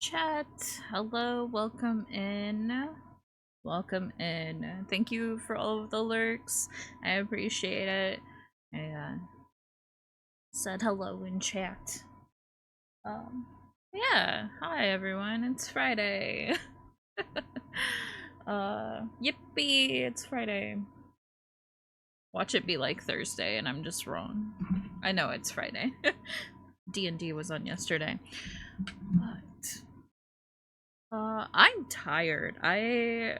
Chat, hello, welcome in. Welcome in. Thank you for all of the lurks. I appreciate it. I said hello in chat. Um, yeah, hi everyone, it's Friday. Yippee, it's Friday. Watch it be like Thursday and I'm just wrong. I know it's Friday. D&D was on yesterday. But I'm tired. I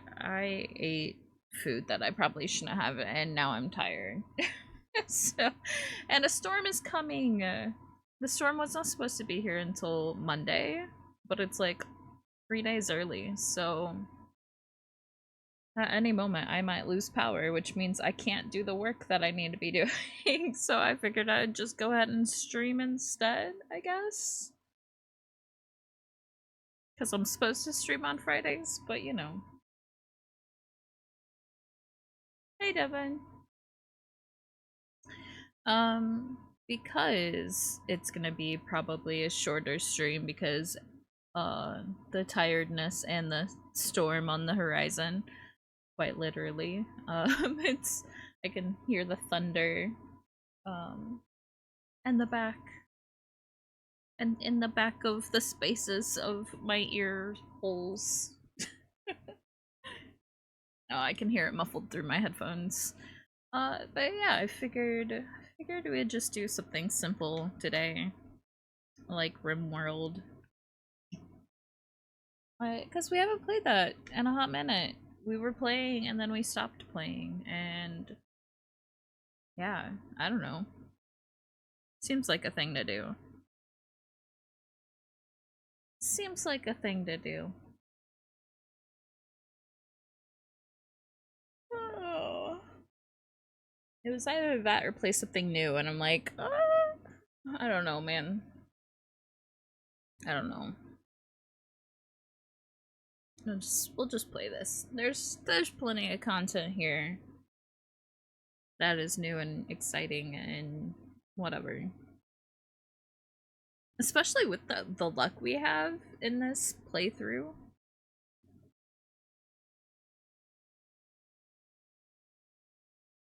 ate food that I probably shouldn't have, and now I'm tired. So, and a storm is coming. The storm was not supposed to be here until Monday, but it's like 3 days early. So at any moment, I might lose power, which means I can't do the work that I need to be doing. So I figured I'd just go ahead and stream instead, I guess. Because I'm supposed to stream on Fridays, but you know. Hey, Devin. Because it's gonna be probably a shorter stream because the tiredness and the storm on the horizon, quite literally. It's I can hear the thunder, and the back, and in the back of the spaces of my ear holes. Oh, I can hear it muffled through my headphones. But yeah, I figured we'd just do something simple today, like RimWorld. Because we haven't played that in a hot minute. We were playing and then we stopped playing, and yeah, I don't know. Seems like a thing to do. Seems like a thing to do. Oh. It was either that or play something new, and I'm like, I don't know, man. I don't know. We'll just play this. There's plenty of content here that is new and exciting and whatever. Especially with the luck we have in this playthrough.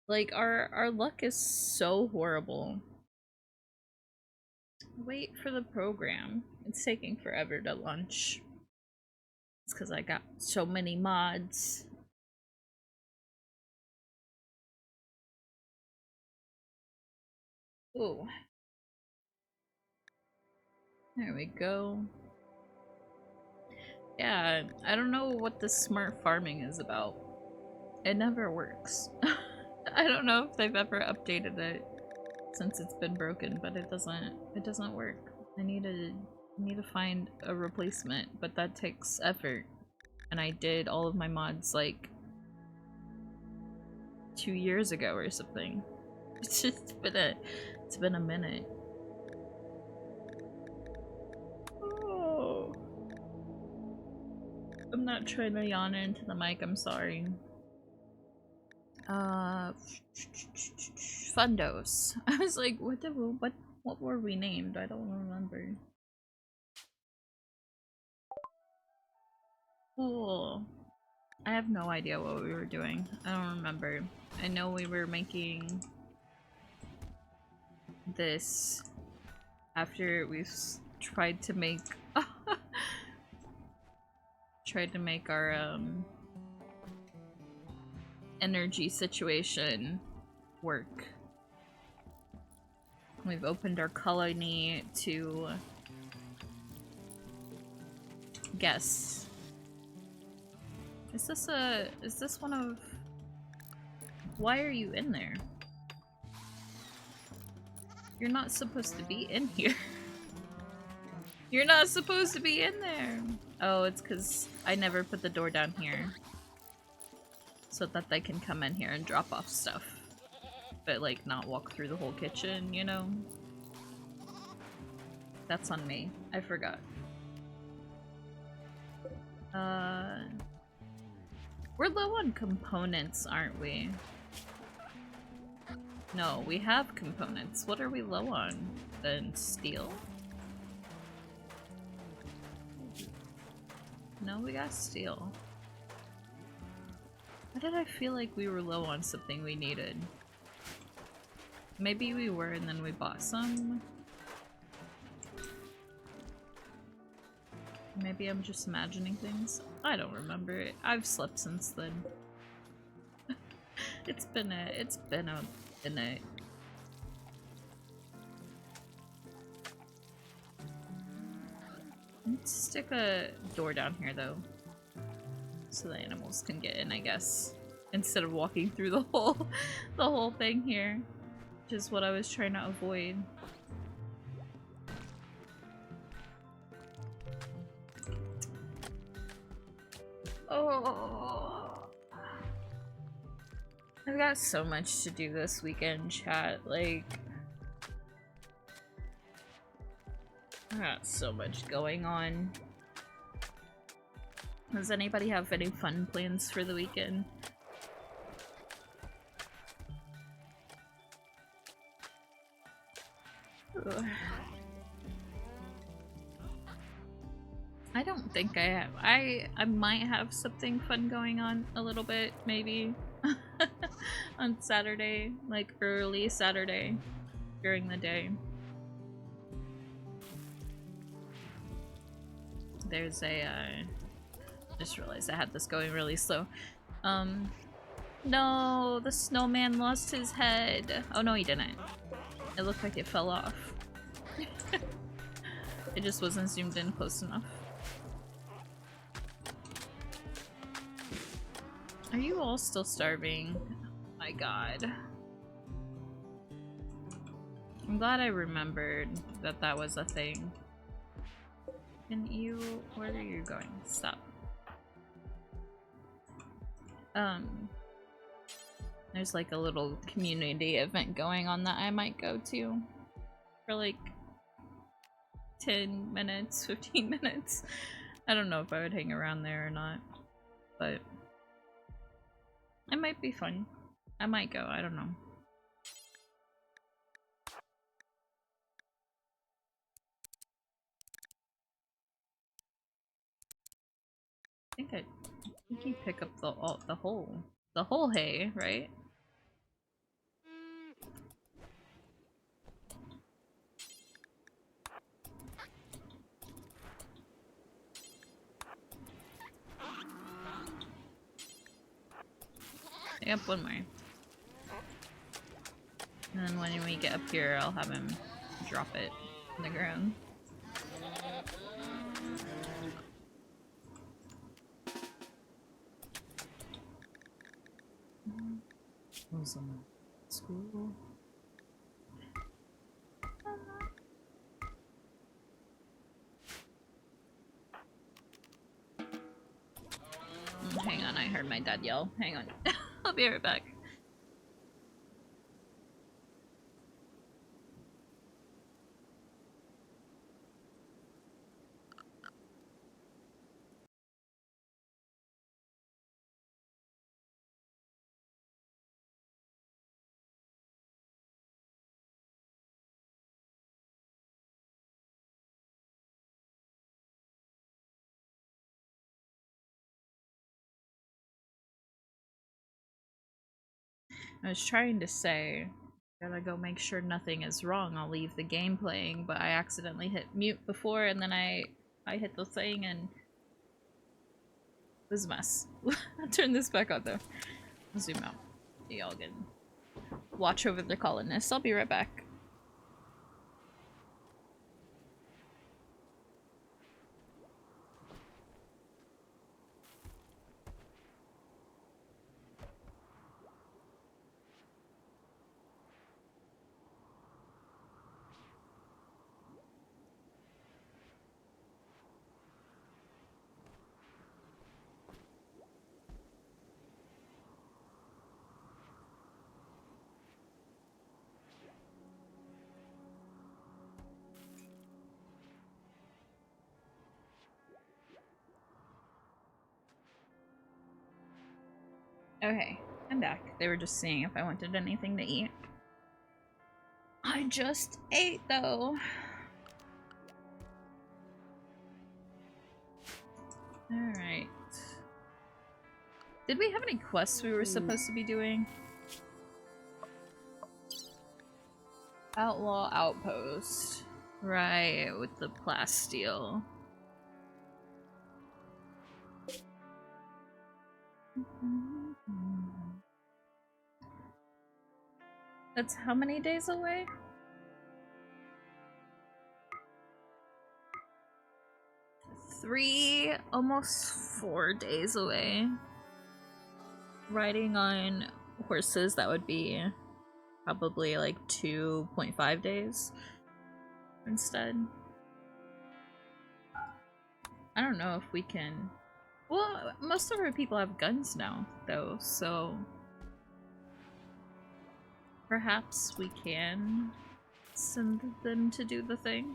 Like our luck is so horrible. Wait for the program. It's taking forever to launch. It's because I got so many mods. Ooh. There we go. Yeah, I don't know what this smart farming is about. It never works. I don't know if they've ever updated it since it's been broken, but it doesn't work. I need to find a replacement, but that takes effort. And I did all of my mods like 2 years ago or something. It's been a minute. Oh. I'm not trying to yawn into the mic, I'm sorry. Fundos. I was like, what were we named? I don't remember. Oh, I have no idea what we were doing. I don't remember. I know we were making this after we've tried to make our energy situation work. We've opened our colony to guests. Is this one of... Why are you in there? You're not supposed to be in here. You're not supposed to be in there. Oh, it's because I never put the door down here. So that they can come in here and drop off stuff. But like not walk through the whole kitchen, you know? That's on me. I forgot. We're low on components, aren't we? No, we have components. What are we low on? Then steel? No, we got steel. Why did I feel like we were low on something we needed? Maybe we were and then we bought some? Maybe I'm just imagining things. I don't remember it. I've slept since then. it's been a minute. Let's stick a door down here though. So the animals can get in, I guess. Instead of walking through the whole thing here. Which is what I was trying to avoid. Oh, I've got so much to do this weekend, chat. Like, I got so much going on. Does anybody have any fun plans for the weekend? Ugh. I don't think I have. I might have something fun going on a little bit, maybe. On Saturday, like early Saturday during the day. There's a, just realized I had this going really slow. No, the snowman lost his head. Oh no, he didn't. It looked like it fell off. It just wasn't zoomed in close enough. Are you all still starving? Oh my god. I'm glad I remembered that that was a thing. Can you... where are you going? Stop. There's like a little community event going on that I might go to. For like 10 minutes, 15 minutes. I don't know if I would hang around there or not. But... it might be fun. I might go, I don't know. I think you pick up the whole hay, right? Yep, one more. And then when we get up here, I'll have him drop it in the ground. School. Hang on, I heard my dad yell. Hang on. I'll be right back. I was trying to say, gotta go make sure nothing is wrong. I'll leave the game playing, but I accidentally hit mute before, and then I hit the thing, and it was a mess. I'll turn this back on though. I'll zoom out. Y'all can watch over the colonists. I'll be right back. Okay, I'm back. They were just seeing if I wanted anything to eat. I just ate though. Alright. Did we have any quests we were supposed to be doing? Outlaw Outpost. Right, with the plasteel. That's how many days away? 3, almost 4 days away. Riding on horses, that would be probably like 2.5 days instead. I don't know if we can... Well, most of our people have guns now, though, so... Perhaps we can send them to do the thing.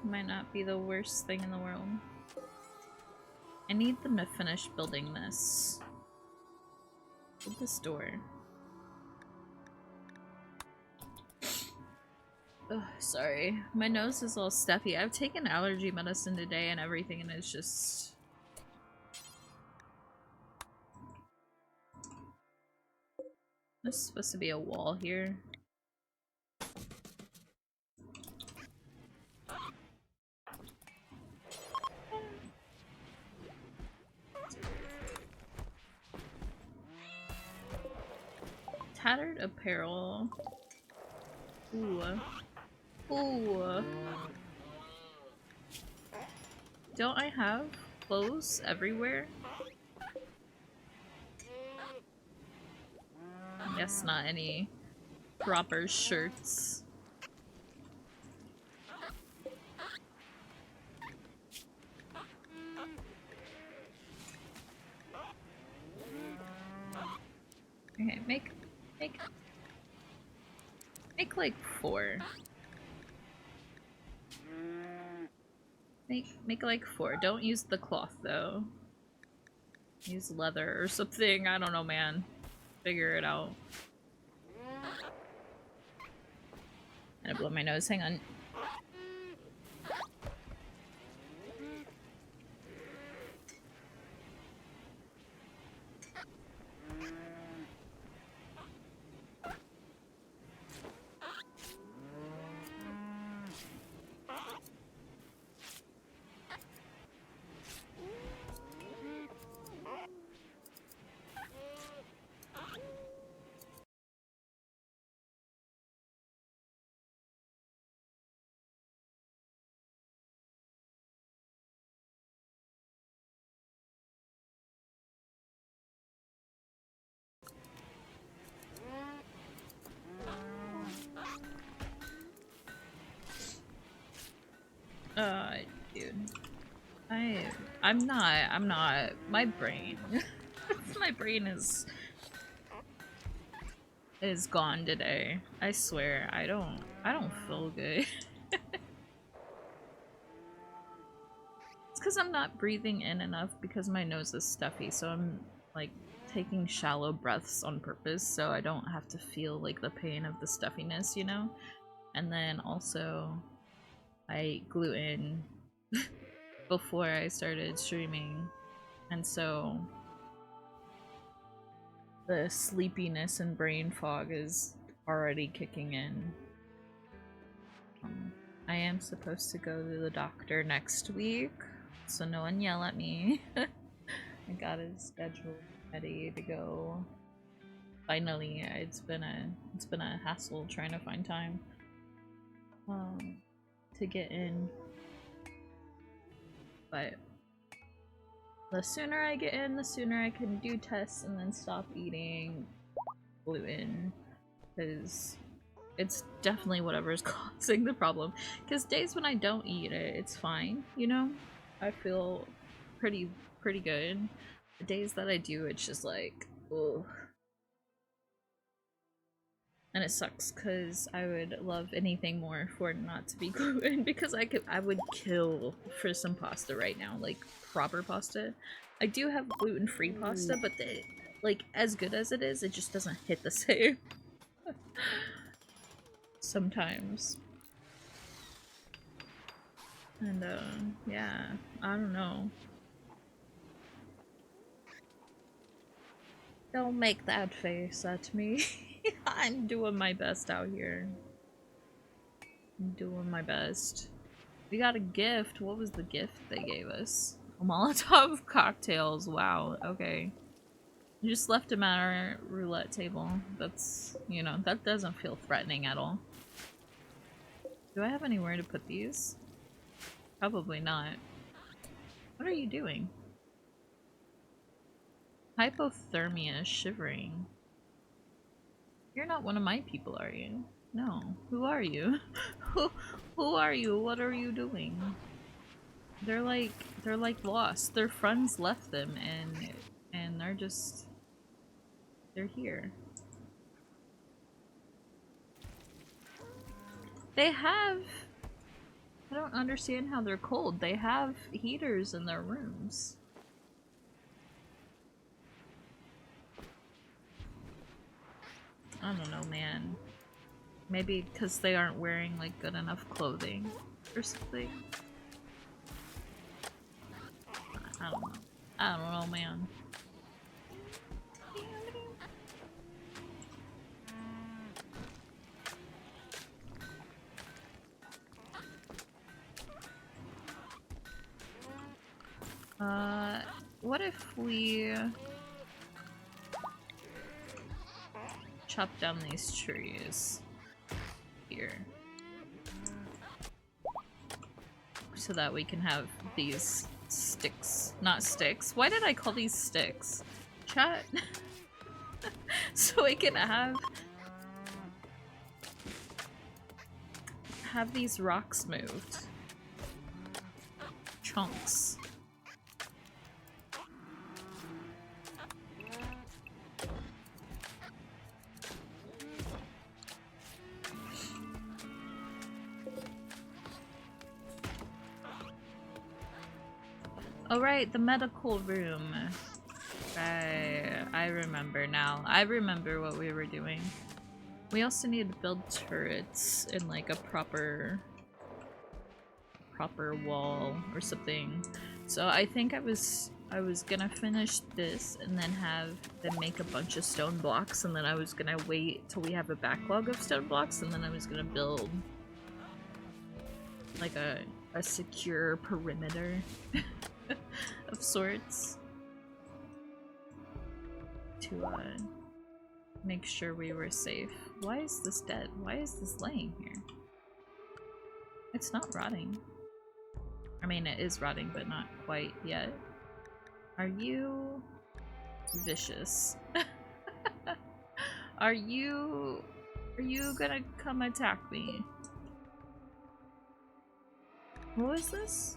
Might not be the worst thing in the world. I need them to finish building this. Build this door. Ugh, sorry. My nose is all stuffy. I've taken allergy medicine today and everything, and it's just... There's supposed to be a wall here. Tattered apparel. Ooh. Ooh. Don't I have clothes everywhere? I guess not any proper shirts. Okay, make like 4. Make like 4. Don't use the cloth though. Use leather or something. I don't know, man. Figure it out. I'm gonna blow my nose. Hang on. Dude. I'm not, my brain. My brain is gone today. I swear, I don't feel good. It's because I'm not breathing in enough because my nose is stuffy, so I'm like taking shallow breaths on purpose so I don't have to feel like the pain of the stuffiness, you know? And then also I ate gluten before I started streaming, and so the sleepiness and brain fog is already kicking in. I am supposed to go to the doctor next week, so no one yell at me. I got it scheduled, ready to go. Finally, it's been a hassle trying to find time to get in. But the sooner I get in, the sooner I can do tests and then stop eating gluten, because it's definitely whatever's causing the problem. Because days when I don't eat it, it's fine, you know? I feel pretty good. The days that I do, it's just like, ugh. And it sucks because I would love anything more for it not to be gluten, because I would kill for some pasta right now, like proper pasta. I do have gluten-free pasta, but like as good as it is, it just doesn't hit the same. Sometimes. And, yeah, I don't know. Don't make that face at me. I'm doing my best out here. I'm doing my best. We got a gift. What was the gift they gave us? A Molotov cocktails. Wow, okay. You just left him at our roulette table. That's, you know, that doesn't feel threatening at all. Do I have anywhere to put these? Probably not. What are you doing? Hypothermia, shivering. You're not one of my people, are you? No. Who are you? who are you? What are you doing? They're like lost. Their friends left them and they're here. They have, I don't understand how they're cold. They have heaters in their rooms. I don't know, man. Maybe because they aren't wearing like good enough clothing or something. I don't know. I don't know, man. What if we chop down these trees here so that we can have these sticks, not sticks. Why did I call these sticks? Chat. So we can have these rocks moved. Chunks. Oh right, the medical room. I remember now. I remember what we were doing. We also need to build turrets in like a proper wall or something. So I think I was gonna finish this and then have them make a bunch of stone blocks, and then I was gonna wait till we have a backlog of stone blocks, and then I was gonna build like a secure perimeter of sorts to make sure we were safe. Why is this dead? Why is this laying here? It's not rotting. I mean, it is rotting, but not quite yet. Are you vicious? Are you gonna come attack me? What was this?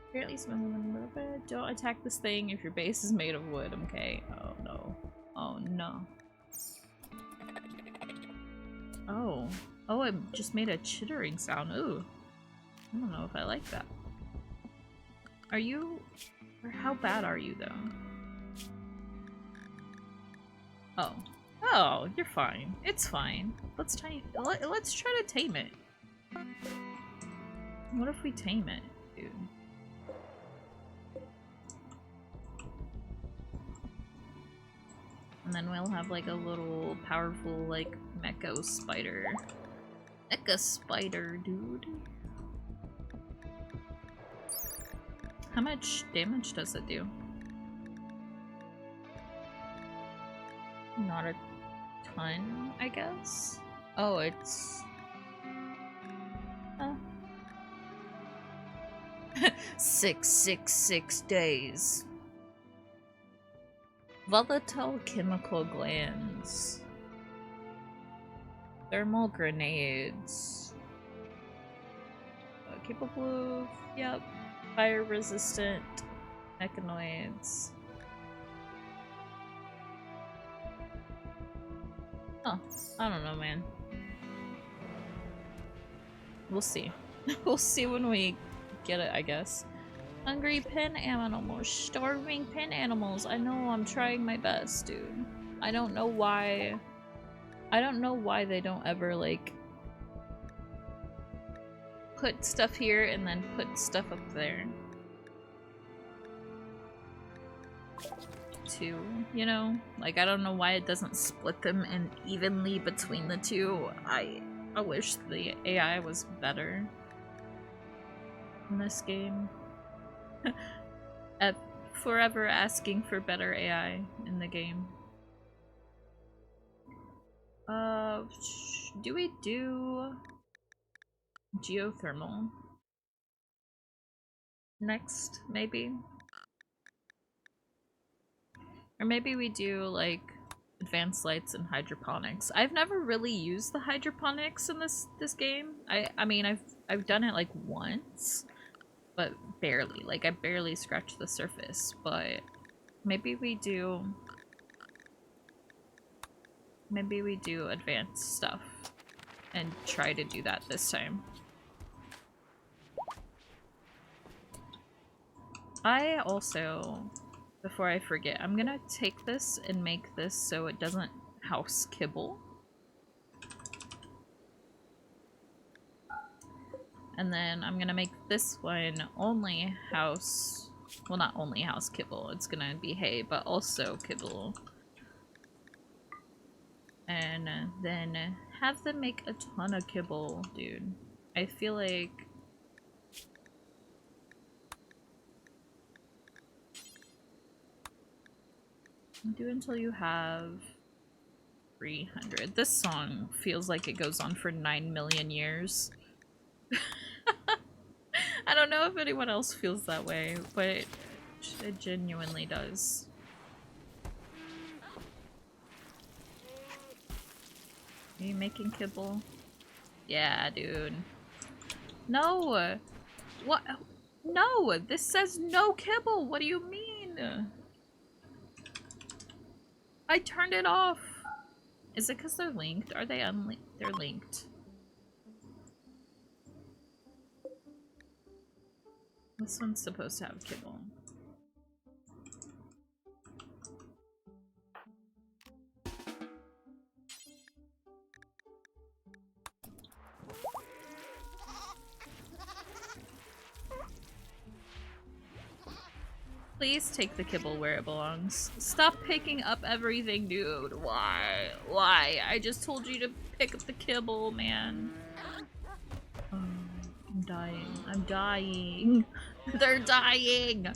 Apparently some don't attack this thing if your base is made of wood, okay? Oh no. Oh no. Oh. Oh, it just made a chittering sound. Ooh. I don't know if I like that. Are you... or how bad are you, though? Oh. Oh, you're fine. It's fine. Let's try to tame it. What if we tame it, dude? And then we'll have like a little powerful like mecha spider. Mecha spider, dude. How much damage does it do? Not a ton, I guess. Oh, it's 666 days. Volatile chemical glands. Thermal grenades. Capable of, yep. Fire resistant mechanoids. Oh, I don't know, man. We'll see. We'll see when we get it, I guess. Hungry pin animals. Starving pin animals. I know, I'm trying my best, dude. I don't know why I don't know why they don't ever, like, put stuff here and then put stuff up there. Too, you know? Like, I don't know why it doesn't split them in evenly between the two. I wish the AI was better in this game. Forever asking for better AI in the game. Do we do geothermal next, maybe? Or maybe we do, like, advanced lights and hydroponics. I've never really used the hydroponics in this game. I mean, I've done it, like, once, but barely. Like, I barely scratched the surface, but maybe we do... Maybe we do advanced stuff and try to do that this time. I also, before I forget, I'm gonna take this and make this so it doesn't house kibble. And then I'm gonna make this one only house, well, not only house kibble, it's gonna be hay, but also kibble. And then have them make a ton of kibble, dude. I feel like... Do until you have 300. This song feels like it goes on for 9 million years. I don't know if anyone else feels that way, but it genuinely does. Are you making kibble? Yeah, dude. No! What? No! This says no kibble! What do you mean? I turned it off! Is it because they're linked? Are they unlinked? They're linked. This one's supposed to have kibble. Please take the kibble where it belongs. Stop picking up everything, dude. Why? Why? I just told you to pick up the kibble, man. Oh, I'm dying. I'm dying. They're dying!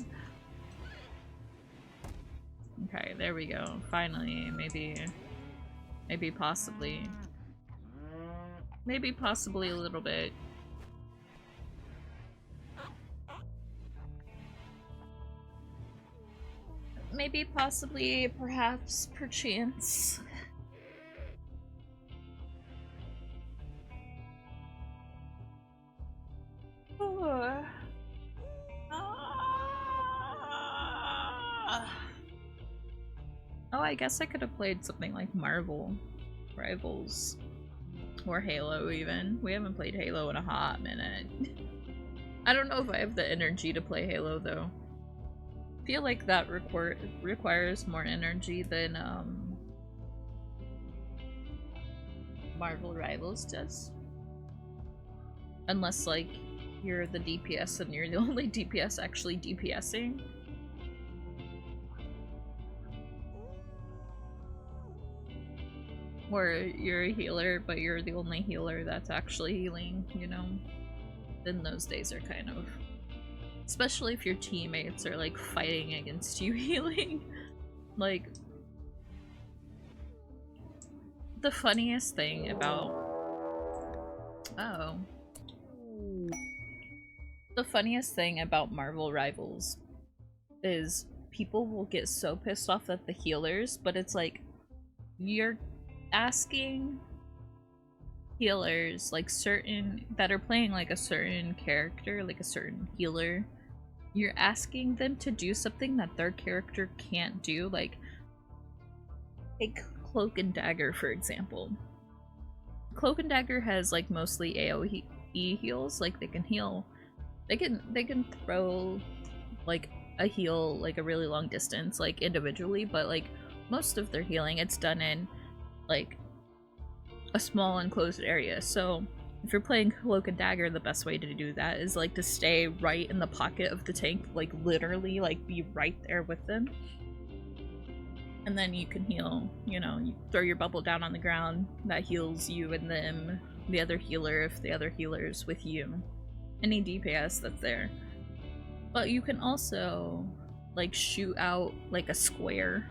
Okay, there we go. Finally, maybe possibly. Maybe possibly a little bit. Maybe, possibly, perhaps, perchance. Oh. Oh, I guess I could have played something like Marvel Rivals. Or Halo, even. We haven't played Halo in a hot minute. I don't know if I have the energy to play Halo, though. I feel like that requires more energy than Marvel Rivals does. Unless, like, you're the DPS and you're the only DPS actually DPSing. Or you're a healer, but you're the only healer that's actually healing, you know? Then those days are kind of... Especially if your teammates are, like, fighting against you healing. Like... The funniest thing about... Oh. The funniest thing about Marvel Rivals is people will get so pissed off at the healers, but it's like, you're asking healers, like certain, that are playing like a certain character, like a certain healer, you're asking them to do something that their character can't do, like take Cloak and Dagger, for example. Cloak and Dagger has like mostly AoE heals, like they can heal, they can throw like a heal like a really long distance, like individually, but like most of their healing, it's done in like a small enclosed area. So if you're playing Cloak and Dagger, the best way to do that is like to stay right in the pocket of the tank, like literally like be right there with them. And then you can heal, you know, you throw your bubble down on the ground, that heals you and them, the other healer if the other healer's with you. Any DPS that's there. But you can also like shoot out like a square,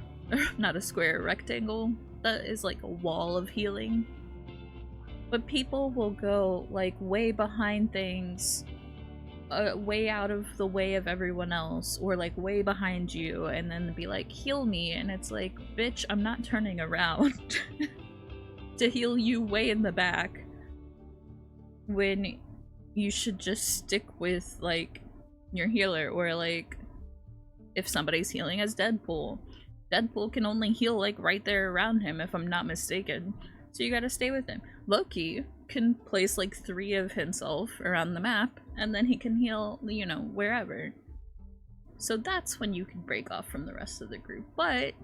not a square, a rectangle that is like a wall of healing. But people will go like way behind things, way out of the way of everyone else, or like way behind you, and then be like, heal me, and it's like, bitch, I'm not turning around to heal you way in the back when you should just stick with like your healer. Or like if somebody's healing as Deadpool can only heal like right there around him if I'm not mistaken, so you gotta stay with him. Loki can place like 3 of himself around the map and then he can heal, you know, wherever. So that's when you can break off from the rest of the group. But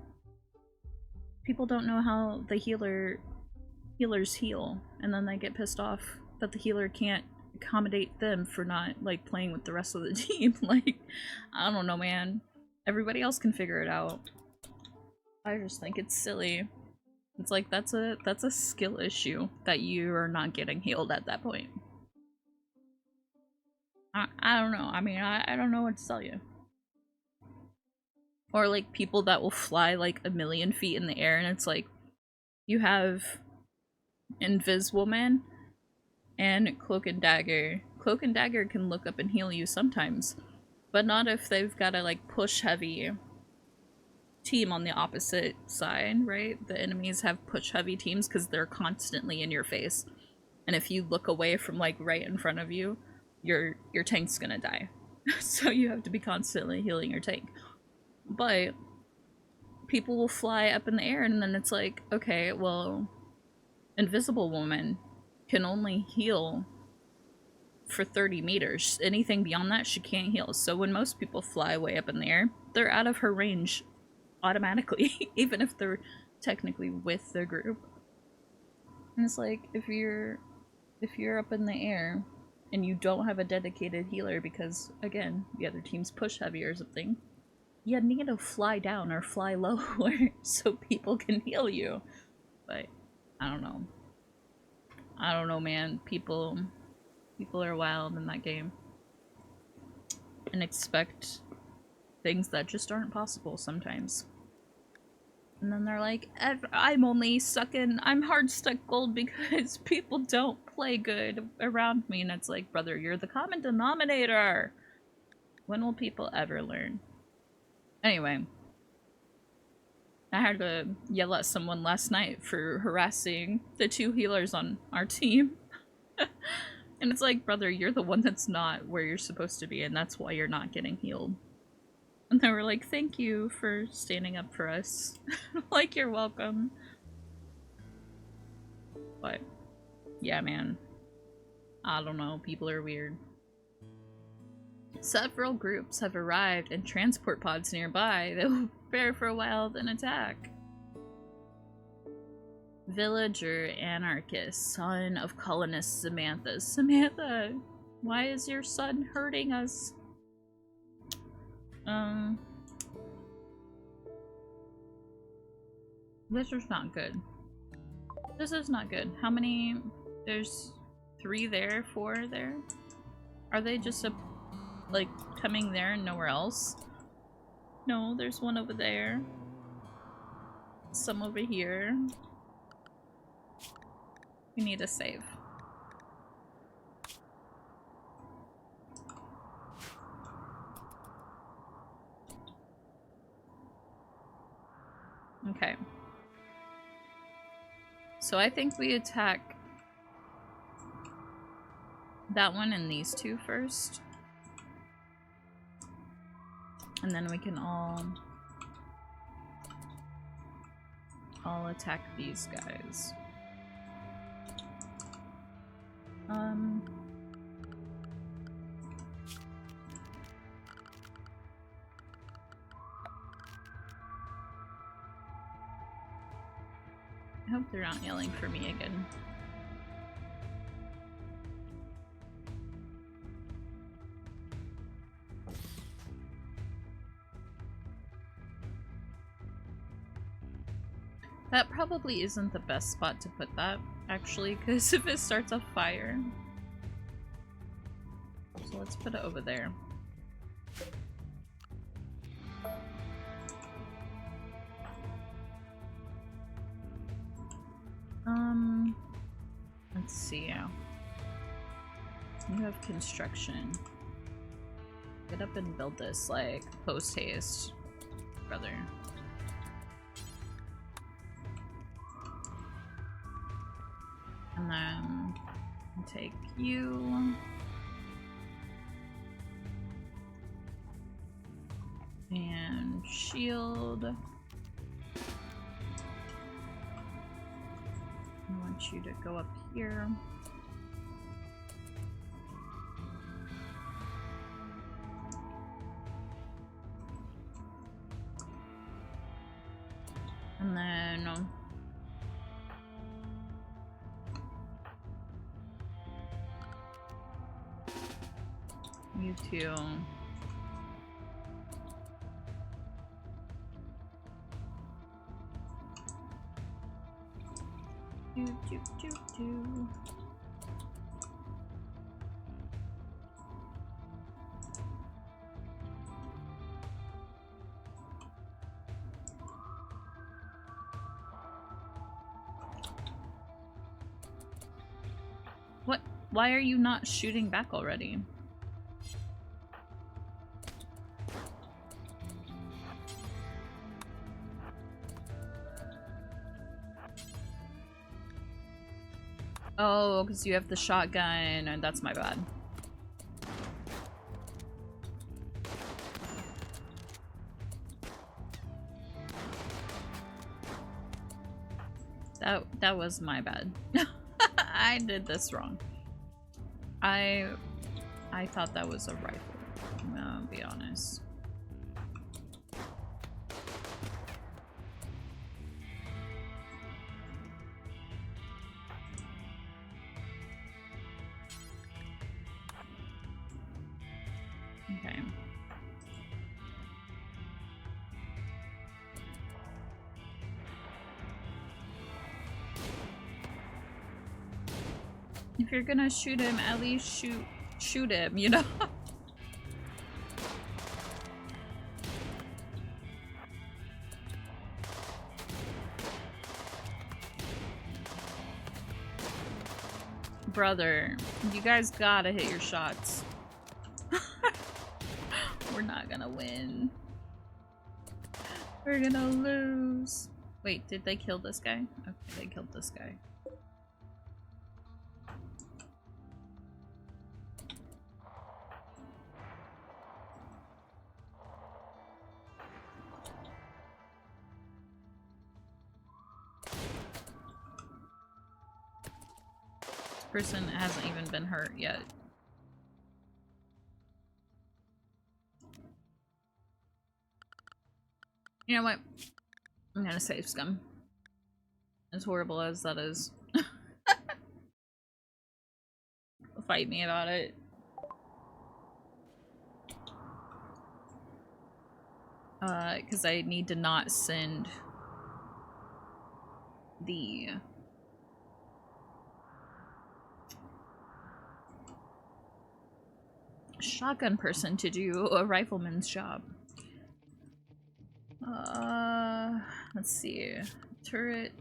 people don't know how the healers heal, and then they get pissed off that the healer can't accommodate them for not like playing with the rest of the team. Like, I don't know, man. Everybody else can figure it out. I just think it's silly. It's like that's a skill issue that you are not getting healed at that point. I don't know. I mean, I don't know what to tell you. Or like people that will fly like 1,000,000 feet in the air, and it's like you have Inviswoman and Cloak and Dagger. Cloak and Dagger can look up and heal you sometimes, but not if they've got to like push heavy team on the opposite side, right? The enemies have push heavy teams because they're constantly in your face, and if you look away from like right in front of you, your tank's gonna die. So you have to be constantly healing your tank. But people will fly up in the air, and then it's like, okay, well, Invisible Woman can only heal for 30 meters. Anything beyond that, she can't heal. So when most people fly way up in the air, they're out of her range automatically, even if they're technically with the group. And it's like, if you're up in the air and you don't have a dedicated healer because, again, the other team's push heavy or something, you need to fly down or fly lower so people can heal you. But I don't know. I don't know, man. People are wild in that game and expect things that just aren't possible sometimes. And then they're like, I'm hard stuck gold because people don't play good around me. And it's like, brother, you're the common denominator. When will people ever learn? Anyway, I had to yell at someone last night for harassing the 2 healers on our team. And it's like, brother, you're the one that's not where you're supposed to be, and that's why you're not getting healed. And they were like, thank you for standing up for us. Like, you're welcome. But, yeah, man. I don't know, people are weird. Several groups have arrived in transport pods nearby that will prepare for a while, then attack. Villager anarchist, son of colonist Samantha. Samantha, why is your son hurting us? This is not good. This is not good. How many? There's 3 there, 4 there? Are they just like coming there and nowhere else? No, there's one over there. Some over here. We need to save. Okay. So I think we attack that one and these 2 first. And then we can all attack these guys. hope they're not yelling for me again. That probably isn't the best spot to put that, actually, because if it starts a fire. So let's put it over there. Let's see. You have construction. Get up and build this, like, post haste, brother. And then take you. And shield. I want you to go up here. And then you two. Do. What? Why are you not shooting back already? Oh, because you have the shotgun, and that's my bad. That was my bad. I did this wrong. I thought that was a rifle. I'll be honest. Okay. If you're gonna shoot him, at least shoot him, you know? Brother, you guys gotta hit your shots. We're not gonna win. We're gonna lose. Wait, did they kill this guy? Okay, they killed this guy. This person hasn't even been hurt yet. You know what? I'm gonna save Scum. As horrible as that is. Fight me about it. Because I need to not send the shotgun person to do a rifleman's job. Let's see. Turret.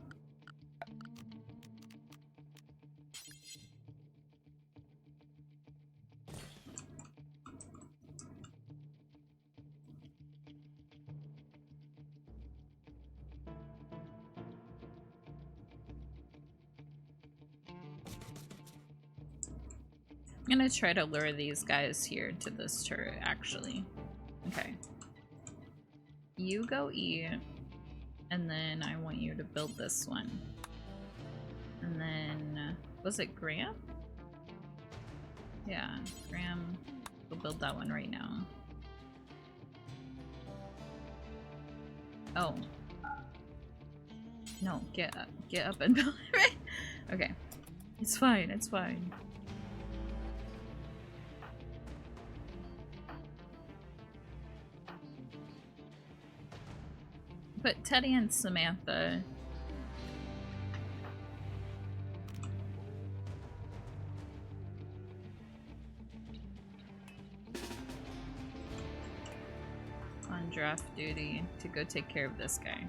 I'm gonna try to lure these guys here to this turret, actually. Okay. You go E, and then I want you to build this one. And then, was it Graham? Yeah, Graham, we'll build that one right now. Oh. No, get up and build it, right? Okay. It's fine, it's fine. But Teddy and Samantha... on draft duty to go take care of this guy.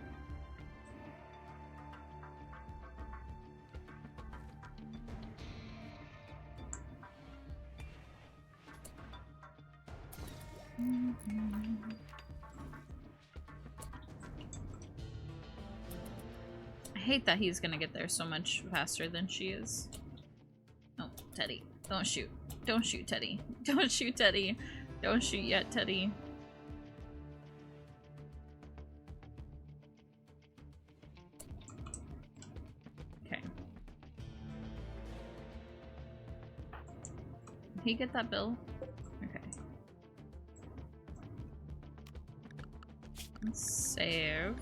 I hate that he's gonna get there so much faster than she is. Oh, Teddy. Don't shoot. Don't shoot, Teddy. Don't shoot, Teddy. Don't shoot yet, Teddy. Okay. Did he get that bill? Okay. Let's save.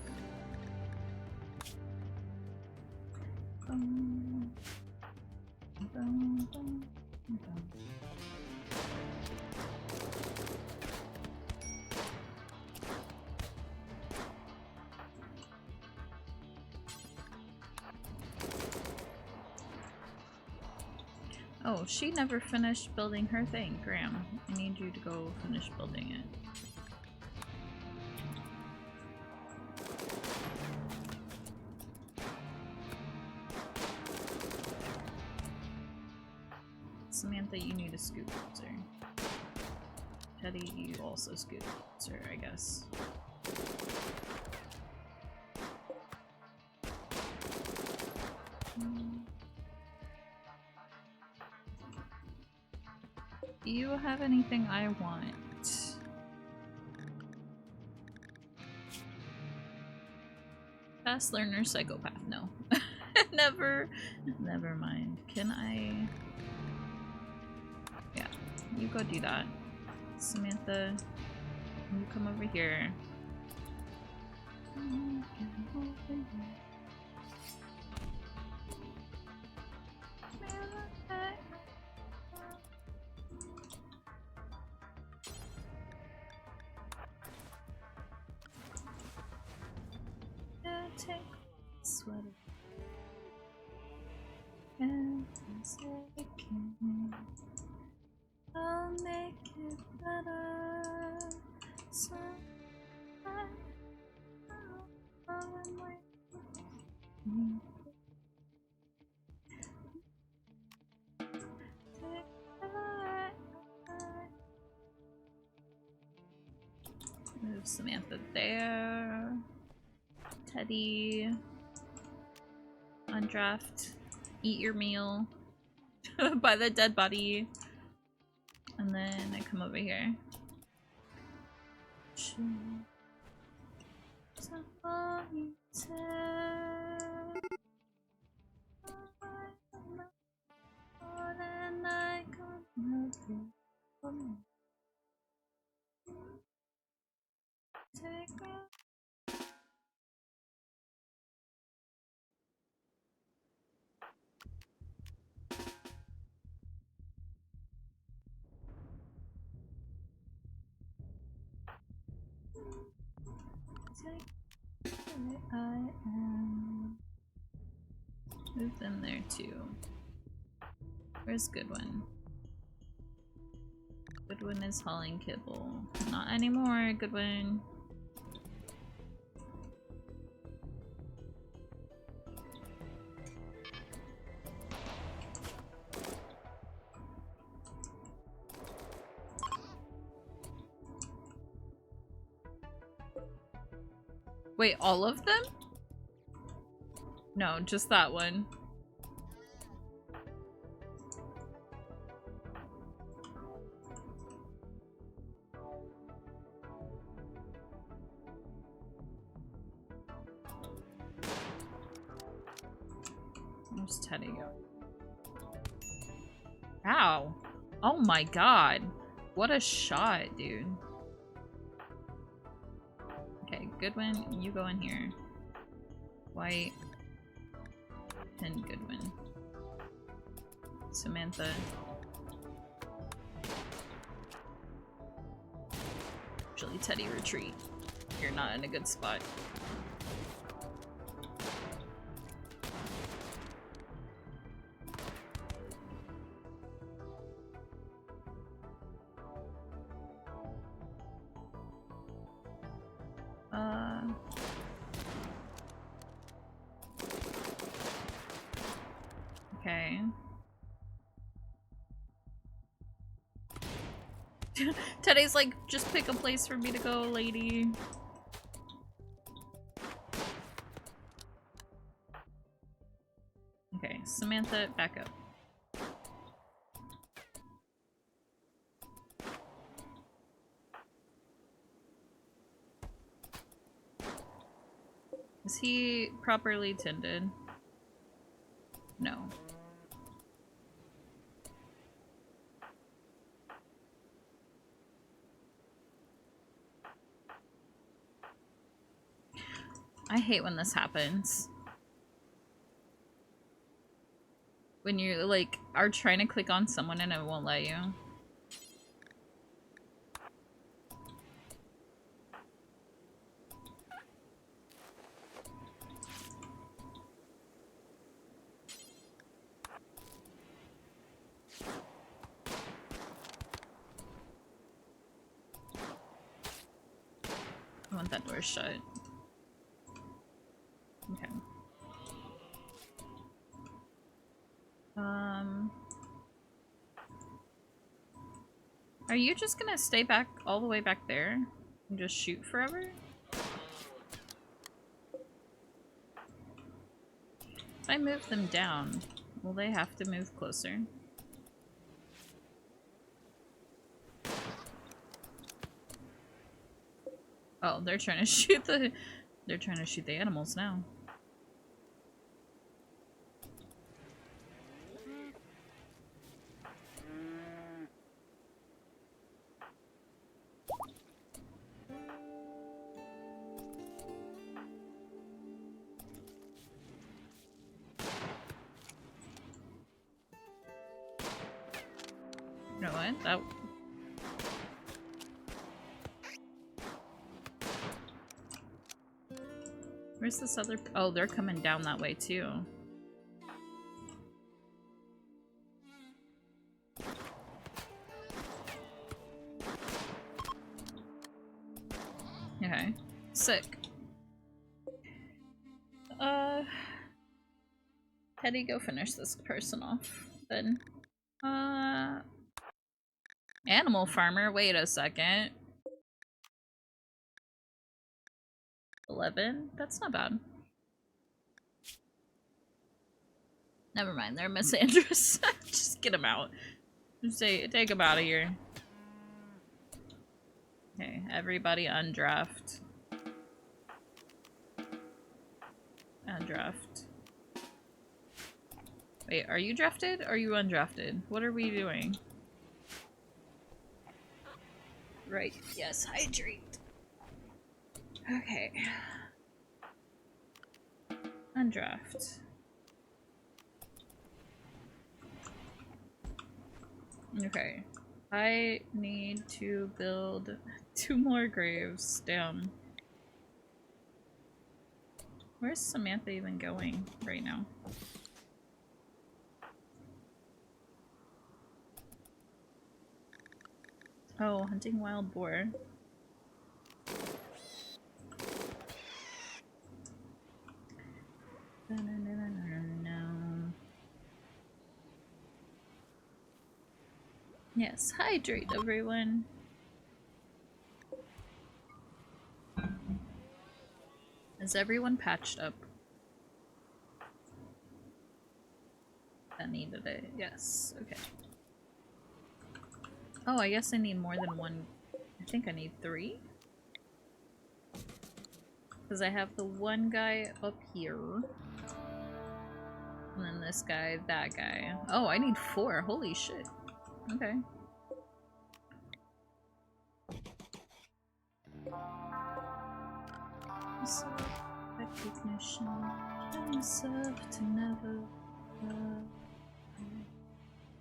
Oh, she never finished building her thing. Graham, I need you to go finish building it. Samantha, you need a scoop, sir. Teddy, you also scoop, sir, I guess. Do you have anything I want? Fast learner, psychopath, no. Never mind. Can I... Yeah, you go do that. Samantha, you come over here. Take sweater and I'll make it better. So move Samantha there. Teddy, undraft, eat your meal by the dead body, and then I come over here. I am. Move them there too. Where's Goodwin? Goodwin is hauling kibble. Not anymore, Goodwin. Wait, all of them? No, just that one. Where's Teddy going? Ow. Oh my god. What a shot, dude. Okay, Goodwin, you go in here. White, and Goodwin. Samantha. Actually, Teddy, retreat. You're not in a good spot. Okay. Teddy's like, just pick a place for me to go, lady. Okay, Samantha, back up. Is he properly tended? No. I hate when this happens. When you, like, are trying to click on someone and it won't let you. I want that door shut. Okay. Are you just gonna stay back all the way back there and just shoot forever? If I move them down, will they have to move closer? Oh, they're trying to shoot the animals now. You know what? That... Where's this other... Oh, they're coming down that way too. Okay. Sick. Teddy, go finish this person off, then. Animal farmer, wait a second. 11? That's not bad. Never mind, they're Miss Andrews. Just get them out. Just say, take them out of here. Okay, everybody undraft. Undraft. Wait, are you drafted or are you undrafted? What are we doing? Right, yes, hydrate. Okay. Undraft. Okay. I need to build 2 more graves. Damn. Where's Samantha even going right now? Oh, hunting wild boar. Yes, hydrate everyone. Is everyone patched up? That needed it. Yes, okay. Oh, I guess I need more than one. I think I need 3. Because I have the one guy up here. And then this guy, that guy. Oh, I need 4. Holy shit. Okay. Recognition. Himself to never.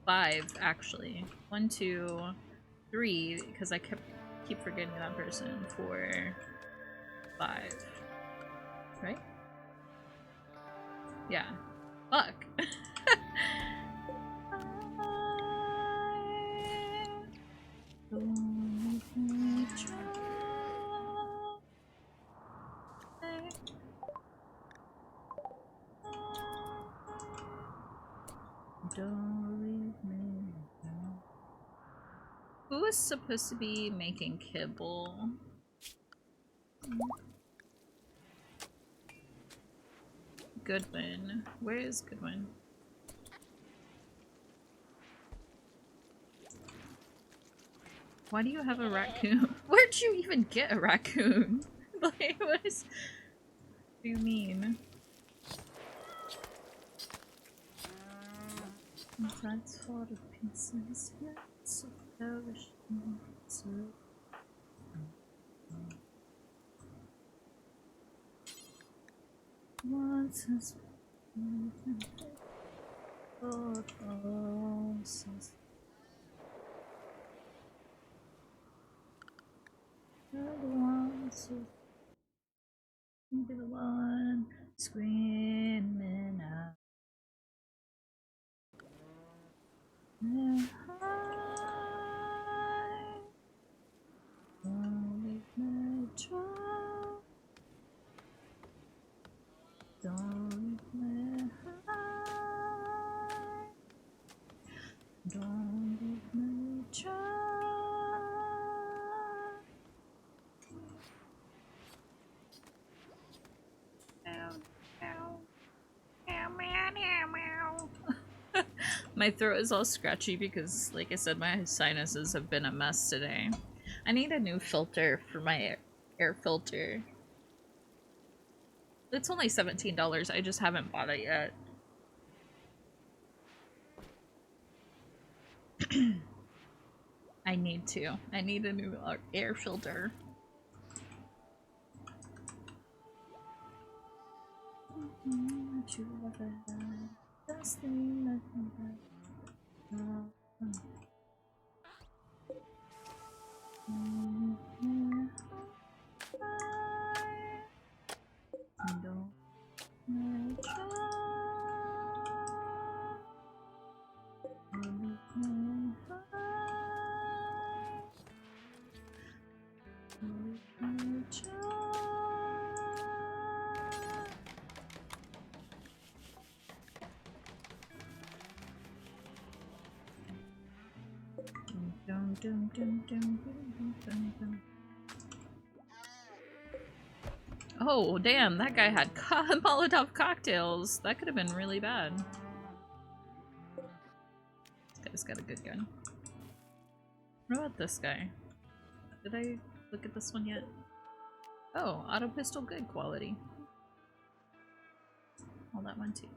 5 actually. 1, 2, 3 because I keep forgetting that person. 4, 5. Right? Yeah. Fuck. Don't leave me. Who is supposed to be making kibble? Goodwin. Where is Goodwin? Why do you have a raccoon? Where'd you even get a raccoon? Like, what do you mean? That's for the pieces, yes, of perishing soul. Once has been for roses. You're the ones who be the one screaming out. Yeah, don't leave me dry. Don't leave me high. Don't leave me dry. My throat is all scratchy because, like I said, my sinuses have been a mess today. I need a new filter for my air filter. It's only $17. I just haven't bought it yet. I need to. I need a new air filter. Best thing I can have. Oh, damn, that guy had Molotov cocktails. That could have been really bad. This guy's got a good gun. What about this guy? Did I look at this one yet? Oh, auto pistol, good quality. Well, that one too.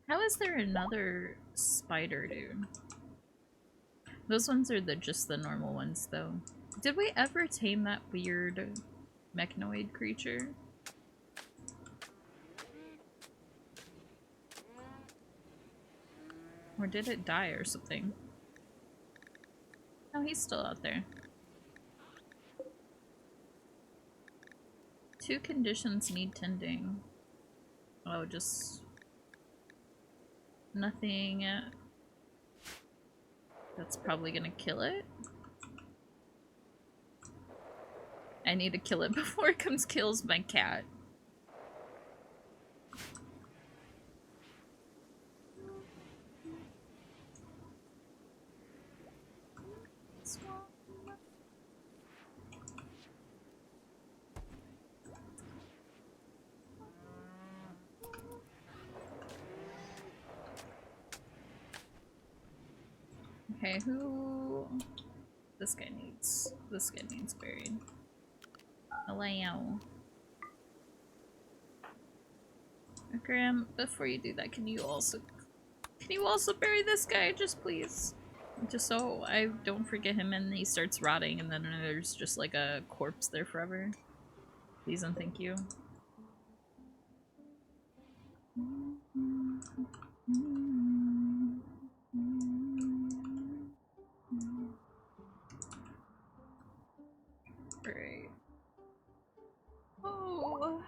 How is there another spider dude? Those ones are just the normal ones though. Did we ever tame that weird mechanoid creature? Or did it die or something? No, he's still out there. 2 conditions need tending. Oh, just nothing that's probably gonna kill it. I need to kill it before it kills my cat. Okay, who... This guy needs buried. Allow. Graham, before you do that, can you also bury this guy, just please? Just so I don't forget him and he starts rotting and then there's just like a corpse there forever. Please and thank you. Great. Oh.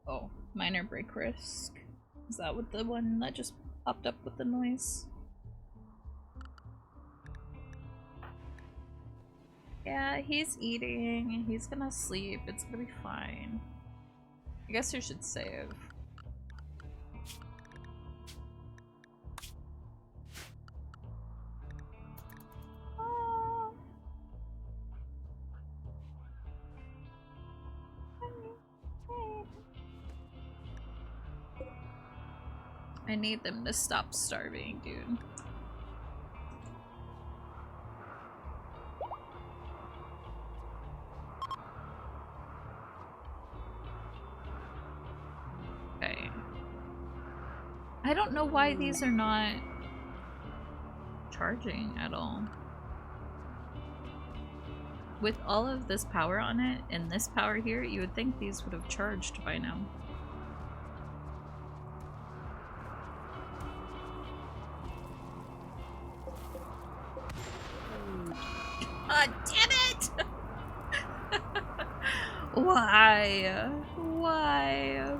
Oh, minor break risk. Is that what the one that just popped up with the noise? Yeah, he's eating. He's gonna sleep. It's gonna be fine. I guess you should save. I need them to stop starving, dude. Okay. I don't know why these are not charging at all. With all of this power on it and this power here, you would think these would have charged by now. Damn it! Why? Why?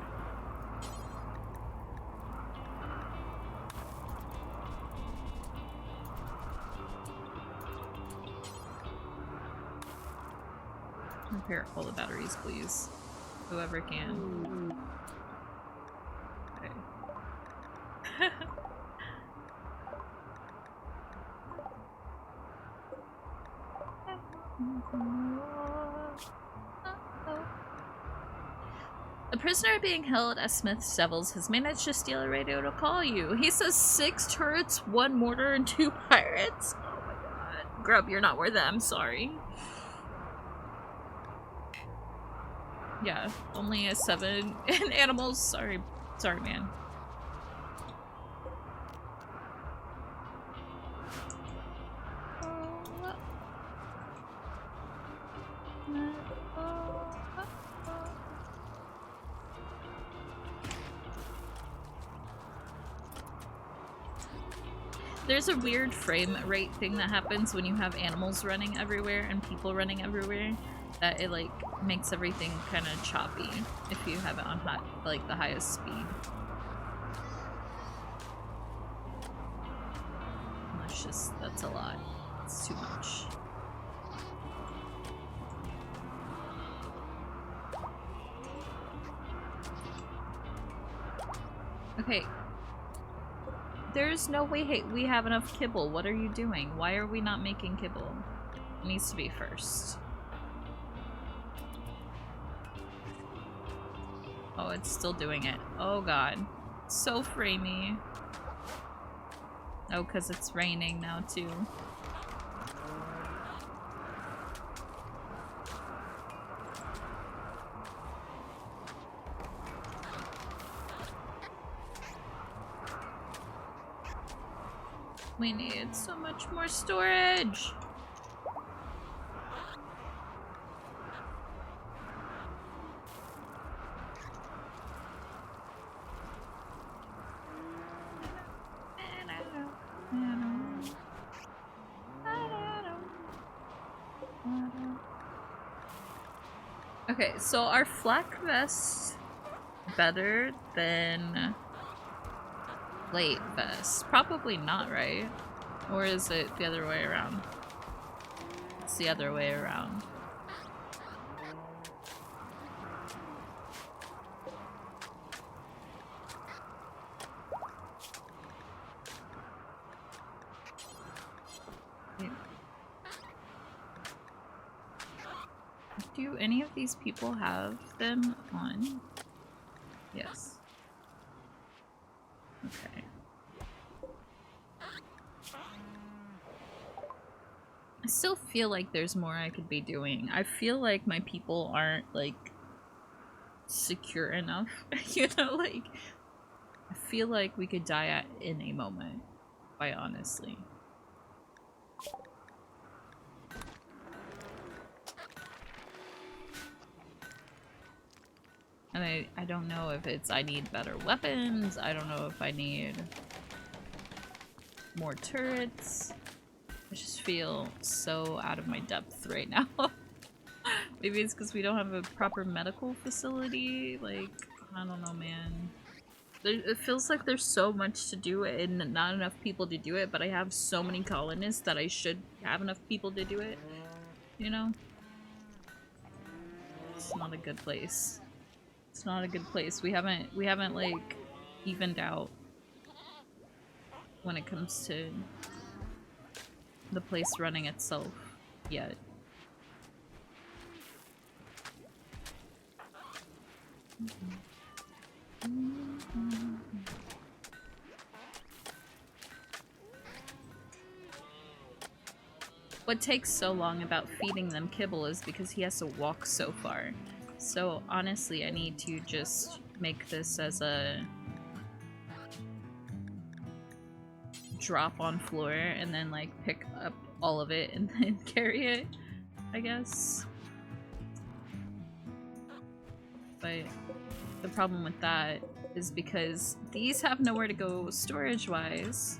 Repair all the batteries, please. Whoever can. Okay. The prisoner being held at Smith's Devils has managed to steal a radio to call you. He says 6 turrets, 1 mortar, and 2 pirates. Oh my god. Grub, you're not worth it. I'm sorry. Yeah, only a 7 and animals. Sorry, man. There's a weird frame rate thing that happens when you have animals running everywhere and people running everywhere, that it like makes everything kind of choppy if you have it on high, like the highest speed. That's a lot. It's too much. Okay. There's no way we have enough kibble. What are you doing? Why are we not making kibble? It needs to be first. Oh, it's still doing it. Oh god. So framey. Oh, because it's raining now too. We need so much more storage. Okay, so are flak vests better than plate vests? Probably not, right? Or is it the other way around? It's the other way around. Do any of these people have them on? Yes. Okay. I still feel like there's more I could be doing. I feel like my people aren't, like, secure enough. You know, like, I feel like we could die at in a moment, quite honestly. And I don't know if it's I need better weapons, I don't know if I need more turrets. I just feel so out of my depth right now. Maybe it's because we don't have a proper medical facility, like, I don't know, man. It feels like there's so much to do and not enough people to do it, but I have so many colonists that I should have enough people to do it, you know? It's not a good place. It's not a good place. We haven't like evened out when it comes to the place running itself yet. What takes so long about feeding them kibble is because he has to walk so far. So honestly, I need to just make this as a drop on floor and then like pick up all of it and then carry it, I guess. But the problem with that is because these have nowhere to go storage-wise.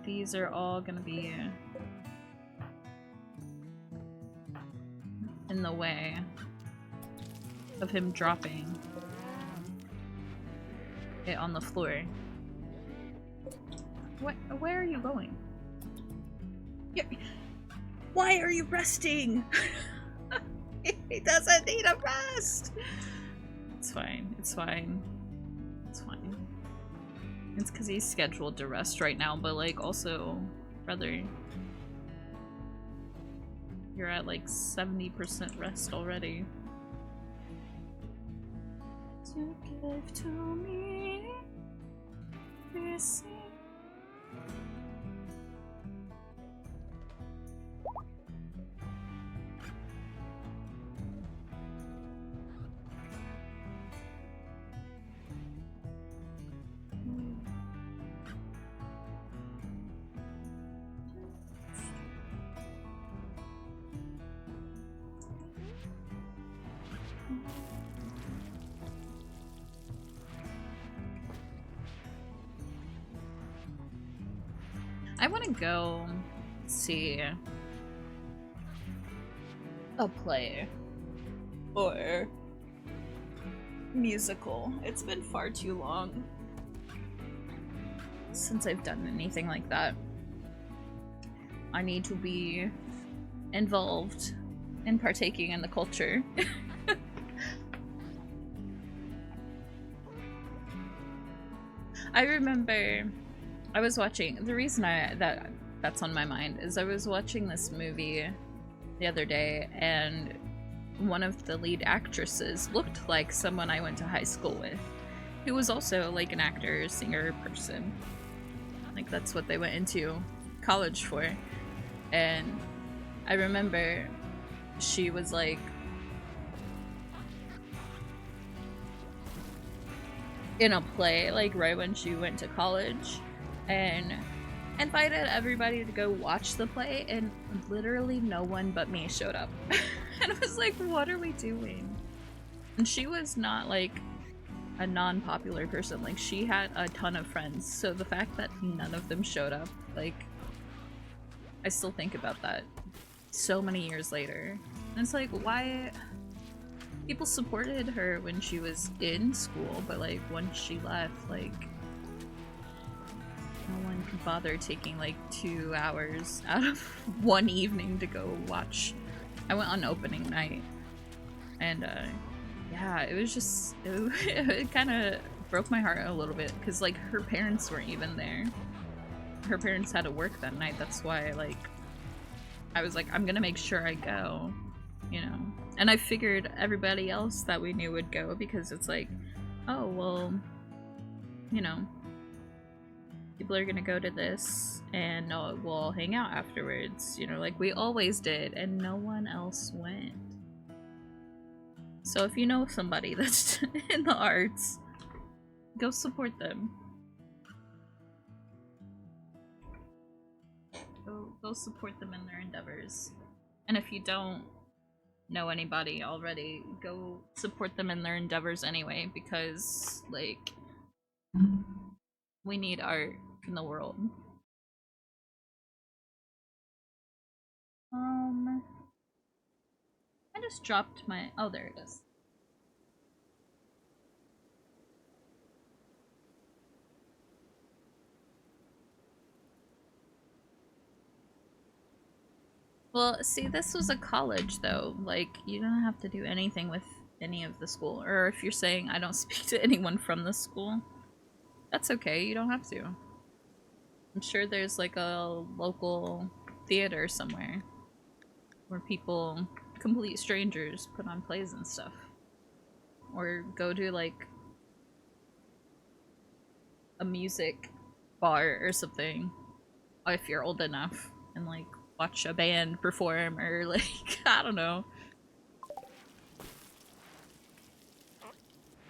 These are all gonna be in the way of him dropping it on the floor. What? Where are you going? Why are you resting? He doesn't need a rest! It's fine. It's fine. It's fine. It's because he's scheduled to rest right now, but like also, brother, you're at like 70% rest already. To give to me, receive. I want to go see a play or musical. It's been far too long since I've done anything like that. I need to be involved in partaking in the culture. I remember I was watching, the reason that's on my mind is I was watching this movie the other day and one of the lead actresses looked like someone I went to high school with, who was also like an actor, singer person. Like that's what they went into college for. And I remember she was like in a play like right when she went to college and invited everybody to go watch the play, and literally no one but me showed up. And I was like, what are we doing? And she was not like a non-popular person, like she had a ton of friends, so the fact that none of them showed up, like I still think about that so many years later. And it's like, why? People supported her when she was in school, but like once she left, like no one could bother taking like 2 hours out of one evening to go watch. I went on opening night and yeah, it was just, it kind of broke my heart a little bit because like her parents weren't even there. Her parents had to work that night, that's why like I was like, I'm gonna make sure I go. you know. And I figured everybody else that we knew would go because it's like, oh, well, you know, people are gonna go to this and we'll all hang out afterwards, you know, like we always did, and no one else went. So if you know somebody that's in the arts, go support them. Go support them in their endeavors. And if you don't know anybody already, go support them in their endeavors anyway, because, like, we need art in the world. I just dropped my... oh, there it is. Well, see, this was a college, though. Like, you don't have to do anything with any of the school. Or if you're saying I don't speak to anyone from the school, that's okay, you don't have to. I'm sure there's, like, a local theater somewhere where people, complete strangers, put on plays and stuff. Or go to, like, a music bar or something, if you're old enough, and, like, watch a band perform, or, like, I don't know.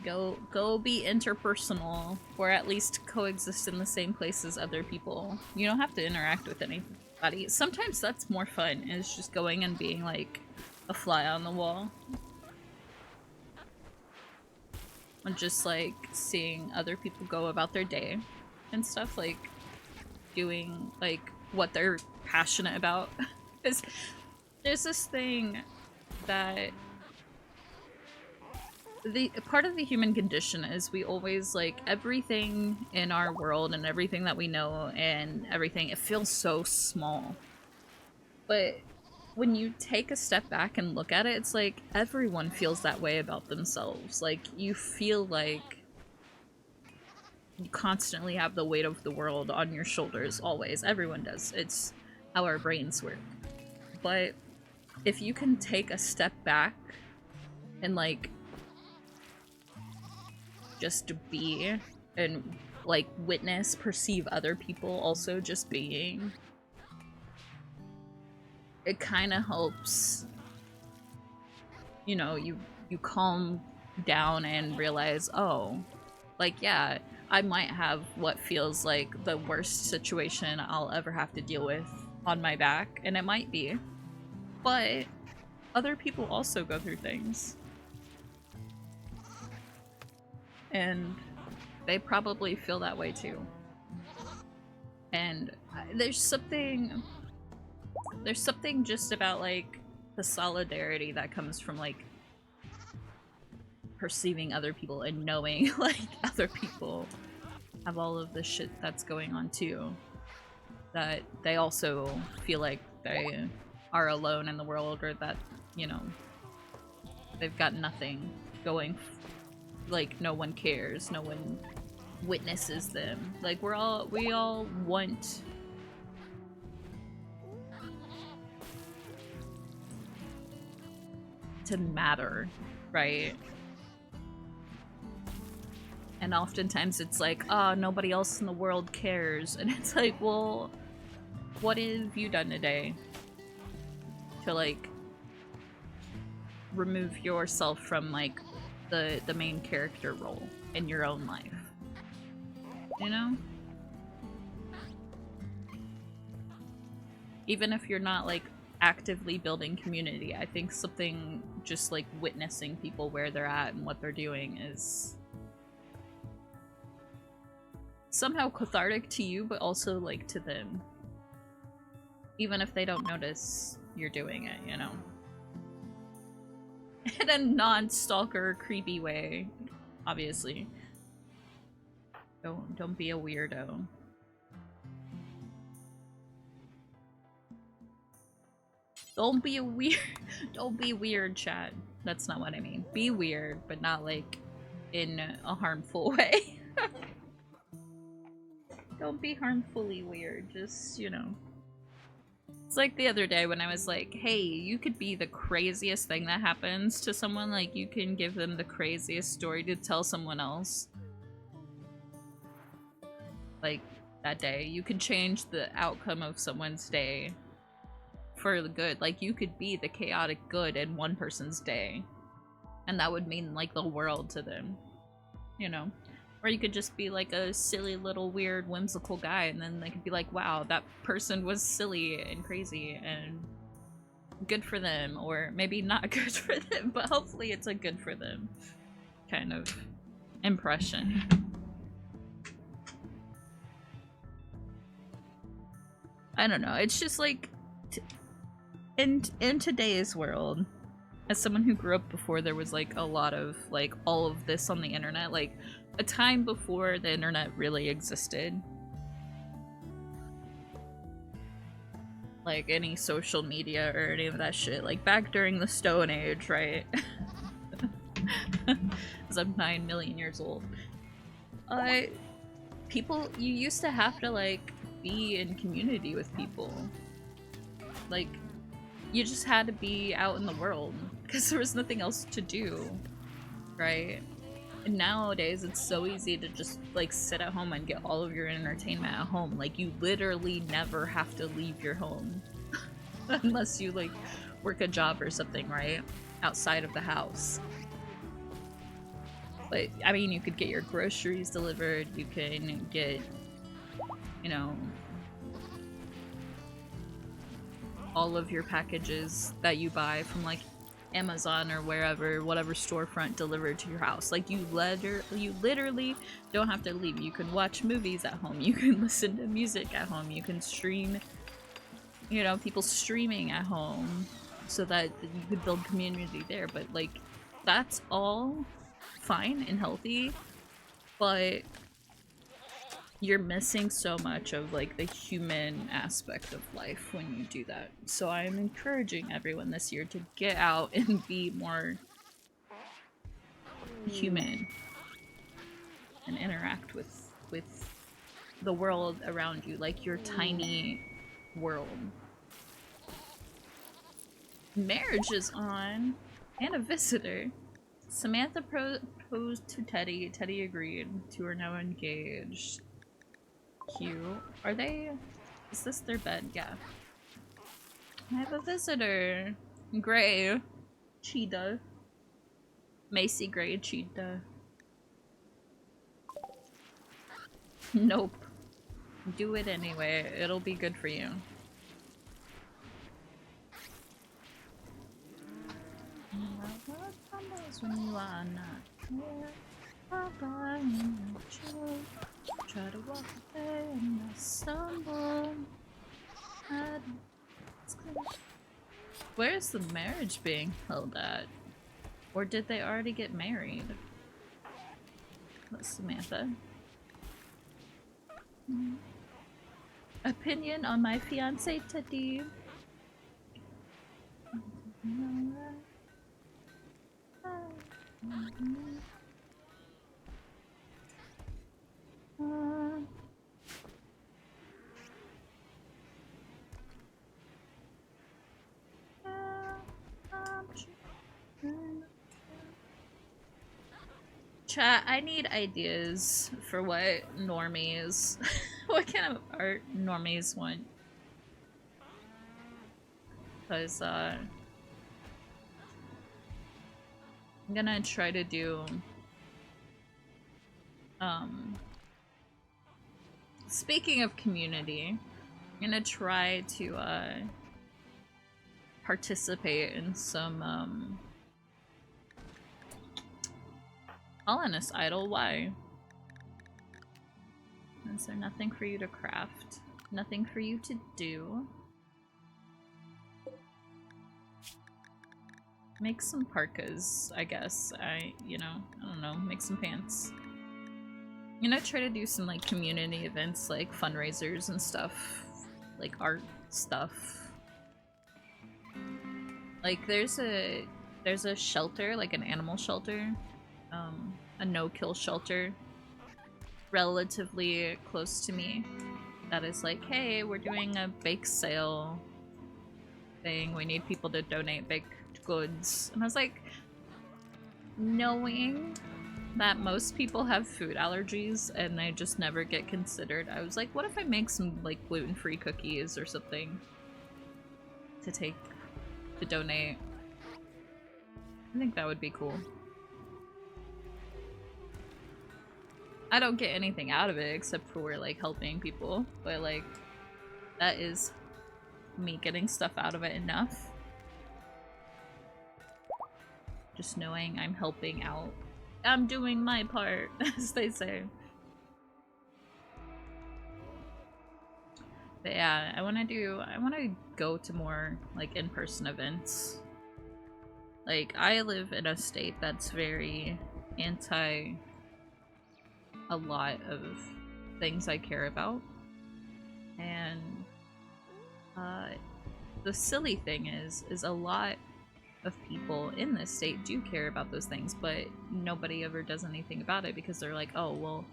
Go be interpersonal, or at least coexist in the same place as other people. You don't have to interact with anybody. Sometimes that's more fun, is just going and being, like, a fly on the wall. And just, like, seeing other people go about their day and stuff, like, doing, like, what they're passionate about. Because there's this thing that the part of the human condition is we always, like, everything in our world and everything that we know and everything, it feels so small. But when you take a step back and look at it, it's like everyone feels that way about themselves. Like, you feel like you constantly have the weight of the world on your shoulders, always. Everyone does. It's how our brains work. But if you can take a step back and, like, just be and, like, witness, perceive other people also just being, it kind of helps, you know, you calm down and realize, oh, like, yeah, I might have what feels like the worst situation I'll ever have to deal with on my back, and it might be, but other people also go through things. And they probably feel that way too. And there's something just about, like, the solidarity that comes from, like, perceiving other people and knowing, like, other people have all of the shit that's going on too, that they also feel like they are alone in the world, or that, you know, they've got nothing going, like, no one cares, no one witnesses them. Like, we all want to matter, right? And oftentimes it's like, oh, nobody else in the world cares. And it's like, well, what have you done today to, like, remove yourself from, like, the main character role in your own life? You know? Even if you're not, like, actively building community, I think something just, like, witnessing people where they're at and what they're doing is somehow cathartic to you, but also, like, to them. Even if they don't notice you're doing it, you know? In a non-stalker, creepy way, obviously. Don't be a weirdo. Don't be weird, chat. That's not what I mean. Be weird, but not, like, in a harmful way. Don't be harmfully weird, just, you know. It's like the other day when I was like, hey, you could be the craziest thing that happens to someone. Like, you can give them the craziest story to tell someone else. Like, that day. You could change the outcome of someone's day for the good. Like, you could be the chaotic good in one person's day. And that would mean, like, the world to them. You know? Or you could just be like a silly little weird whimsical guy and then they could be like, wow, that person was silly and crazy and good for them, or maybe not good for them, but hopefully it's a good for them kind of impression. I don't know, it's just like in today's world, as someone who grew up before there was like a lot of like all of this on the internet, like a time before the internet really existed. Like any social media or any of that shit. Like back during the Stone Age, right? Because I'm 9 million years old. People, you used to have to like be in community with people. Like, you just had to be out in the world because there was nothing else to do, right? And nowadays, it's so easy to just, like, sit at home and get all of your entertainment at home. Like, you literally never have to leave your home. Unless you, like, work a job or something, right? Outside of the house. But, I mean, you could get your groceries delivered, you can get, you know, all of your packages that you buy from, like, Amazon or wherever, whatever storefront delivered to your house. Like, you literally don't have to leave. You can watch movies at home, you can listen to music at home, you can stream, you know, people streaming at home so that you could build community there. But like, that's all fine and healthy, but you're missing so much of like the human aspect of life when you do that. So I'm encouraging everyone this year to get out and be more human and interact with the world around you, like your tiny world. Marriage is on, and a visitor. Samantha proposed to Teddy. Teddy agreed. Two are now engaged. Cute. Are they? Is this their bed? Yeah. I have a visitor. Gray. Cheetah. Macy Gray Cheetah. Nope. Do it anyway. It'll be good for you. When you are not here, try to walk away and I stumble. Where's the marriage being held at? Or did they already get married? That's Samantha. Opinion on my fiance Teddy. Chat, I need ideas for what normies, what kind of art normies want. Because, I'm gonna try to do, speaking of community, I'm gonna try to, participate in some, Colonist Idol. Why? Is there nothing for you to craft? Nothing for you to do? Make some parkas, I guess. I don't know, make some pants. I'm gonna try to do some like community events, like fundraisers and stuff, like art stuff. Like there's a shelter, like an animal shelter, a no-kill shelter, relatively close to me. That is like, hey, we're doing a bake sale. saying we need people to donate baked goods. And I was like, knowing that most people have food allergies and they just never get considered, I was like, what if I make some like gluten-free cookies or something to donate? I think that would be cool. I don't get anything out of it except for like helping people, but like that is me getting stuff out of it enough. Just knowing I'm helping out. I'm doing my part, as they say. But yeah, I wanna go to more like in-person events. Like, I live in a state that's very anti a lot of things I care about. And the silly thing is a lot of people in this state do care about those things, but nobody ever does anything about it because they're like, oh, well,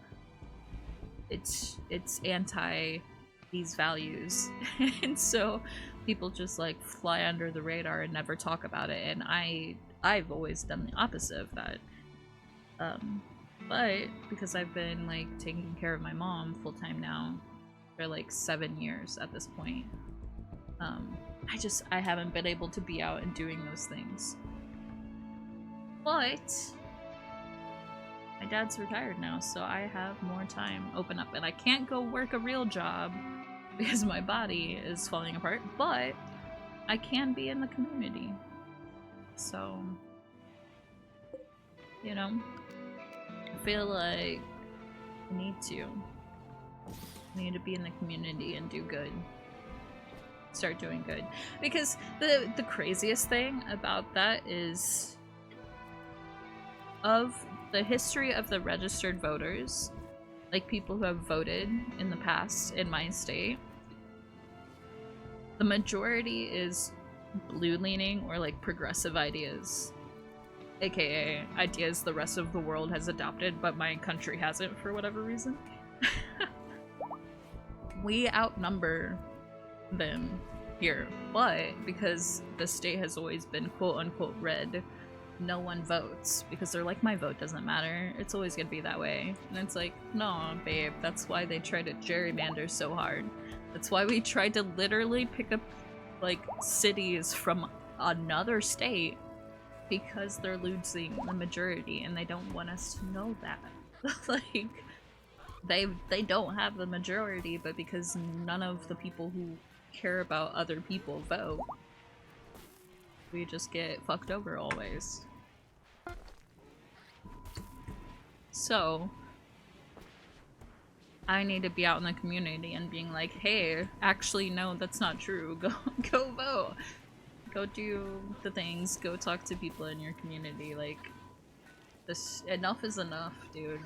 it's anti these values. And so people just like fly under the radar and never talk about it. And I've always done the opposite of that. But because I've been like taking care of my mom full time now for like 7 years at this point, I haven't been able to be out and doing those things. But my dad's retired now, so I have more time open up, and I can't go work a real job because my body is falling apart, but I can be in the community. So, you know, I feel like I need to be in the community and do good. Start doing good. Because the craziest thing about that is, of the history of the registered voters, like people who have voted in the past in my state, the majority is blue-leaning or like progressive ideas, aka ideas the rest of the world has adopted but my country hasn't for whatever reason. We outnumber them here, but because the state has always been quote-unquote red, no one votes because they're like, my vote doesn't matter, it's always gonna be that way. And it's like, no babe, that's why they try to gerrymander so hard. That's why we tried to literally pick up like cities from another state, because they're losing the majority and they don't want us to know that. Like, they don't have the majority, but because none of the people who care about other people vote, we just get fucked over always. So I need to be out in the community and being like, hey, actually no, that's not true. Go vote. Go do the things. Go talk to people in your community. Like, this, enough is enough, dude.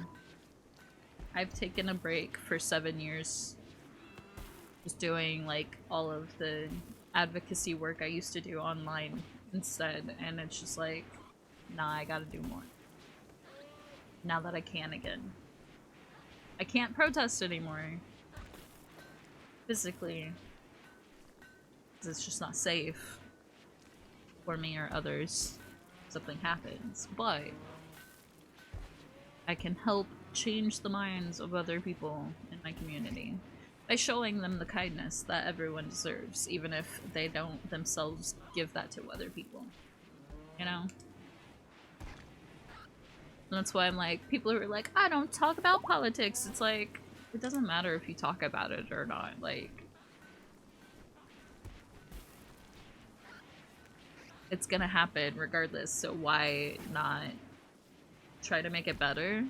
I've taken a break for 7 years, just doing like all of the advocacy work I used to do online instead, and it's just like, nah, I gotta do more. Now that I can again. I can't protest anymore. Physically. Because it's just not safe for me or others if something happens. But I can help change the minds of other people in my community by showing them the kindness that everyone deserves, even if they don't themselves give that to other people. You know? And that's why I'm like, people who are like, I don't talk about politics. It's like, it doesn't matter if you talk about it or not. Like, it's gonna happen regardless, so why not try to make it better?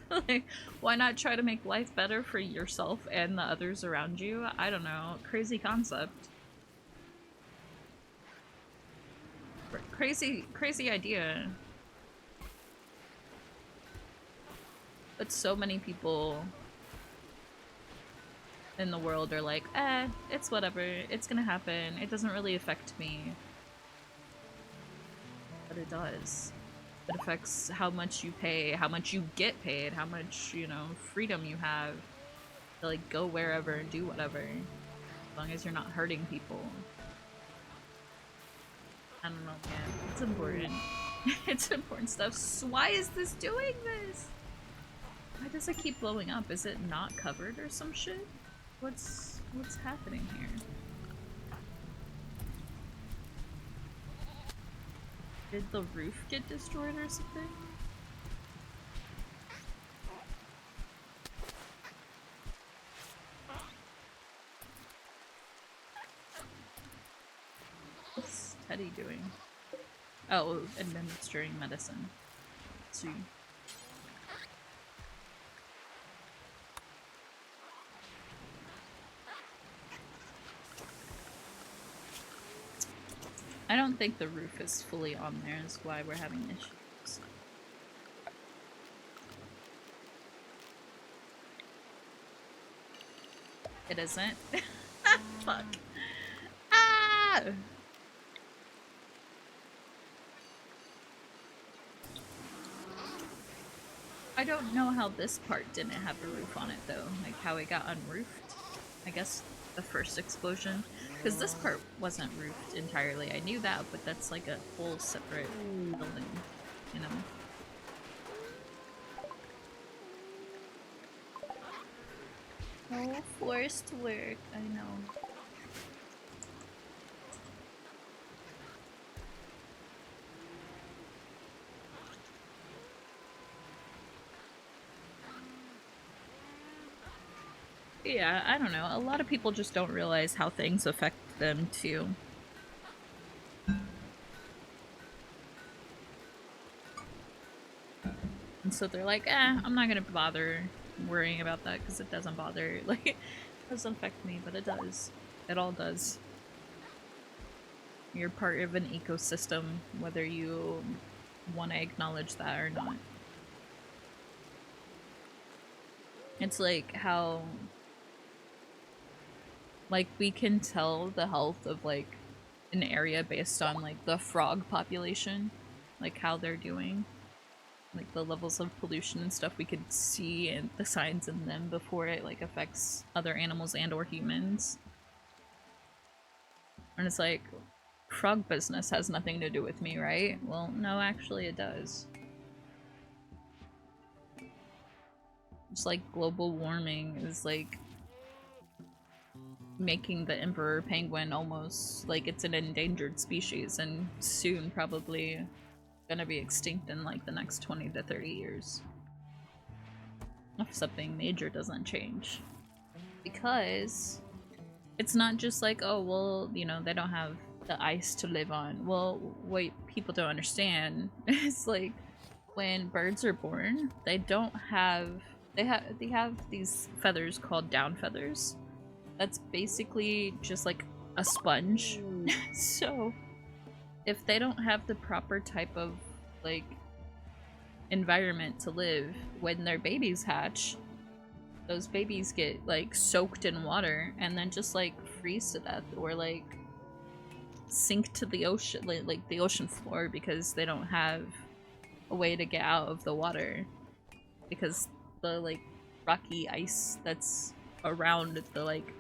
Like, why not try to make life better for yourself and the others around you? I don't know. Crazy concept. Crazy idea. But so many people in the world are like, it's whatever, it's gonna happen, it doesn't really affect me. But it does. It affects how much you pay, how much you get paid, how much, you know, freedom you have to like go wherever and do whatever, as long as you're not hurting people. I don't know, man. It's important. It's important stuff. So why is this doing this? Why does it keep blowing up? Is it not covered or some shit? What's happening here? Did the roof get destroyed or something? What's Teddy doing? Oh, administering medicine. Let's see. I don't think the roof is fully on there, is why we're having issues. It isn't? Fuck. Ah! I don't know how this part didn't have a roof on it though, like how it got unroofed. I guess the first explosion, because this part wasn't roofed entirely. I knew that, but that's like a whole separate building, you know? Oh, forced work, I know. Yeah, I don't know. A lot of people just don't realize how things affect them too. And so they're like, I'm not gonna bother worrying about that because it doesn't bother. Like, it doesn't affect me, but it does. It all does. You're part of an ecosystem, whether you want to acknowledge that or not. It's like how, like, we can tell the health of, like, an area based on, like, the frog population, like, how they're doing. Like, the levels of pollution and stuff, we could see and the signs in them before it, like, affects other animals and or humans. And it's like, frog business has nothing to do with me, right? Well, no, actually it does. Just like global warming is like making the emperor penguin almost like it's an endangered species and soon probably gonna be extinct in like the next 20 to 30 years. If something major doesn't change. Because it's not just like, oh, well, you know, they don't have the ice to live on. Well, what people don't understand is like when birds are born, they don't have they have these feathers called down feathers. That's basically just like a sponge. So if they don't have the proper type of like environment to live when their babies hatch, those babies get like soaked in water and then just like freeze to death or like sink to the ocean, like the ocean floor, because they don't have a way to get out of the water because the like rocky ice that's around the like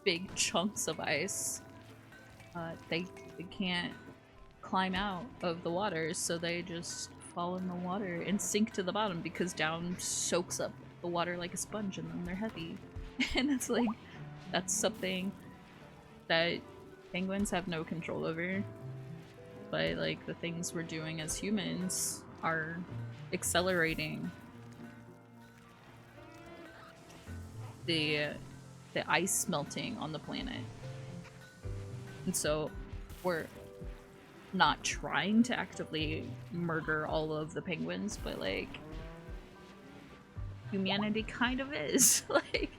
big chunks of ice, they can't climb out of the water, so they just fall in the water and sink to the bottom because down soaks up the water like a sponge and then they're heavy. And it's like, that's something that penguins have no control over, but like the things we're doing as humans are accelerating the ice melting on the planet. And so we're not trying to actively murder all of the penguins, but like humanity kind of is. Like,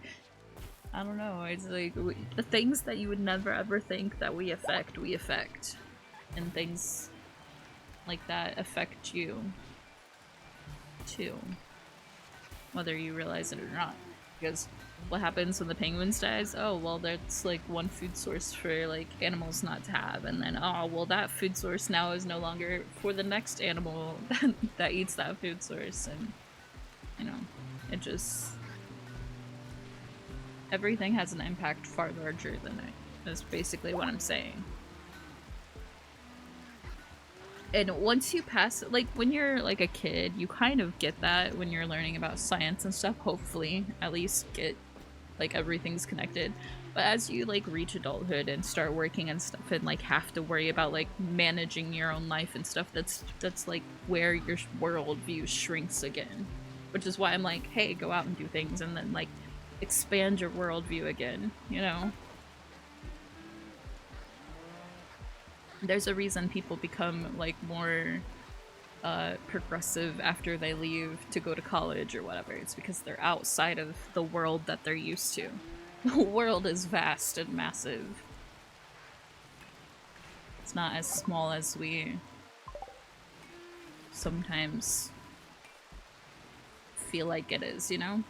I don't know, it's like the things that you would never ever think that we affect, and things like that affect you too, whether you realize it or not. Because what happens when the penguins dies? Oh, well, that's like one food source for like animals not to have, and then oh, well, that food source now is no longer for the next animal that eats that food source, and you know, it just, everything has an impact far larger than it is basically what I'm saying. And once you pass, like when you're like a kid, you kind of get that when you're learning about science and stuff, hopefully, at least get like everything's connected. But as you like reach adulthood and start working and stuff and like have to worry about like managing your own life and stuff, that's like where your worldview shrinks again. Which is why I'm like, hey, go out and do things and then like expand your worldview again, you know? There's a reason people become like more progressive after they leave to go to college or whatever. It's because they're outside of the world that they're used to. The world is vast and massive. It's not as small as we sometimes feel like it is, you know?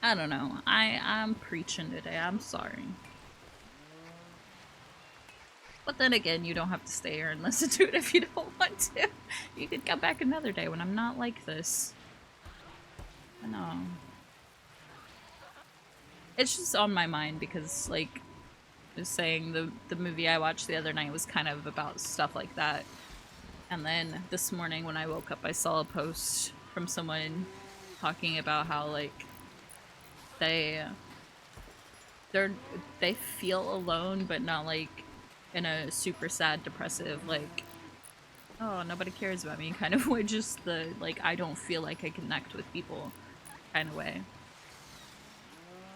I don't know. I'm preaching today. I'm sorry. But then again, you don't have to stay here and listen to it if you don't want to. You could come back another day when I'm not like this. I know. It's just on my mind because, like, just saying the movie I watched the other night was kind of about stuff like that. And then this morning when I woke up, I saw a post from someone talking about how, like, they feel alone, but not like in a super sad, depressive, like, oh, nobody cares about me kind of way, just the, like, I don't feel like I connect with people kind of way.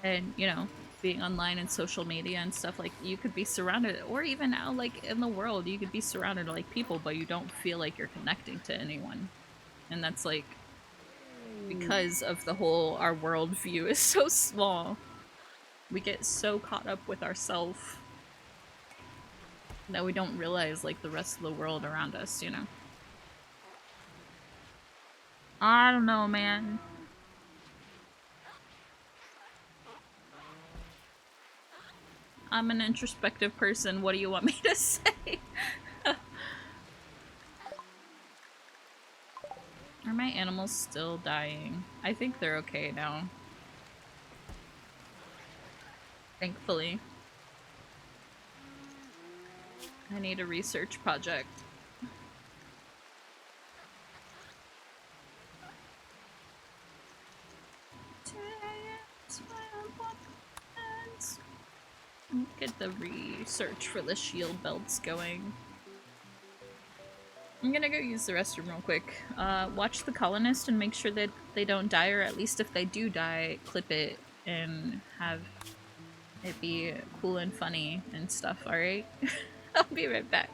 And, you know, being online and social media and stuff, like, you could be surrounded, or even now, like, in the world, you could be surrounded like people, but you don't feel like you're connecting to anyone. And that's, like, because of the whole, our worldview is so small. We get so caught up with ourselves that we don't realize, like, the rest of the world around us, you know? I don't know, man. I'm an introspective person. What do you want me to say? Are my animals still dying? I think they're okay now. Thankfully. I need a research project. Get the research for the shield belts going. I'm gonna go use the restroom real quick. Watch The Colonist and make sure that they don't die, or at least if they do die, clip it and have it be cool and funny and stuff, alright? I'll be right back.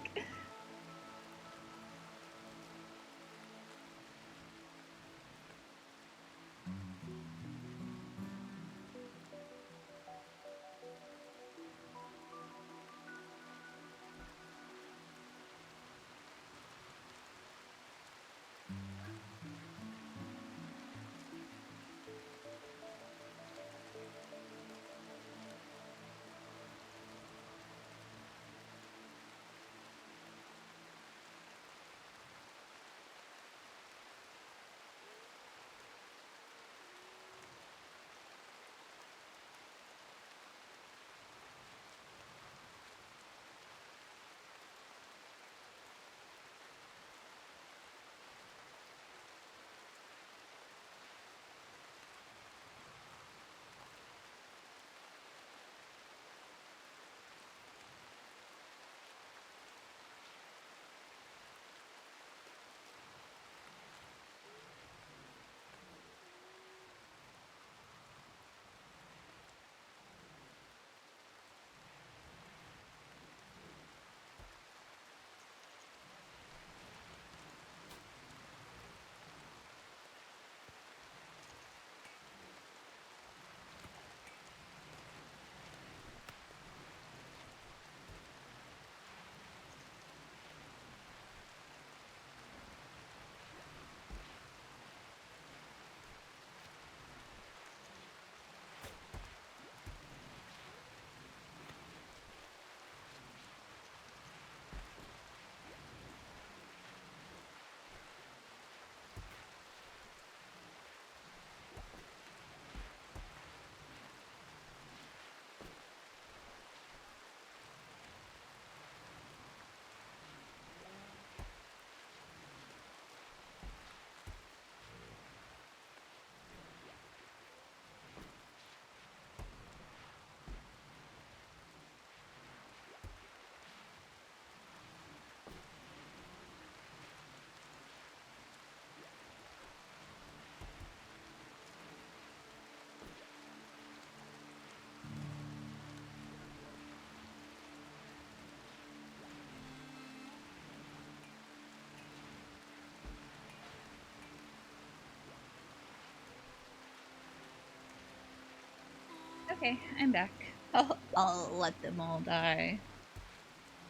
Okay, I'm back. I'll let them all die.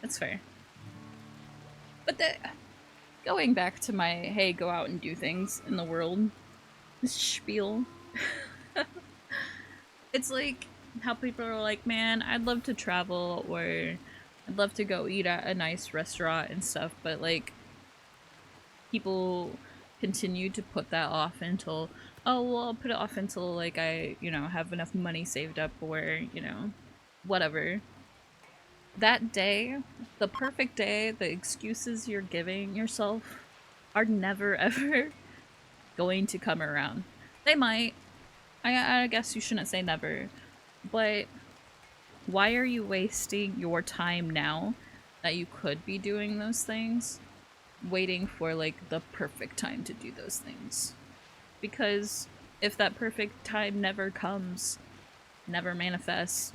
That's fair. But going back to my, hey, go out and do things in the world, this spiel. It's like how people are like, man, I'd love to travel, or I'd love to go eat at a nice restaurant and stuff, but like, people continue to put that off until, oh, well, I'll put it off until like I, have enough money saved up, or, whatever. That day, the perfect day, the excuses you're giving yourself are never ever going to come around. They might. I guess you shouldn't say never, but why are you wasting your time now that you could be doing those things, waiting for like the perfect time to do those things? Because if that perfect time never comes, never manifests,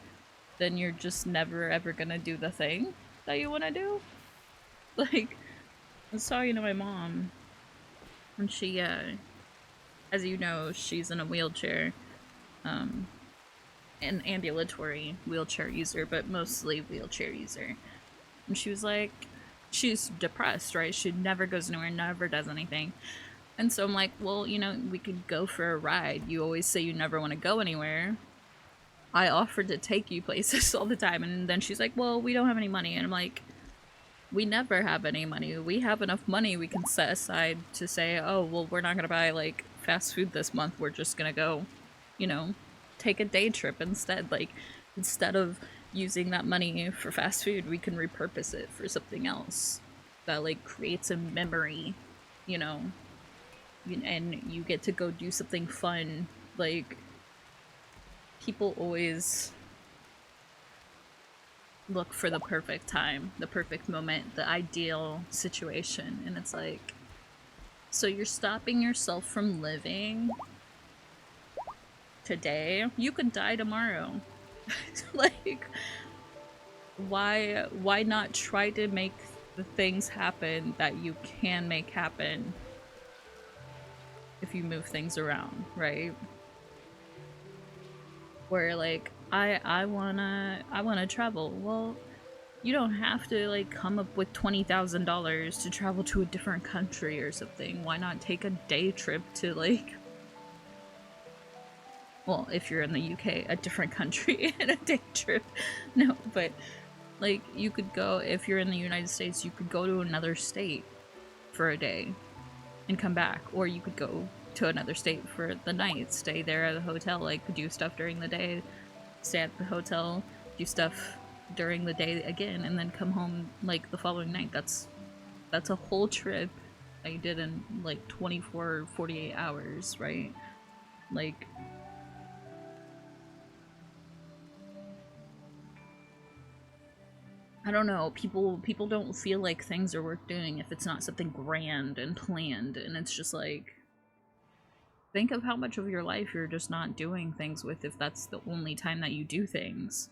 then you're just never ever gonna do the thing that you want to do. Like, I was talking to my mom, and she, as you know, she's in a wheelchair, an ambulatory wheelchair user, but mostly wheelchair user. And she was like, she's depressed, right? She never goes anywhere, never does anything. And so I'm like, well, we could go for a ride. You always say you never want to go anywhere. I offered to take you places all the time. And then she's like, well, we don't have any money. And I'm like, we never have any money. We have enough money we can set aside to say, oh, well, we're not going to buy, like, fast food this month. We're just going to go, take a day trip instead. Like, instead of using that money for fast food, we can repurpose it for something else that, like, creates a memory, and you get to go do something fun. Like, people always look for the perfect time, the perfect moment, the ideal situation, and it's like, so you're stopping yourself from living today? You could die tomorrow. Like, why not try to make the things happen that you can make happen if you move things around, right? Where like, I wanna travel. Well, you don't have to like come up with $20,000 to travel to a different country or something. Why not take a day trip to like, well, if you're in the UK, a different country and a day trip. No, but like, you could go, if you're in the United States, you could go to another state for a day and come back, or you could go to another state for the night, stay there at a hotel, like do stuff during the day, stay at the hotel, do stuff during the day again, and then come home like the following night. That's a whole trip that you did in like 24 48 hours, right? Like, I don't know, people don't feel like things are worth doing if it's not something grand and planned, and it's just like, think of how much of your life you're just not doing things with if that's the only time that you do things.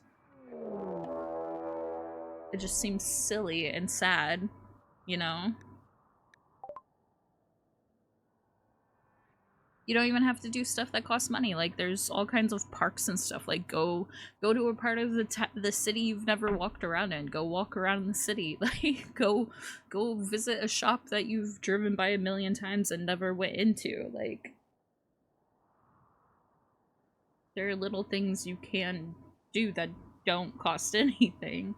It just seems silly and sad, you know? You don't even have to do stuff that costs money. Like, there's all kinds of parks and stuff. Like, go to a part of the city you've never walked around in. Go walk around in the city. Like, go visit a shop that you've driven by a million times and never went into. Like, there are little things you can do that don't cost anything.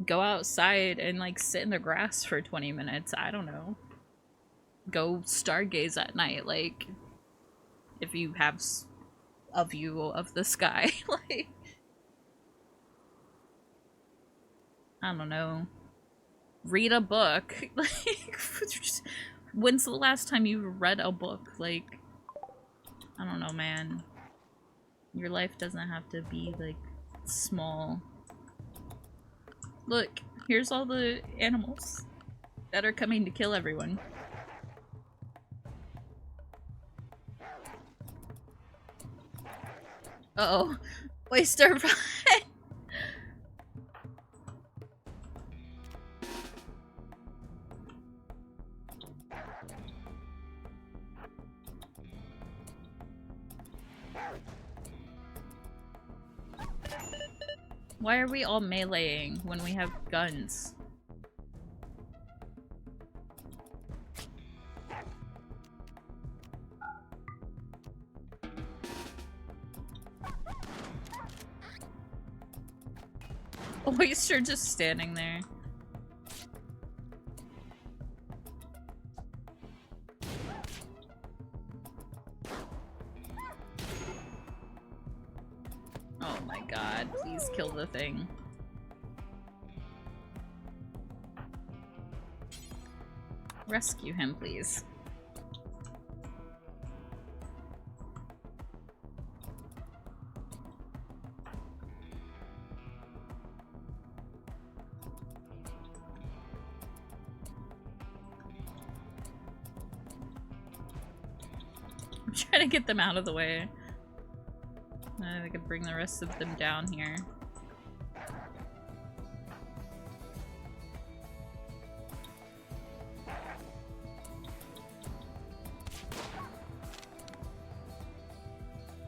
Go outside and like sit in the grass for 20 minutes. I don't know. Go stargaze at night. Like, if you have a view of the sky. Like, I don't know. Read a book. Like, when's the last time you read a book? Like, I don't know, man. Your life doesn't have to be like small. Look, here's all the animals that are coming to kill everyone. Uh-oh. Oyster pie. Why are we all meleeing when we have guns? Oyster just standing there. Oh my god, please kill the thing. Rescue him, please. I'm trying to get them out of the way. I could bring the rest of them down here.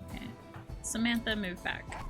Okay. Samantha, move back.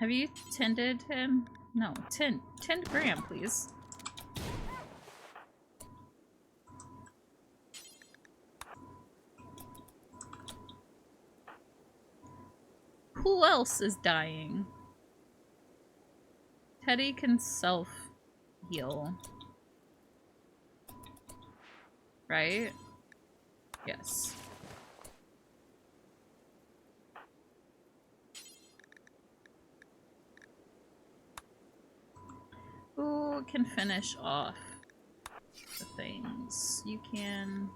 Have you tended him? No, tend Graham, please. Who else is dying? Teddy can self-heal. Right? Yes. Who can finish off the things? You can...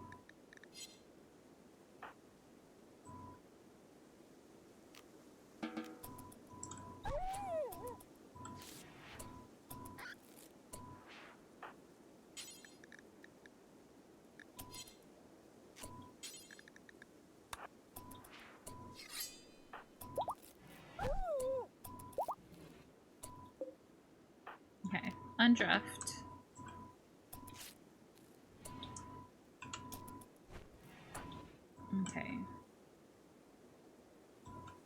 Okay, undraft. Okay.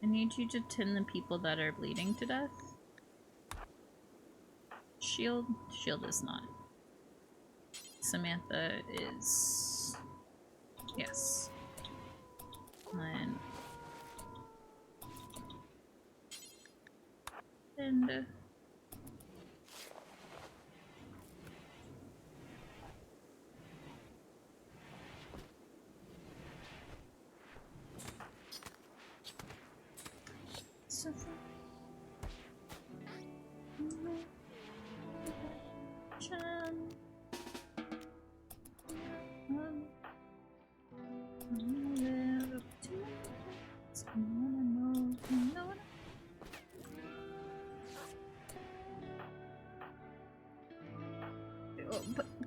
I need you to tend the people that are bleeding to death. Shield? Shield is not. Samantha is... Yes. And...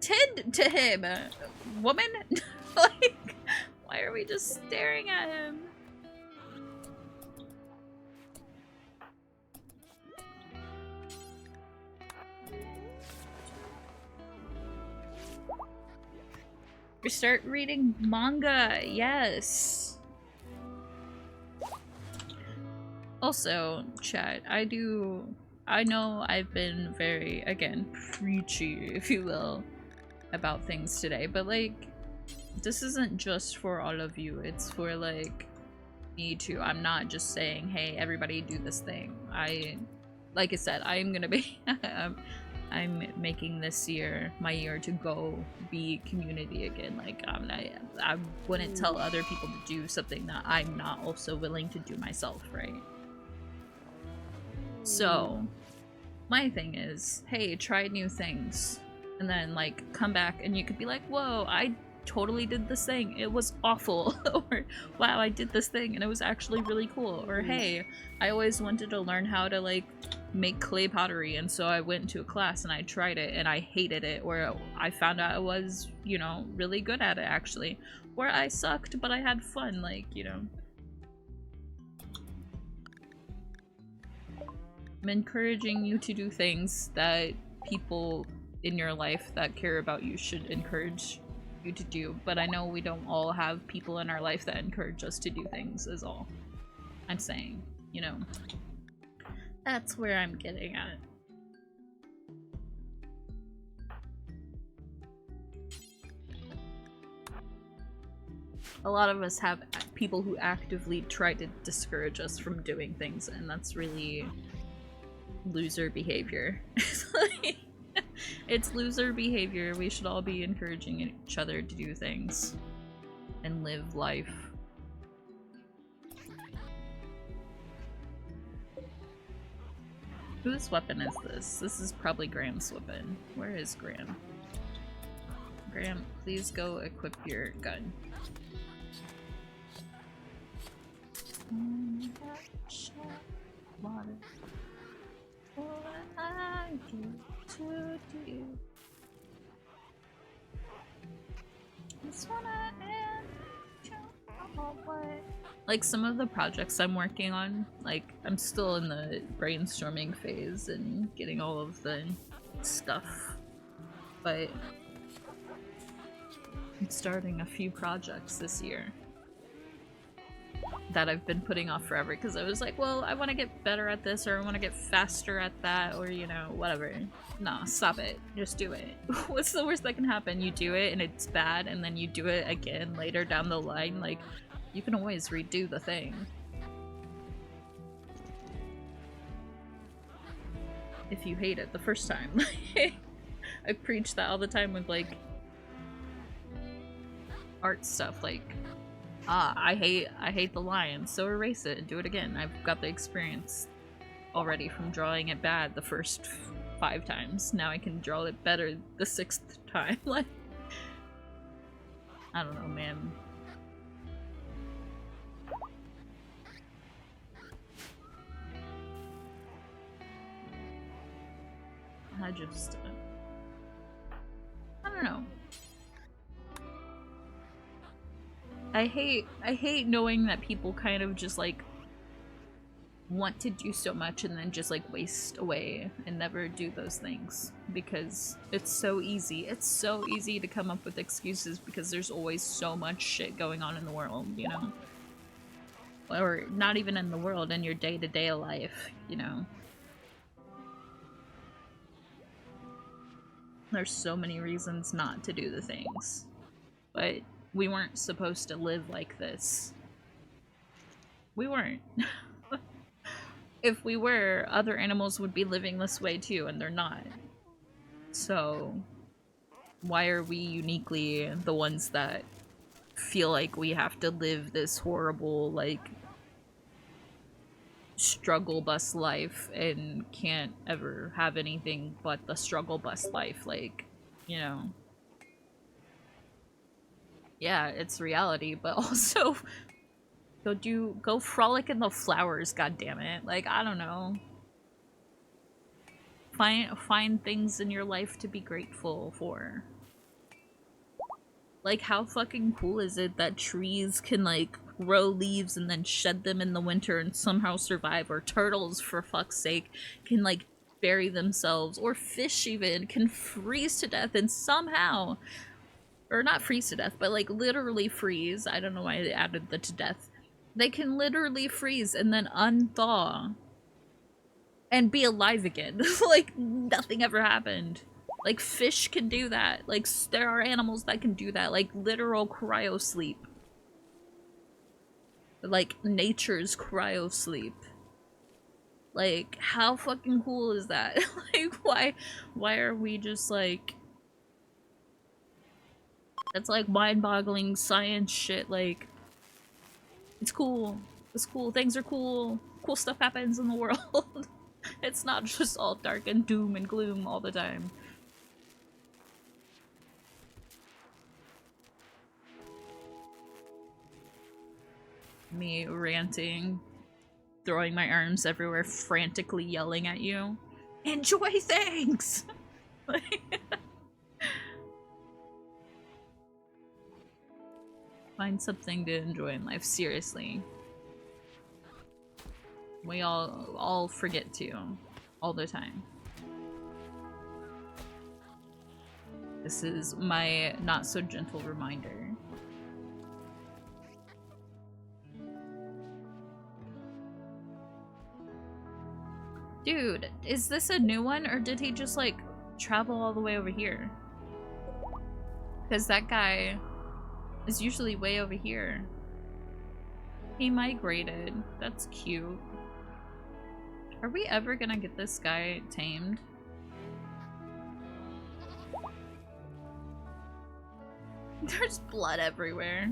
Tend to him, woman. Like, why are we just staring at him? Start reading manga, yes. Also, chat, I know I've been very, again, preachy, if you will, about things today, but like, this isn't just for all of you, it's for like, me too. I'm not just saying, hey, everybody do this thing. Like I said, I'm gonna be, I'm making this year my year to go be community again. Like, I wouldn't tell other people to do something that I'm not also willing to do myself, right? So, my thing is, hey, try new things. And then, like, come back and you could be like, whoa, I totally did this thing. It was awful. Or, wow, I did this thing and it was actually really cool. Or, hey, I always wanted to learn how to, like, make clay pottery, and so I went to a class and I tried it and I hated it, where I found out I was, you know, really good at it actually. Where I sucked, but I had fun, like, you know. I'm encouraging you to do things that people in your life that care about you should encourage you to do, but I know we don't all have people in our life that encourage us to do things, is all I'm saying, you know. That's where I'm getting at. A lot of us have people who actively try to discourage us from doing things, and that's really loser behavior. It's loser behavior. We should all be encouraging each other to do things and live life. Whose weapon is this? This is probably Graham's weapon. Where is Graham? Graham, please go equip your gun. Water. What I do to do. Just wanna like some of the projects I'm working on, like I'm still in the brainstorming phase and getting all of the stuff, but I'm starting a few projects this year that I've been putting off forever because I was like, well, I want to get better at this, or I want to get faster at that, or you know, whatever. No, stop it. Just do it. What's the worst that can happen? You do it and it's bad, and then you do it again later down the line. Like, you can always redo the thing. If you hate it the first time. I preach that all the time with like art stuff, like I hate the lion, so erase it and do it again. I've got the experience already from drawing it bad the first 5 times. Now I can draw it better the 6th time. Like, I don't know, man. I just I don't know. I hate knowing that people kind of just like want to do so much and then just like waste away and never do those things, because it's so easy. It's so easy to come up with excuses because there's always so much shit going on in the world, you know? Or not even in the world, in your day-to-day life, you know? There's so many reasons not to do the things. But we weren't supposed to live like this. We weren't. If we were, other animals would be living this way too, and they're not. So, why are we uniquely the ones that feel like we have to live this horrible, like, struggle bus life and can't ever have anything but the struggle bus life? Like, you know. Yeah, it's reality, but also go frolic in the flowers, goddammit. Like, I don't know. Find things in your life to be grateful for. Like, how fucking cool is it that trees can, like, grow leaves and then shed them in the winter and somehow survive? Or turtles, for fuck's sake, can, like, bury themselves. Or fish, even, can freeze to death and somehow... Or not freeze to death, but, like, literally freeze. I don't know why they added the to death. They can literally freeze and then unthaw. And be alive again. Like, nothing ever happened. Like, fish can do that. Like, there are animals that can do that. Like, literal cryo sleep. Like, nature's cryo sleep. Like, how fucking cool is that? Like, why are we just, like... That's, like, mind-boggling science shit, like... It's cool. It's cool. Things are cool. Cool stuff happens in the world. It's not just all dark and doom and gloom all the time. Me ranting throwing my arms everywhere, frantically yelling at you. Enjoy things! Find something to enjoy in life, seriously. We all forget to, all the time. This is my not so gentle reminder. Dude, is this a new one or did he just like travel all the way over here? Because that guy is usually way over here. He migrated. That's cute. Are we ever gonna get this guy tamed? There's blood everywhere.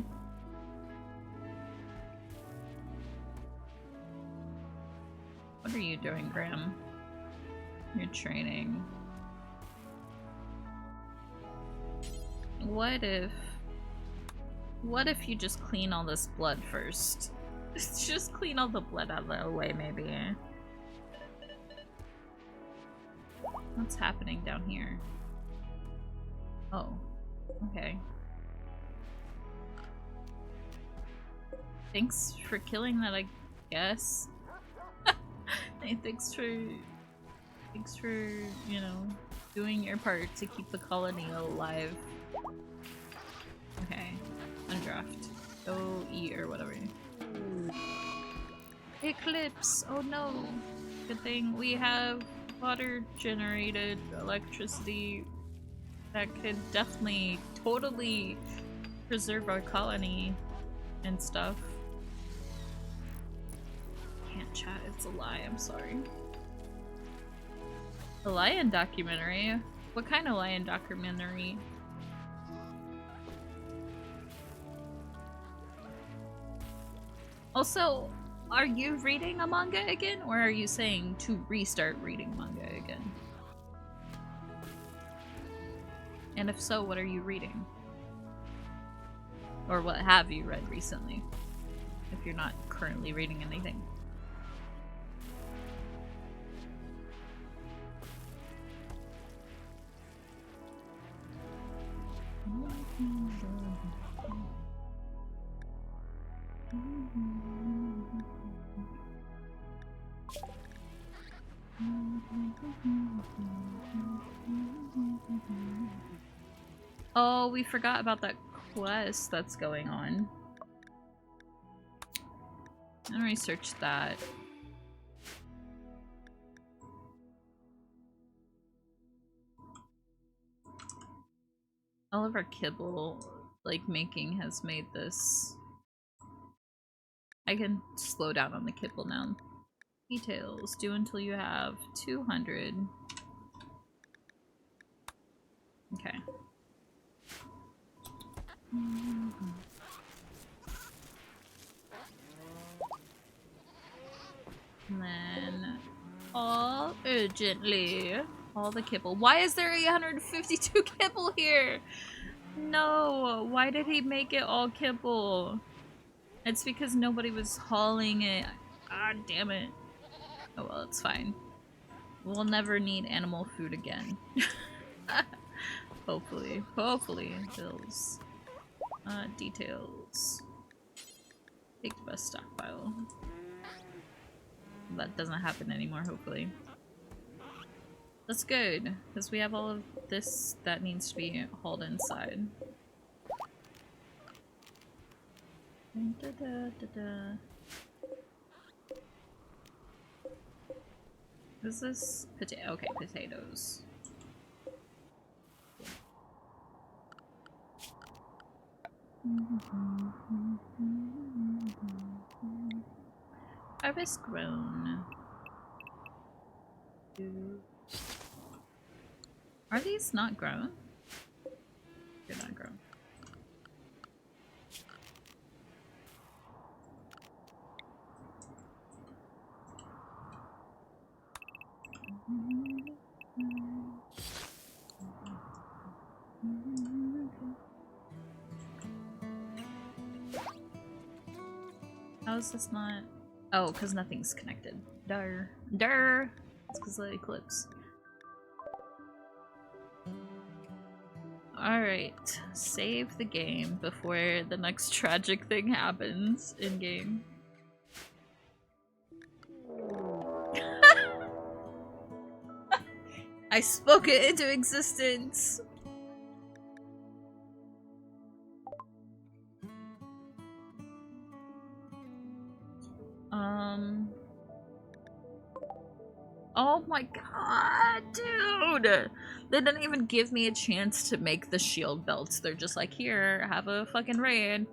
What are you doing, Graham? You're training. What if you just clean all this blood first? Just clean all the blood out of the way, maybe. What's happening down here? Oh, okay. Thanks for killing that, I guess. Hey, thanks for, you know, doing your part to keep the colony alive. Okay, undraft. Go eat or whatever. Eclipse! Oh no! Good thing we have water-generated electricity that could definitely, totally preserve our colony and stuff. Can't chat, it's a lie, I'm sorry. The lion documentary? What kind of lion documentary? Also, are you reading a manga again, or are you saying to restart reading manga again? And if so, what are you reading? Or what have you read recently? If you're not currently reading anything. Oh, we forgot about that quest that's going on. I'm gonna research that. All of our kibble, like, making has made this. I can slow down on the kibble now. Details. Do until you have 200. Okay. And then all urgently. All the kibble. Why is there 152 kibble here? No, why did he make it all kibble? It's because nobody was hauling it. God damn it. Oh well, it's fine. We'll never need animal food again. Hopefully. Hopefully. Bills. Details. Take the bus stockpile. That doesn't happen anymore, hopefully. That's good, because we have all of this that needs to be hauled inside. Is this potato? Okay, potatoes. Harvest grown. Are these not grown? They're not grown. How is this not? Oh, because nothing's connected. Dar. Dar! It's because of the eclipse. Alright. Save the game before the next tragic thing happens in-game. I spoke it into existence! Oh my god, dude! They didn't even give me a chance to make the shield belts. They're just like, here, have a fucking raid.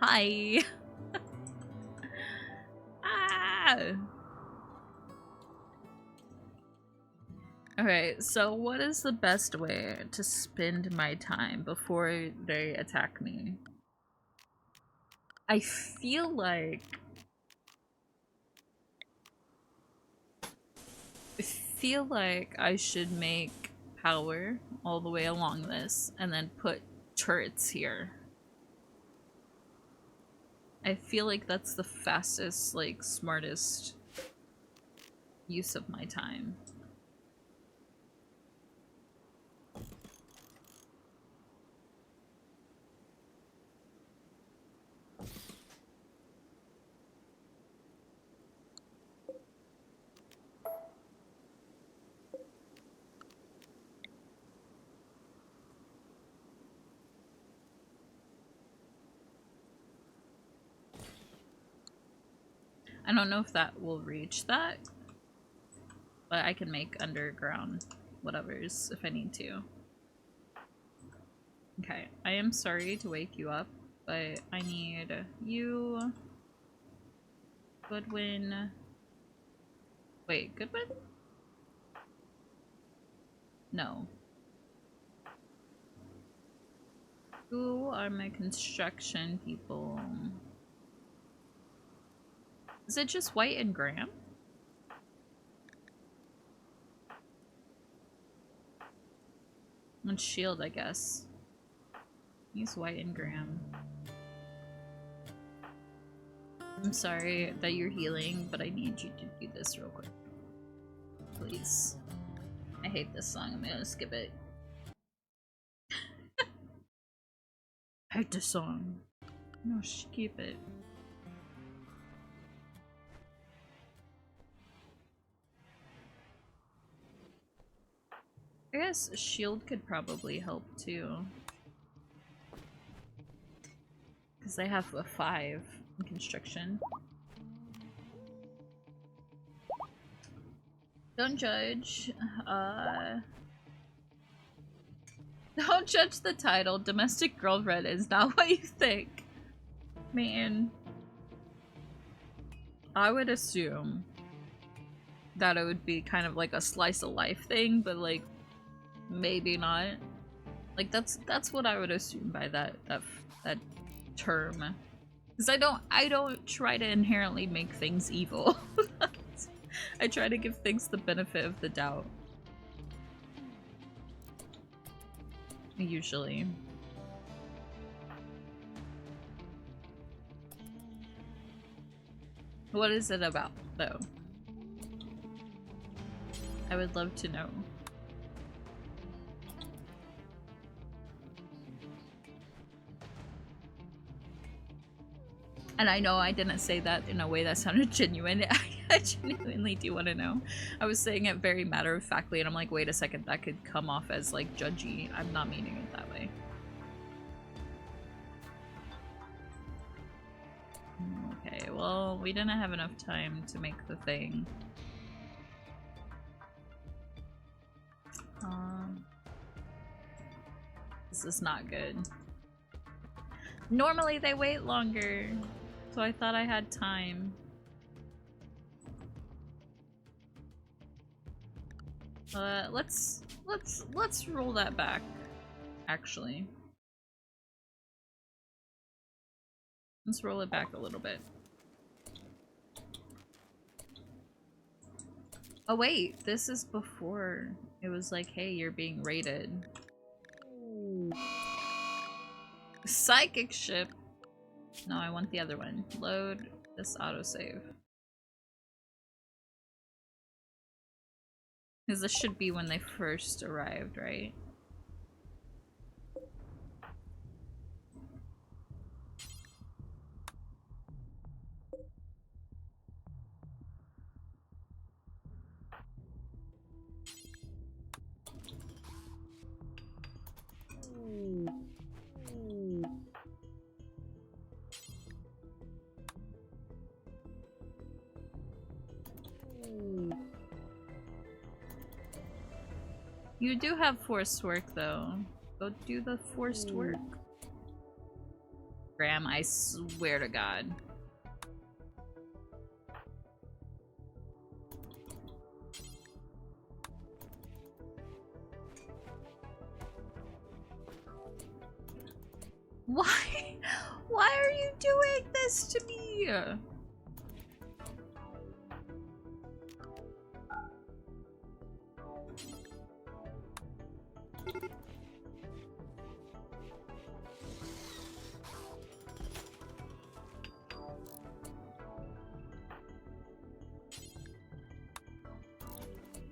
Hi! Ah! Okay, so what is the best way to spend my time before they attack me? I feel like I should make power all the way along this and then put turrets here. I feel like that's the fastest, like, smartest use of my time. I don't know if that will reach that, but I can make underground whatevers if I need to. Okay, I am sorry to wake you up, but I need you, Goodwin. Wait, Goodwin? No. Who are my construction people? Is it just White and Graham? And Shield, I guess. He's White and Graham. I'm sorry that you're healing, but I need you to do this real quick. Please. I hate this song. I'm gonna skip it. I hate this song. No, skip it. I guess Shield could probably help too. Because they have a 5 in construction. Don't judge. Don't judge the title. Domestic girlfriend is not what you think. Man. I would assume that it would be kind of like a slice of life thing, but like maybe not. Like that's what I would assume by that term. Because I don't try to inherently make things evil. I try to give things the benefit of the doubt. Usually. What is it about, though? I would love to know. And I know I didn't say that in a way that sounded genuine. I genuinely do want to know. I was saying it very matter-of-factly, and I'm like, wait a second, that could come off as, like, judgy. I'm not meaning it that way. Okay, well, we didn't have enough time to make the thing. This is not good. Normally they wait longer, so I thought I had time. Let's roll that back, actually. Let's roll it back a little bit. Oh wait, this is before it was like, hey, you're being raided. Psychic ship. No, I want the other one. Load this autosave. Because this should be when they first arrived, right? You do have forced work, though. Go do the forced work. Graham, I swear to God. Why? Why are you doing this to me?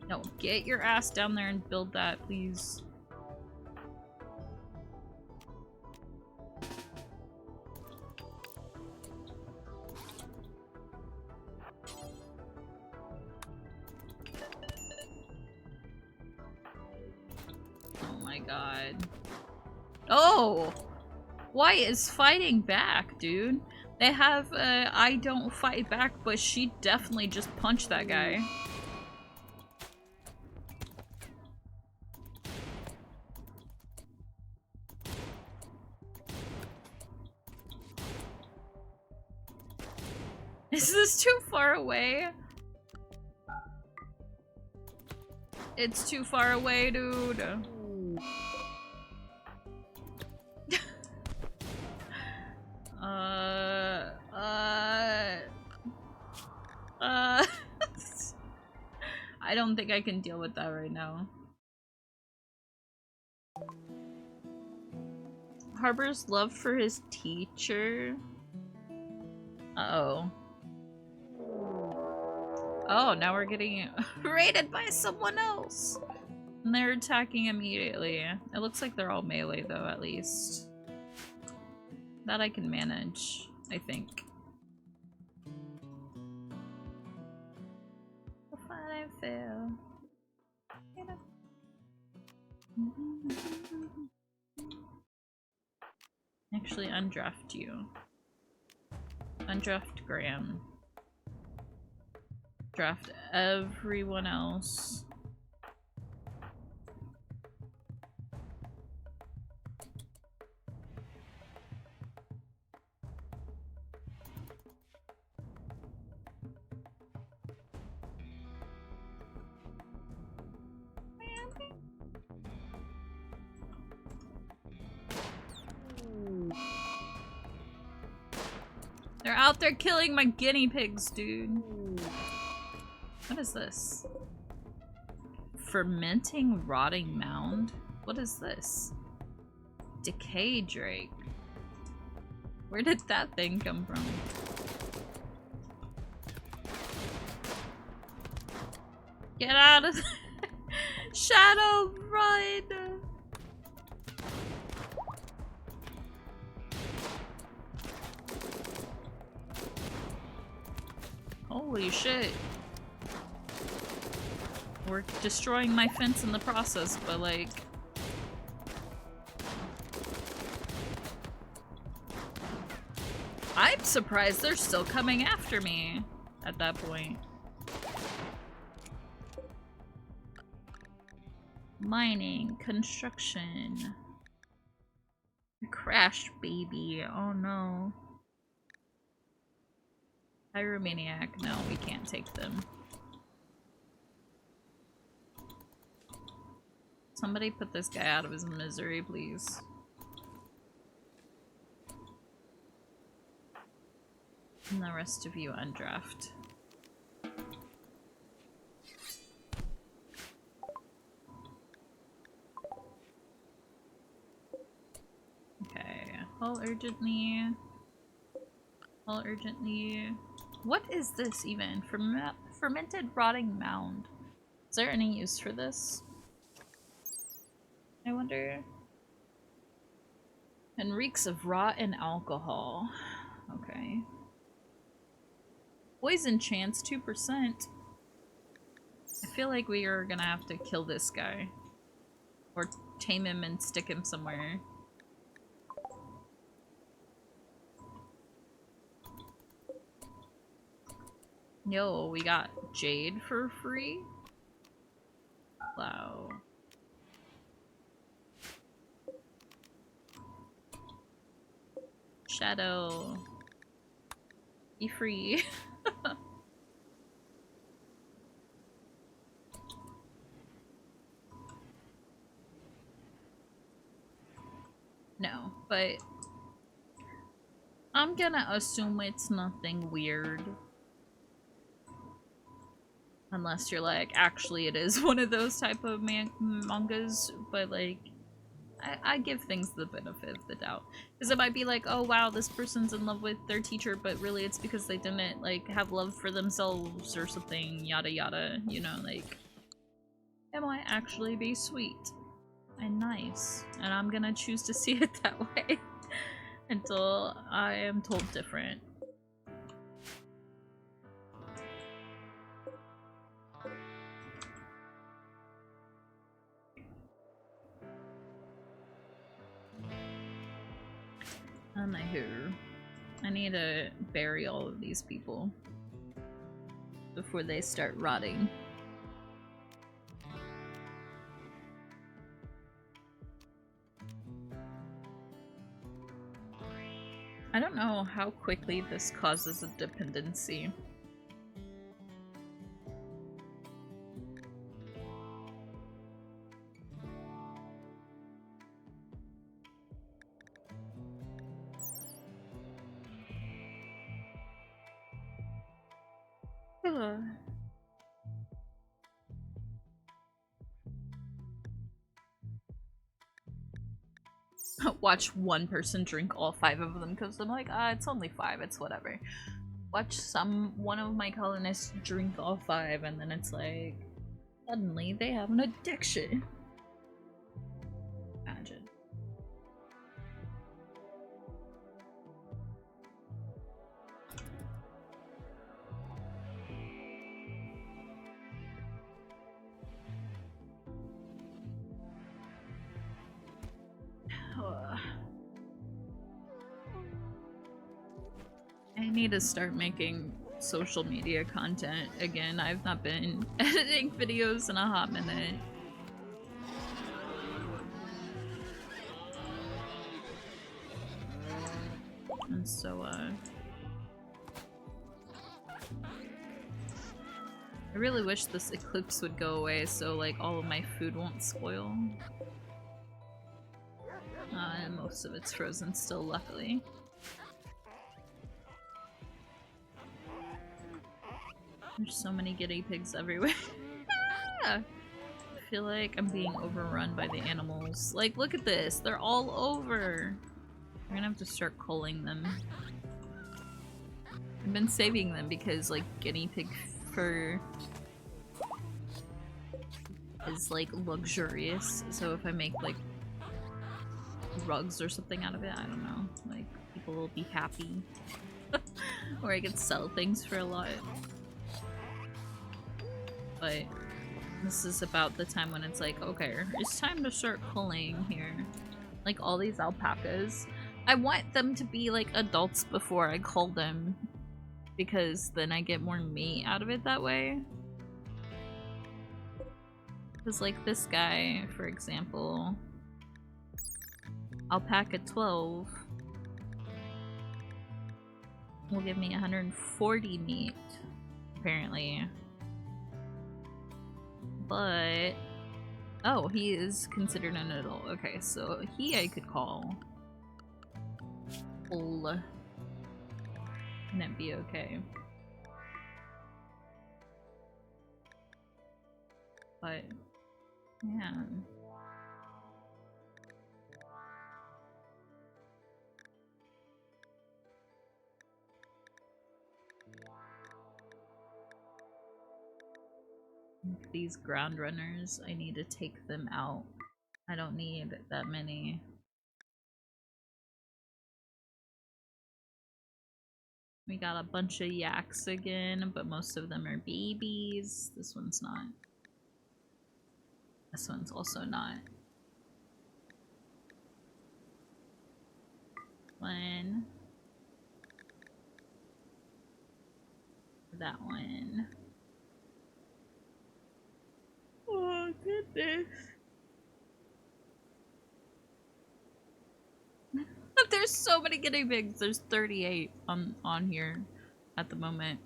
No, get your ass down there and build that, please. Oh my god. Oh! Why is fighting back, dude? They have I don't fight back, but she definitely just punched that guy. Is this too far away? It's too far away, dude. I don't think I can deal with that right now. Harbor's love for his teacher. Uh-oh. Oh, now we're getting raided by someone else! And they're attacking immediately. It looks like they're all melee though, at least. That I can manage, I think. I fail. Actually, undraft you. Undraft Graham. Draft everyone else. They're out there killing my guinea pigs, dude. What is this? Fermenting rotting mound? What is this? Decay Drake. Where did that thing come from? Get out of there! Shadow, run! Holy shit. We're destroying my fence in the process, but like... I'm surprised they're still coming after me at that point. Mining, construction. Crash, baby. Oh no. Pyromaniac. No, we can't take them. Somebody put this guy out of his misery, please. And the rest of you undraft. Okay, call urgently. Call urgently. What is this even? Fermented rotting mound. Is there any use for this? I wonder. And reeks of rot and alcohol. Okay. Poison chance 2%. I feel like we are gonna have to kill this guy. Or tame him and stick him somewhere. Yo, we got Jade for free? Wow. Shadow. Be free. No, but I'm gonna assume it's nothing weird. Unless you're like, actually it is one of those type of mangas, but like, I give things the benefit of the doubt. Because it might be like, oh wow, this person's in love with their teacher, but really it's because they didn't like have love for themselves or something, yada yada, you know, like, it might actually be sweet and nice, and I'm gonna choose to see it that way until I am told different. Anywho, I need to bury all of these people before they start rotting. I don't know how quickly this causes a dependency. Watch one person drink all 5 of them because I'm like, it's only 5, it's whatever. Watch one of my colonists drink all 5 and then it's like, suddenly they have an addiction. Imagine. I need to start making social media content again. I've not been editing videos in a hot minute. And so, I really wish this eclipse would go away so, like, all of my food won't spoil. And most of it's frozen still, luckily. There's so many guinea pigs everywhere. I feel like I'm being overrun by the animals. Like, look at this! They're all over! I'm gonna have to start culling them. I've been saving them because, like, guinea pig fur is, like, luxurious. So if I make, like, rugs or something out of it, I don't know. Like, people will be happy. Or I could sell things for a lot. But this is about the time when it's like, okay, it's time to start culling here. Like all these alpacas. I want them to be like adults before I cull them. Because then I get more meat out of it that way. Because like this guy, for example, alpaca 12 will give me 140 meat, apparently. But oh, he is considered an adult. Okay, so he I could call. Can it be okay? But yeah. These ground runners, I need to take them out. I don't need that many. We got a bunch of yaks again, but most of them are babies. This one's not. This one's also not. One. That one. Oh, goodness. There's so many guinea pigs. There's 38 on here at the moment.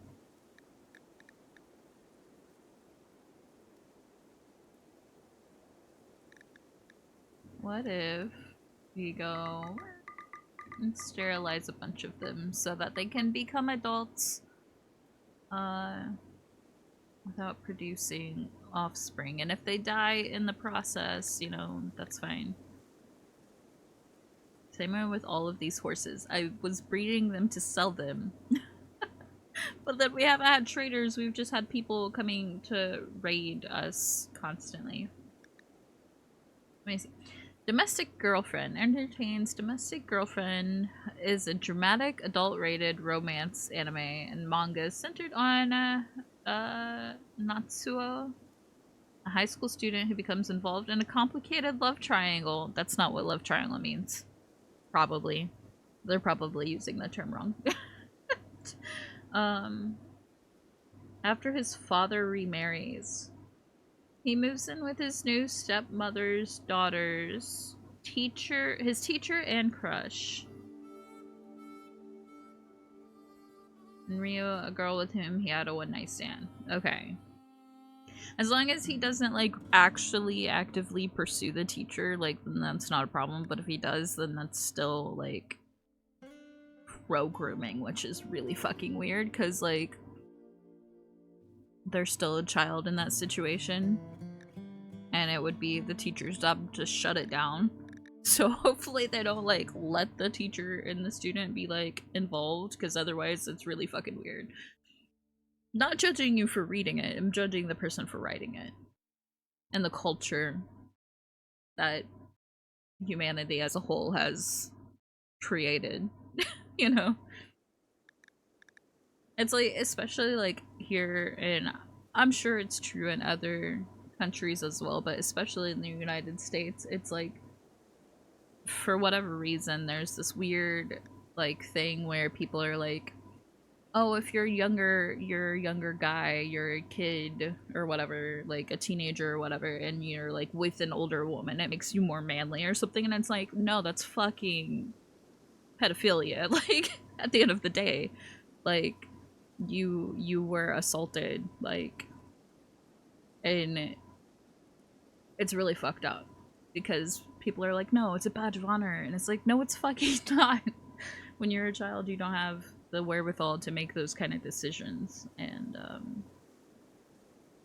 What if we go and sterilize a bunch of them so that they can become adults without producing offspring, and if they die in the process, you know, that's fine. Same way with all of these horses. I was breeding them to sell them. But then we haven't had traders, we've just had people coming to raid us constantly. Let me see. Domestic Girlfriend. Entertains Domestic Girlfriend is a dramatic, adult-rated romance anime and manga centered on Natsuo, a high school student who becomes involved in a complicated love triangle. That's not what love triangle means. Probably. They're probably using the term wrong. After his father remarries, he moves in with his new stepmother's daughter's teacher, his teacher and crush. And Rio, a girl with whom he had a one-night stand. Okay. As long as he doesn't, like, actually actively pursue the teacher, like, then that's not a problem. But if he does, then that's still, like, pro-grooming, which is really fucking weird, because, like, there's still a child in that situation. And it would be the teacher's job to shut it down. So hopefully they don't, like, let the teacher and the student be, like, involved, because otherwise it's really fucking weird. Not judging you for reading it, I'm judging the person for writing it. And the culture that humanity as a whole has created, you know? It's like, especially like here in, I'm sure it's true in other countries as well, but especially in the United States, it's like, for whatever reason, there's this weird, like, thing where people are like, oh, if you're a younger guy, you're a kid or whatever, like a teenager or whatever, and you're like with an older woman, it makes you more manly or something. And it's like, no, that's fucking pedophilia. Like, at the end of the day, like, you were assaulted, like, and it's really fucked up because people are like, no, it's a badge of honor, and it's like, no, it's fucking not. When you're a child, you don't have the wherewithal to make those kind of decisions. And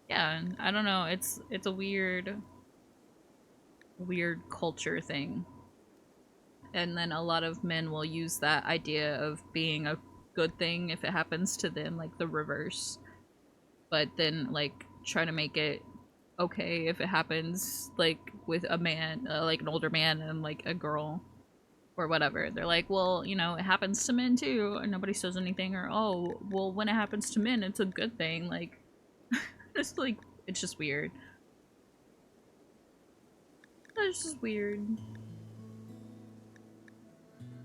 yeah, I don't know, it's a weird culture thing. And then a lot of men will use that idea of being a good thing if it happens to them, like the reverse, but then like try to make it okay if it happens like with a man, like an older man and like a girl or whatever. They're like, well, you know, it happens to men too, and nobody says anything. Or, oh, well, when it happens to men, it's a good thing. Like, it's like, it's just weird. It's just weird.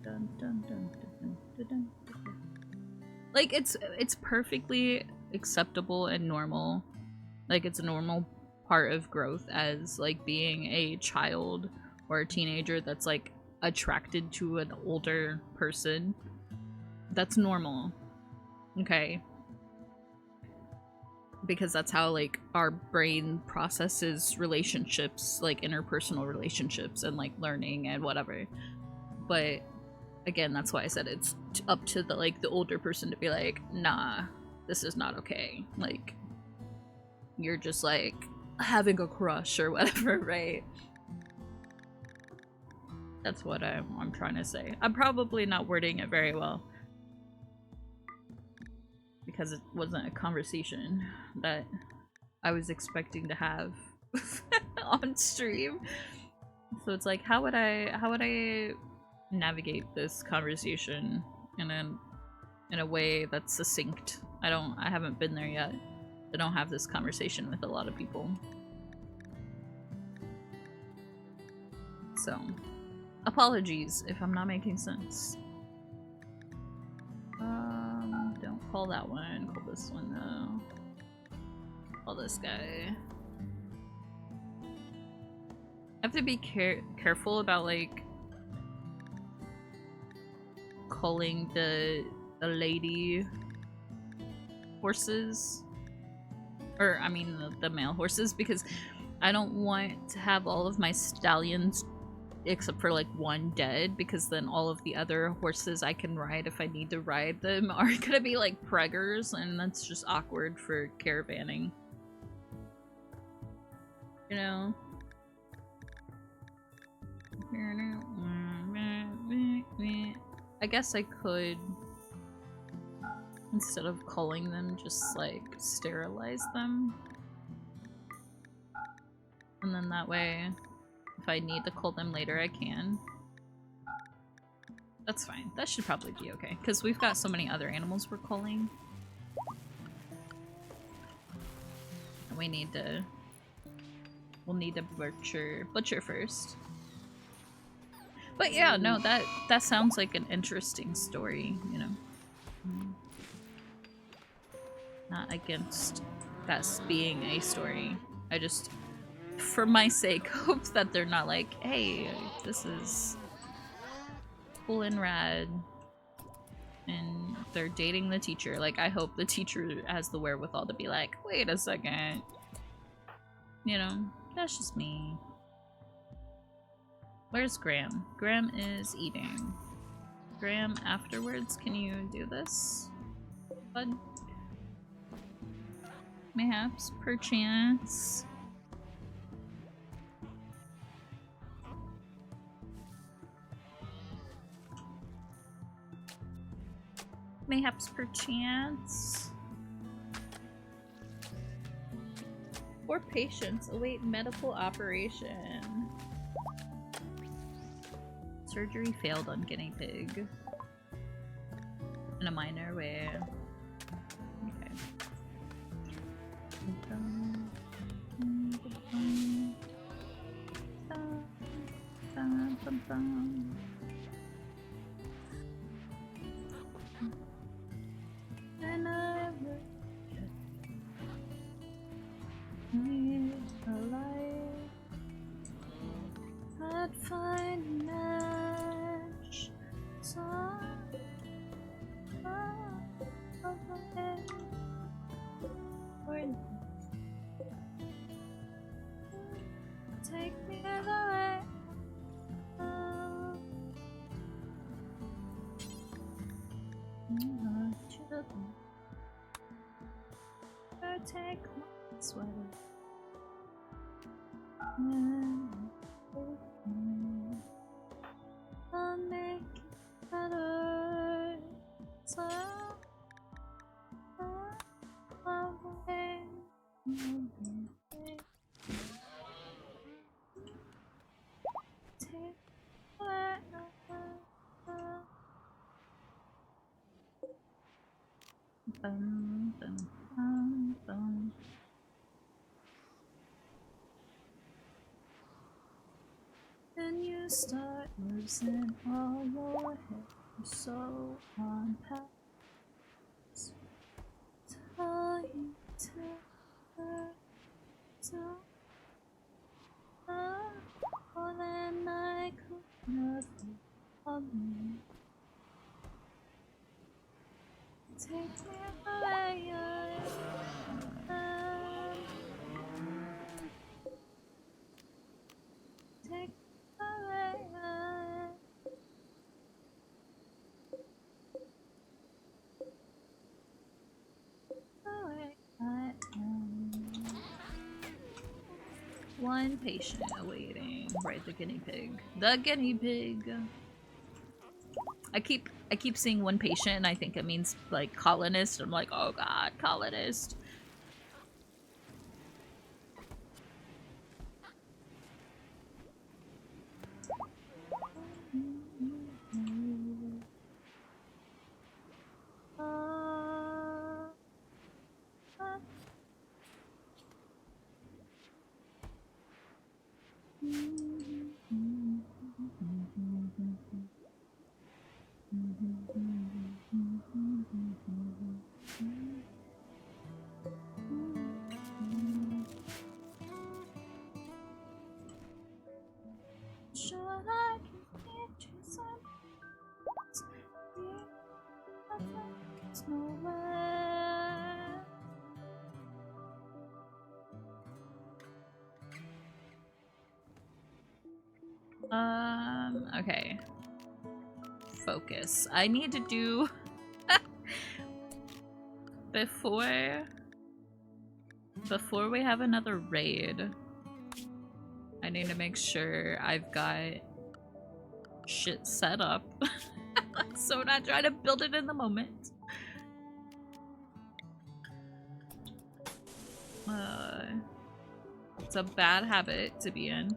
Dun, dun, dun, dun, dun, dun, dun. Like, it's perfectly acceptable and normal. Like, it's a normal part of growth as, like, being a child or a teenager that's, like, attracted to an older person. That's normal. Okay? Because that's how, like, our brain processes relationships, like interpersonal relationships and like learning and whatever. But again, that's why I said it's up to the, like, the older person to be like, nah, this is not okay. Like, you're just like having a crush or whatever, right? That's what I'm trying to say. I'm probably not wording it very well because it wasn't a conversation that I was expecting to have on stream. So it's like, how would I navigate this conversation in a way that's succinct? I haven't been there yet. I don't have this conversation with a lot of people. So, apologies if I'm not making sense. Don't call that one. Call this one though. Call this guy. I have to be careful about like calling the lady horses, or I mean the male horses, because I don't want to have all of my stallions except for like one dead, because then all of the other horses I can ride if I need to ride them are gonna be like preggers, and that's just awkward for caravanning, you know. I guess I could, instead of calling them, just like sterilize them, and then that way if I need to call them later, I can. That's fine. That should probably be okay, because we've got so many other animals we're calling. And we need to... We'll need to butcher first. But yeah, no, that sounds like an interesting story, you know. Not against that being a story. I just, for my sake, hope that they're not like, hey, this is cool and rad, and they're dating the teacher. Like, I hope the teacher has the wherewithal to be like, wait a second. You know, that's just me. Where's Graham? Graham is eating. Graham, afterwards, can you do this, bud? Mayhaps, perchance. Mayhaps, perchance. Four patients await medical operation. Surgery failed on guinea pig. In a minor way. Okay. And I would need a light. I'd find a match. Take me away. Children, take my sweater. I'll make it better. So take away. Bum, bum, bum, bum. Then you start losing all your hair, so on past. Tell you to more than I could never on me. Take me away. Take away. I am. One patient awaiting. Right, the guinea pig. The guinea pig. I keep seeing one patient and I think it means like colonist. I'm like, oh god, colonist. Okay. Focus. I need to do before we have another raid. I need to make sure I've got shit set up. So not trying to build it in the moment. It's a bad habit to be in.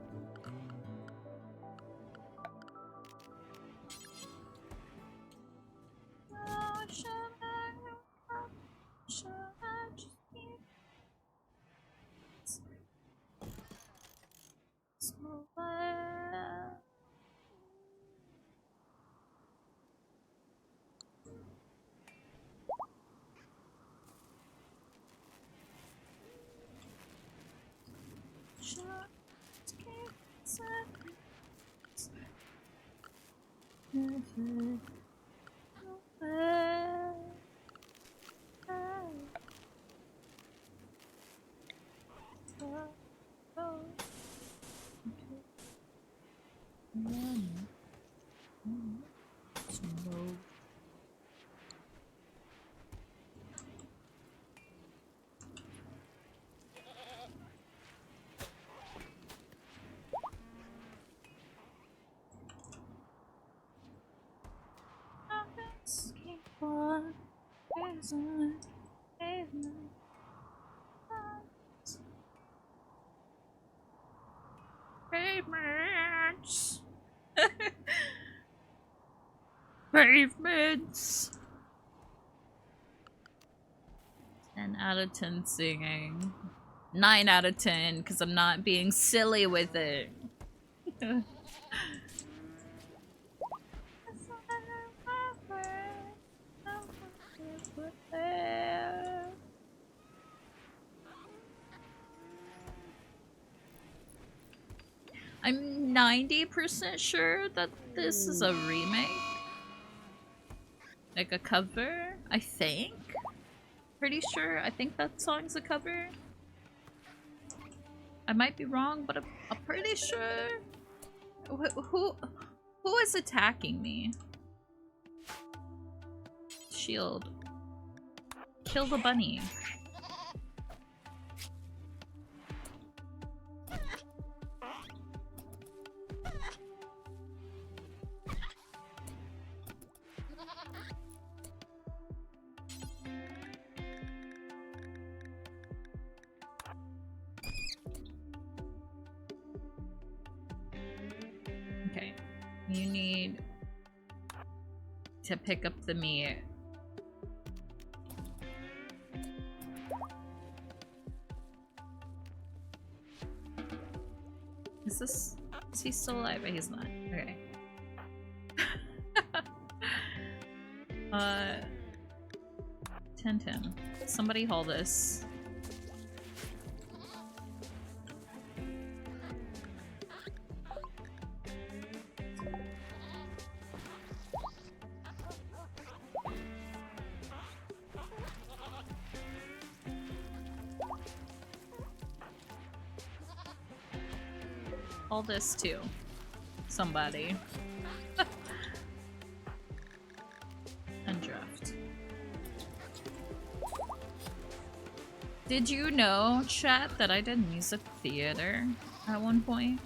Pavements. Pavements. 10 out of 10 singing. 9 out of 10 because I'm not being silly with it. I'm 90% sure that this is a remake. Like a cover, I think. Pretty sure. I think that song's a cover. I might be wrong, but I'm pretty sure. Who is attacking me? Shield. Kill the bunny. Okay. You need to pick up the meat. Is he still alive? He's not. Okay. Tintin. Somebody haul this. All this too. Somebody. And draft. Did you know, chat, that I did music theater at one point?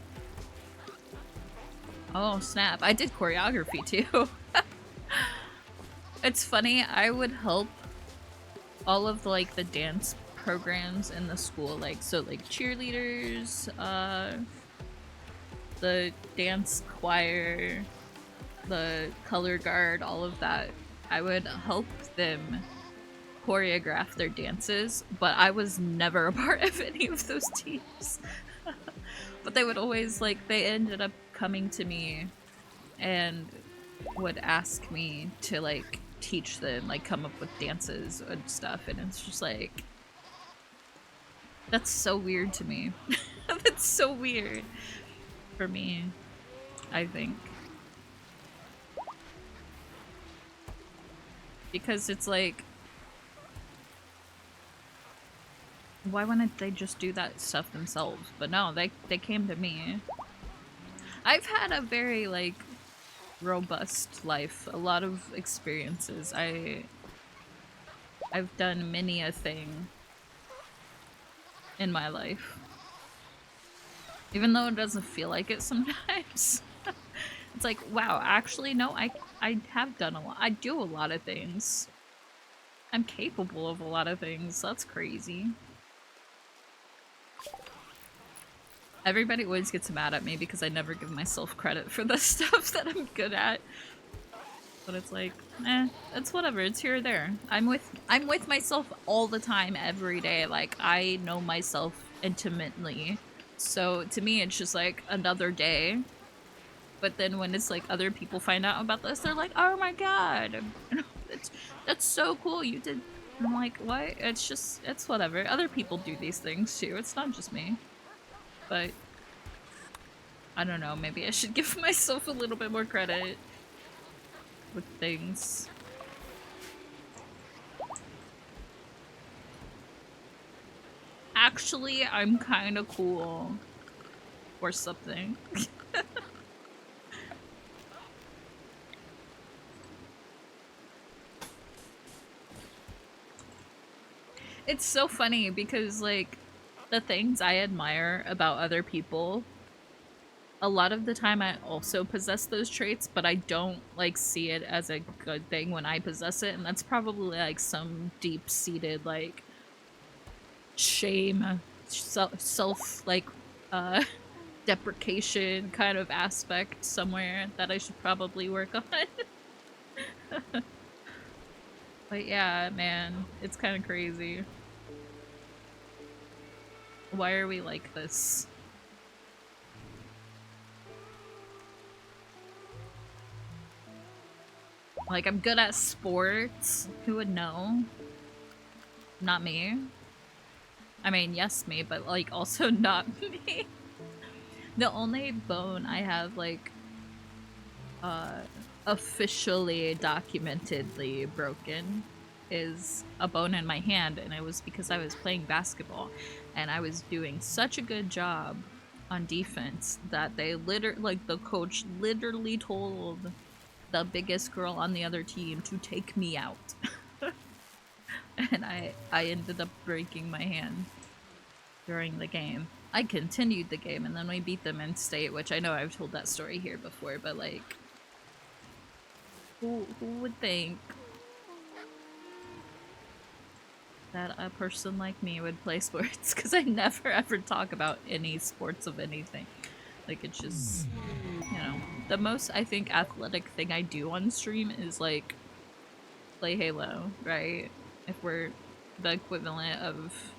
Oh, snap. I did choreography too. It's funny, I would help all of like the dance programs in the school, like cheerleaders, the dance choir, the color guard, all of that. I would help them choreograph their dances, but I was never a part of any of those teams. But they would always, they ended up coming to me and would ask me to, teach them, come up with dances and stuff, and it's just that's so weird to me. That's so weird for me, I think. Because it's why wouldn't they just do that stuff themselves? But no, they came to me. I've had a very, like, robust life. A lot of experiences. I've done many a thing in my life. Even though it doesn't feel like it sometimes. It's like, wow, actually, no, I have done a lot. I do a lot of things. I'm capable of a lot of things. That's crazy. Everybody always gets mad at me because I never give myself credit for the stuff that I'm good at. But it's like, it's whatever. It's here or there. I'm with myself all the time, every day. Like, I know myself intimately. So to me, it's just like another day. But then when it's like other people find out about this, they're like, "Oh my god, that's so cool! You did." I'm like, "What?" It's whatever. Other people do these things too. It's not just me. But I don't know. Maybe I should give myself a little bit more credit with things. Actually, I'm kind of cool or something. It's so funny because, like, the things I admire about other people, a lot of the time I also possess those traits, but I don't, like, see it as a good thing when I possess it, and that's probably, like, some deep-seated, like, shame, self, like, deprecation kind of aspect somewhere that I should probably work on. But yeah, man, it's kind of crazy. Why are we like this? Like, I'm good at sports. Who would know? Not me. I mean, yes, me, but, like, also not me. The only bone I have, like, officially documentedly broken is a bone in my hand, and it was because I was playing basketball and I was doing such a good job on defense that they like, the coach literally told the biggest girl on the other team to take me out. And I ended up breaking my hand during the game. I continued the game, and then we beat them in state, which I know I've told that story here before, but, like, who would think that a person like me would play sports? Because I never ever talk about any sports of anything. Like, it's just, you know, the most, I think, athletic thing I do on stream is, like, play Halo, right? If we're the equivalent of,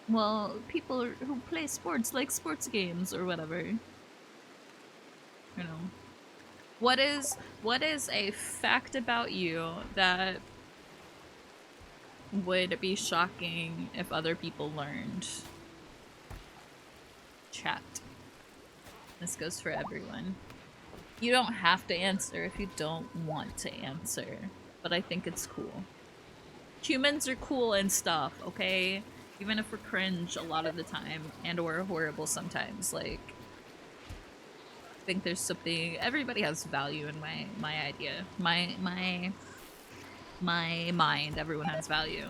well, people who play sports, like sports games or whatever. You know. What is a fact about you that would be shocking if other people learned? Chat. This goes for everyone. You don't have to answer if you don't want to answer, but I think it's cool. Humans are cool and stuff, okay? Even if we're cringe a lot of the time and or horrible sometimes, like, I think there's something, everybody has value in my idea. My mind, everyone has value.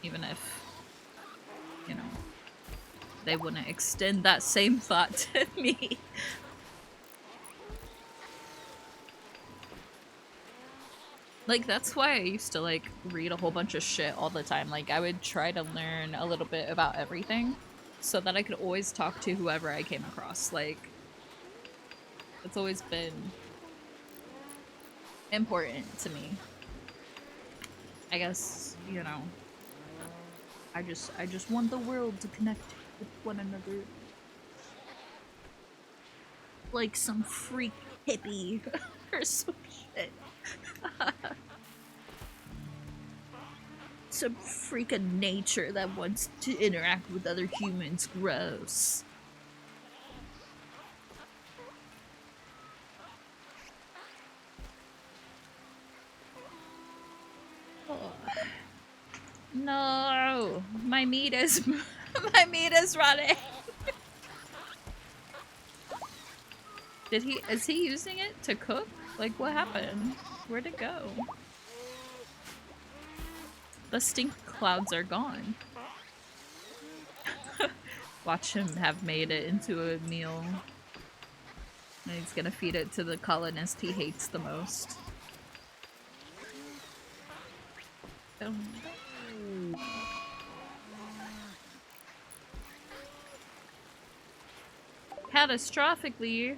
Even if, you know, they wouldn't extend that same thought to me. Like, that's why I used to, like, read a whole bunch of shit all the time. Like, I would try to learn a little bit about everything so that I could always talk to whoever I came across. Like, it's always been important to me. I guess, you know, I just want the world to connect with one another. Like some freak hippie or some shit. Some freak of nature that wants to interact with other humans. Gross. Oh. No, my meat is my meat is running. Is he using it to cook? Like, what happened? Where'd it go? The stink clouds are gone. Watch him have made it into a meal. And he's gonna feed it to the colonist he hates the most. Oh. Catastrophically.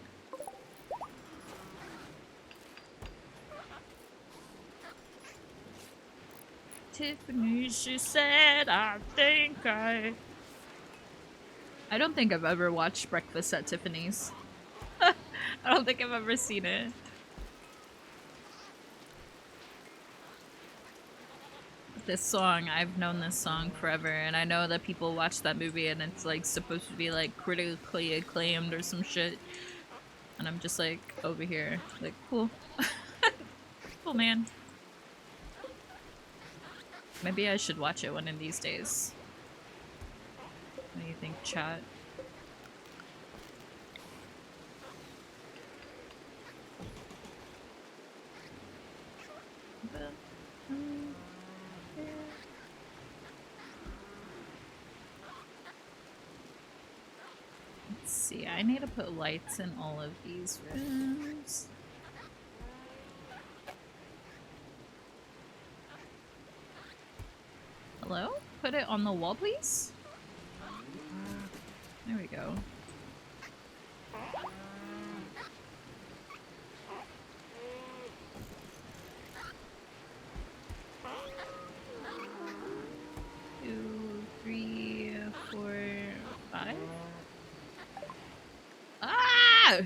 Tiffany, she said, I don't think I've ever watched Breakfast at Tiffany's. I don't think I've ever seen it. This song, I've known this song forever, and I know that people watch that movie and it's like supposed to be like critically acclaimed or some shit. And I'm just like over here, like, cool. Cool, man. Maybe I should watch it one of these days. What do you think, chat? Let's see, I need to put lights in all of these rooms. Hello? Put it on the wall, please? There we go. Two, three, 4, 5. Ah!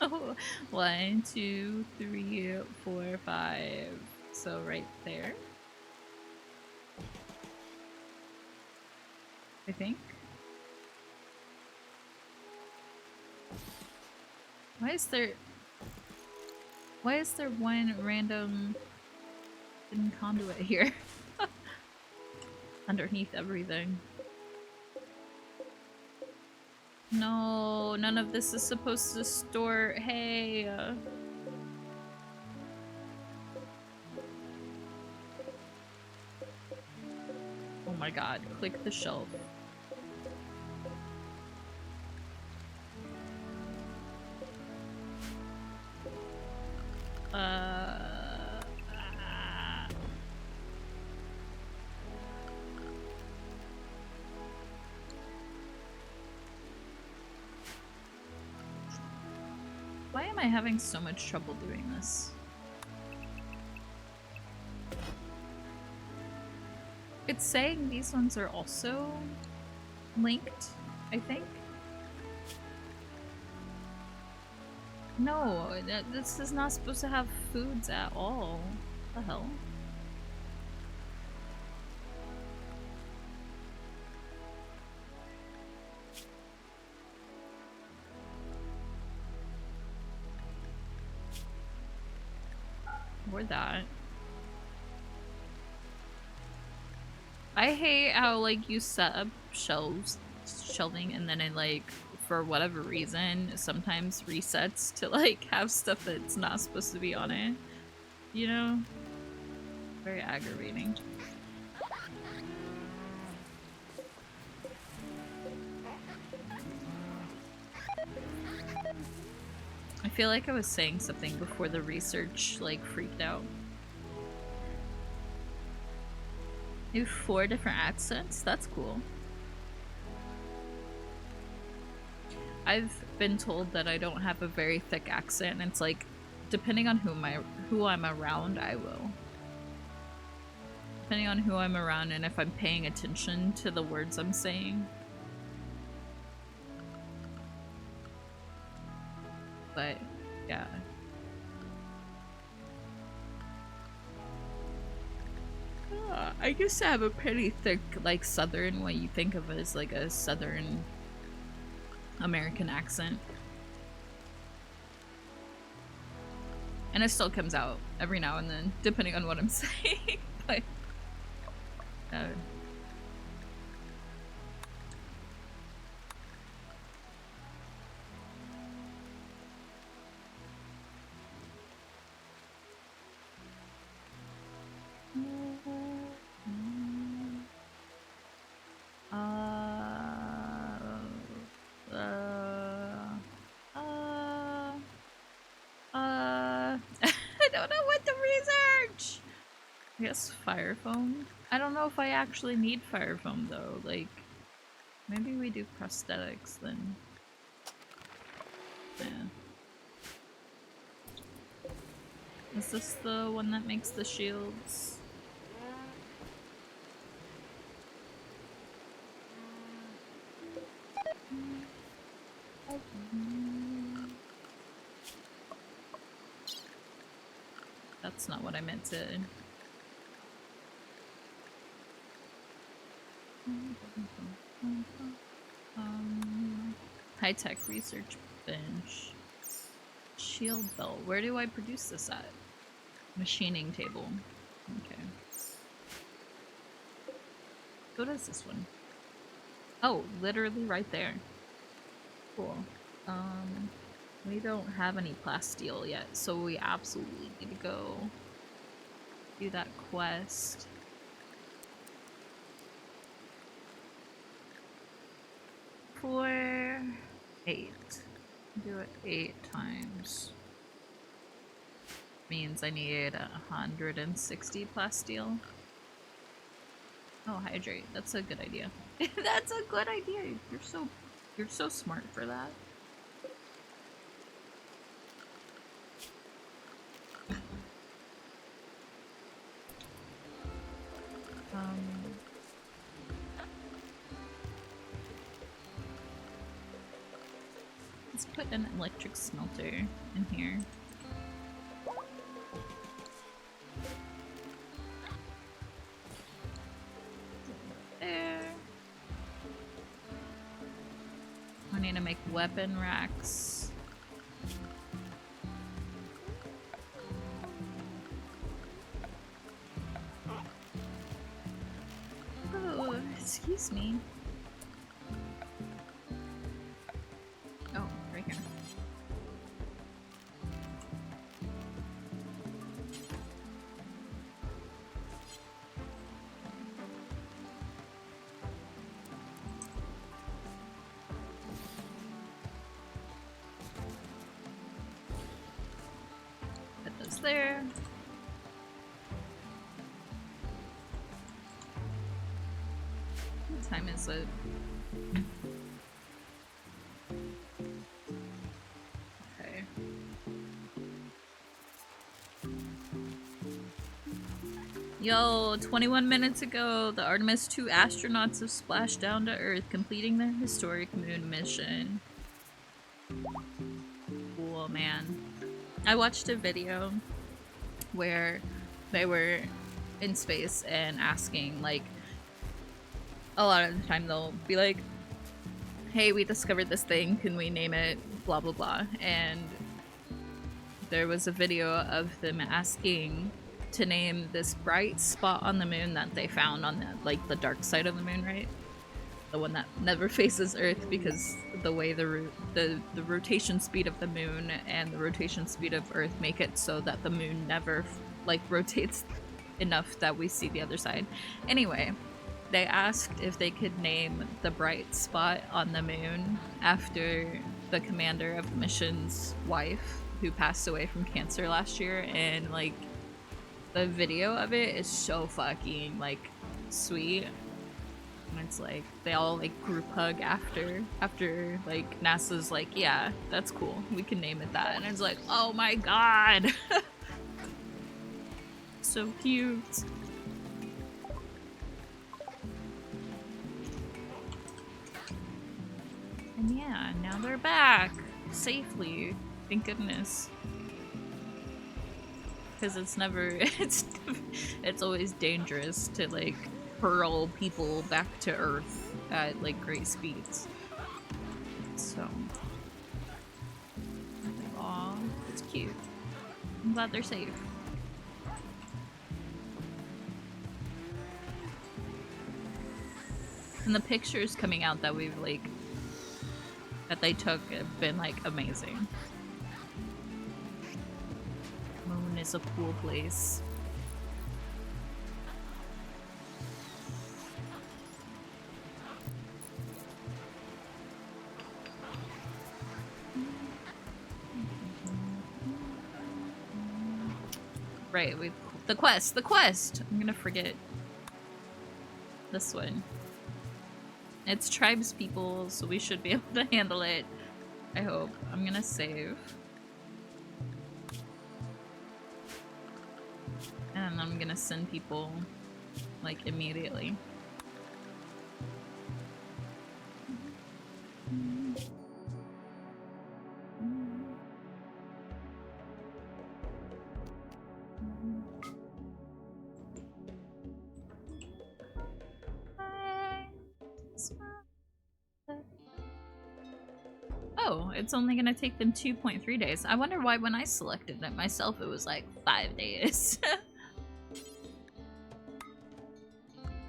Oh, 1, 2, 3, 4, 5. So right there. I think. Why is there one random conduit here? Underneath everything. No, none of this is supposed to store. Hey. Oh my god, click the shelf. Why am I having so much trouble doing this? It's saying these ones are also linked, I think. No, this is not supposed to have foods at all. What the hell? Or that. I hate how, like, you set up shelving and then it, like, for whatever reason, sometimes resets to, like, have stuff that's not supposed to be on it. You know? Very aggravating. I feel like I was saying something before the research, like, freaked out. You have 4 different accents? That's cool. I've been told that I don't have a very thick accent, and it's like, depending on who I'm around, I will. Depending on who I'm around and if I'm paying attention to the words I'm saying. But, yeah. I used to have a pretty thick, like, southern, what you think of as, like, a southern American accent. And it still comes out every now and then, depending on what I'm saying. But, I guess fire foam? I don't know if I actually need fire foam though, like, maybe we do prosthetics then. Yeah. Is this the one that makes the shields? That's not what I meant to. High-tech research bench. Shield belt. Where do I produce this at? Machining table. Okay. What is this one? Oh, literally right there. Cool. We don't have any plasteel yet, so we absolutely need to go do that quest. For 8. Do it 8 times. Means I need 160 plasteel. Oh, hydrate. That's a good idea. That's a good idea. You're so smart for that. Let's put an electric smelter in here. There. I need to make weapon racks. Oh, excuse me. Oh, right here. Put those there. What time is it? Okay. Yo, 21 minutes ago, the Artemis 2 astronauts have splashed down to Earth, completing their historic moon mission. Cool, man. I watched a video where they were in space and asking, like, a lot of the time they'll be like, hey, we discovered this thing, can we name it blah blah blah, and there was a video of them asking to name this bright spot on the moon that they found on the dark side of the moon, right? The one that never faces Earth, because the way the rotation speed of the moon and the rotation speed of Earth make it so that the moon never rotates enough that we see the other side. Anyway, they asked if they could name the bright spot on the moon after the commander of the mission's wife, who passed away from cancer last year, and the video of it is so fucking sweet. And it's they all group hug after NASA's yeah, that's cool, we can name it that, and it's oh my god. So cute. And yeah, now they're back safely, thank goodness. Because it's never it's always dangerous to hurl people back to Earth at great speeds. So, aw, it's cute. I'm glad they're safe. And the pictures coming out that we've that they took have been amazing. Moon is a cool place. Right, we The quest, the quest! I'm gonna forget this one. It's tribes people, so we should be able to handle it. I hope. I'm gonna save. And I'm gonna send people, like, immediately. Oh, it's only gonna take them 2.3 days. I wonder why when I selected it myself it was like 5 days.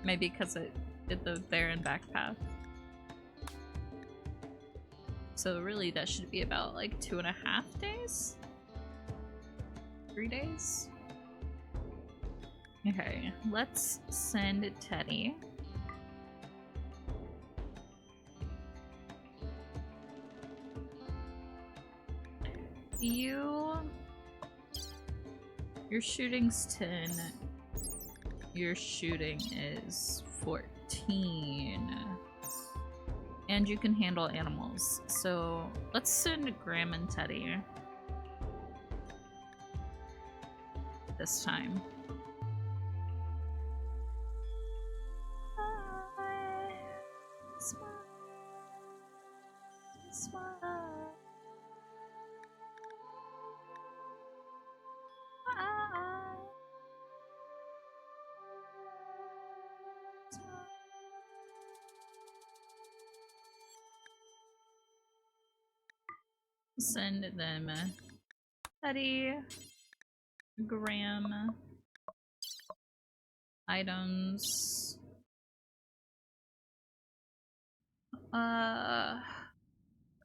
Maybe because it did the there and back path. So really that should be about like 2.5 days? 3 days? Okay, let's send Teddy. Your shooting's 10. Your shooting is 14. And you can handle animals. So let's send Graham and Teddy this time. Send them Teddy, Graham, items,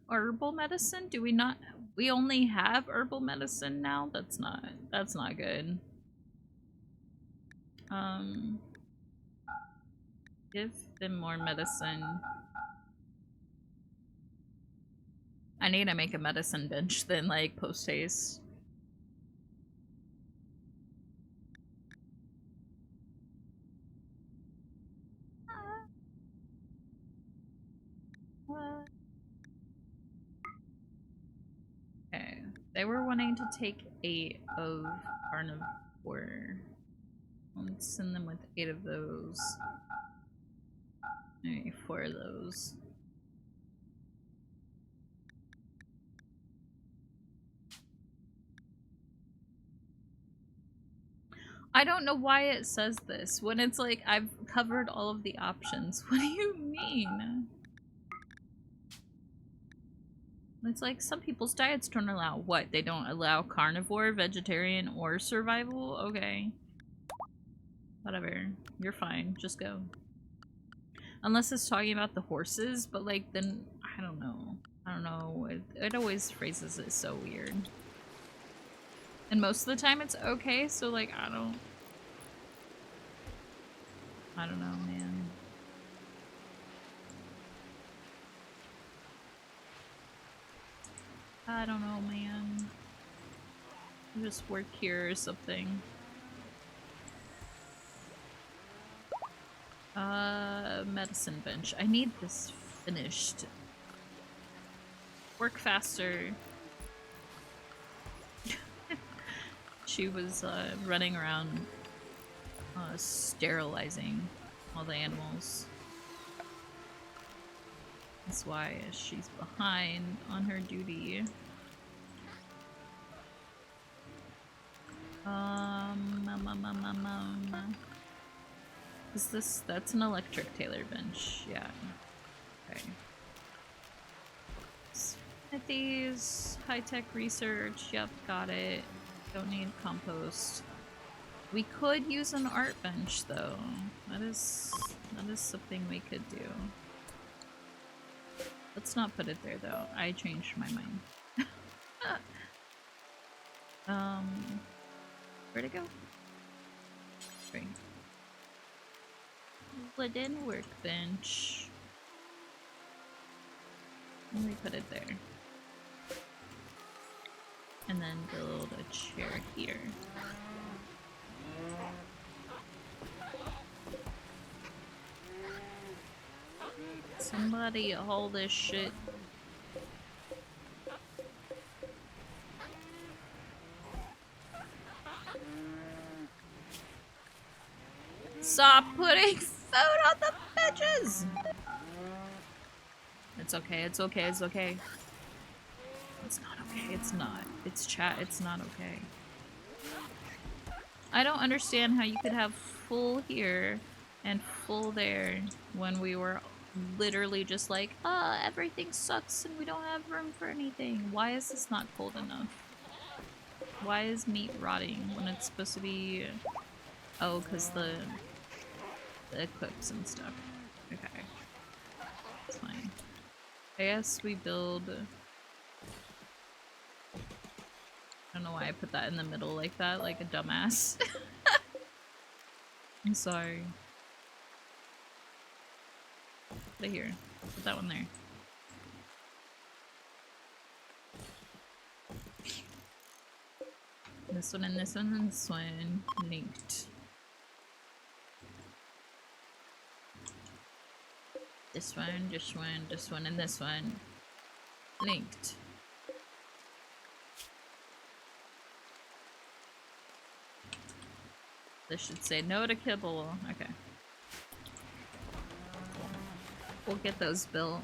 herbal medicine? Do we not? We only have herbal medicine now? That's not good. Give them more medicine. I need to make a medicine bench then, like, post-haste. Okay. They were wanting to take 8 of carnivore. Let's send them with 8 of those. Maybe 4 of those. I don't know why it says this when it's like I've covered all of the options. What do you mean? It's like some people's diets don't allow what? They don't allow carnivore, vegetarian, or survival? Okay. Whatever. You're fine. Just go. Unless it's talking about the horses, but like then I don't know. I don't know. It always phrases it so weird. And most of the time it's okay, so like I don't know, man. I don't know, man. I'll just work here or something. Medicine bench. I need this finished. Work faster. She was running around sterilizing all the animals. That's why she's behind on her duty. Is this, that's an electric tailor bench, yeah. Okay. Smithies, high-tech research, yep, got it. Don't need compost. We could use an art bench though. That is something we could do. Let's not put it there though. I changed my mind. Where'd it go? Right. Wooden workbench. Let me put it there. And then build a chair here. Somebody haul this shit. Stop putting food on the benches! It's okay, it's okay, it's okay. It's not okay, it's not. It's chat, it's not okay. I don't understand how you could have full here and full there when we were literally just like, everything sucks and we don't have room for anything. Why is this not cold enough? Why is meat rotting when it's supposed to be... Oh, because the eclipse and stuff. Okay. It's fine. I guess we build... I don't know why I put that in the middle like that, like a dumbass. I'm sorry. Put it here. Put that one there. This one and this one and this one linked. This one, this one, this one, and this one linked. This should say no to kibble. Okay. We'll get those built.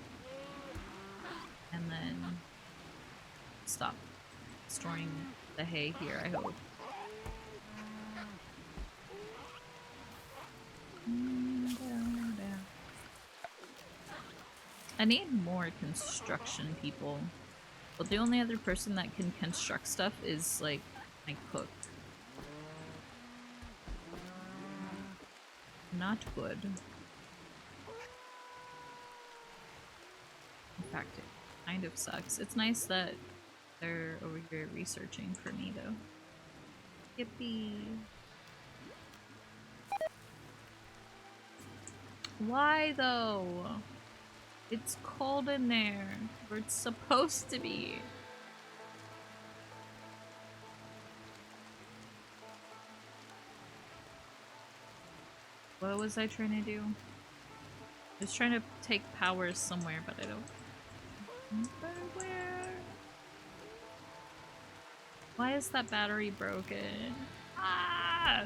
And then stop storing the hay here, I hope. I need more construction people. But the only other person that can construct stuff is, like, my cook. Not good. In fact, it kind of sucks. It's nice that they're over here researching for me, though. Yippee. Why, though? It's cold in there, where it's supposed to be. What was I trying to do? I was trying to take powers somewhere, but I don't remember where. Why is that battery broken? Ah!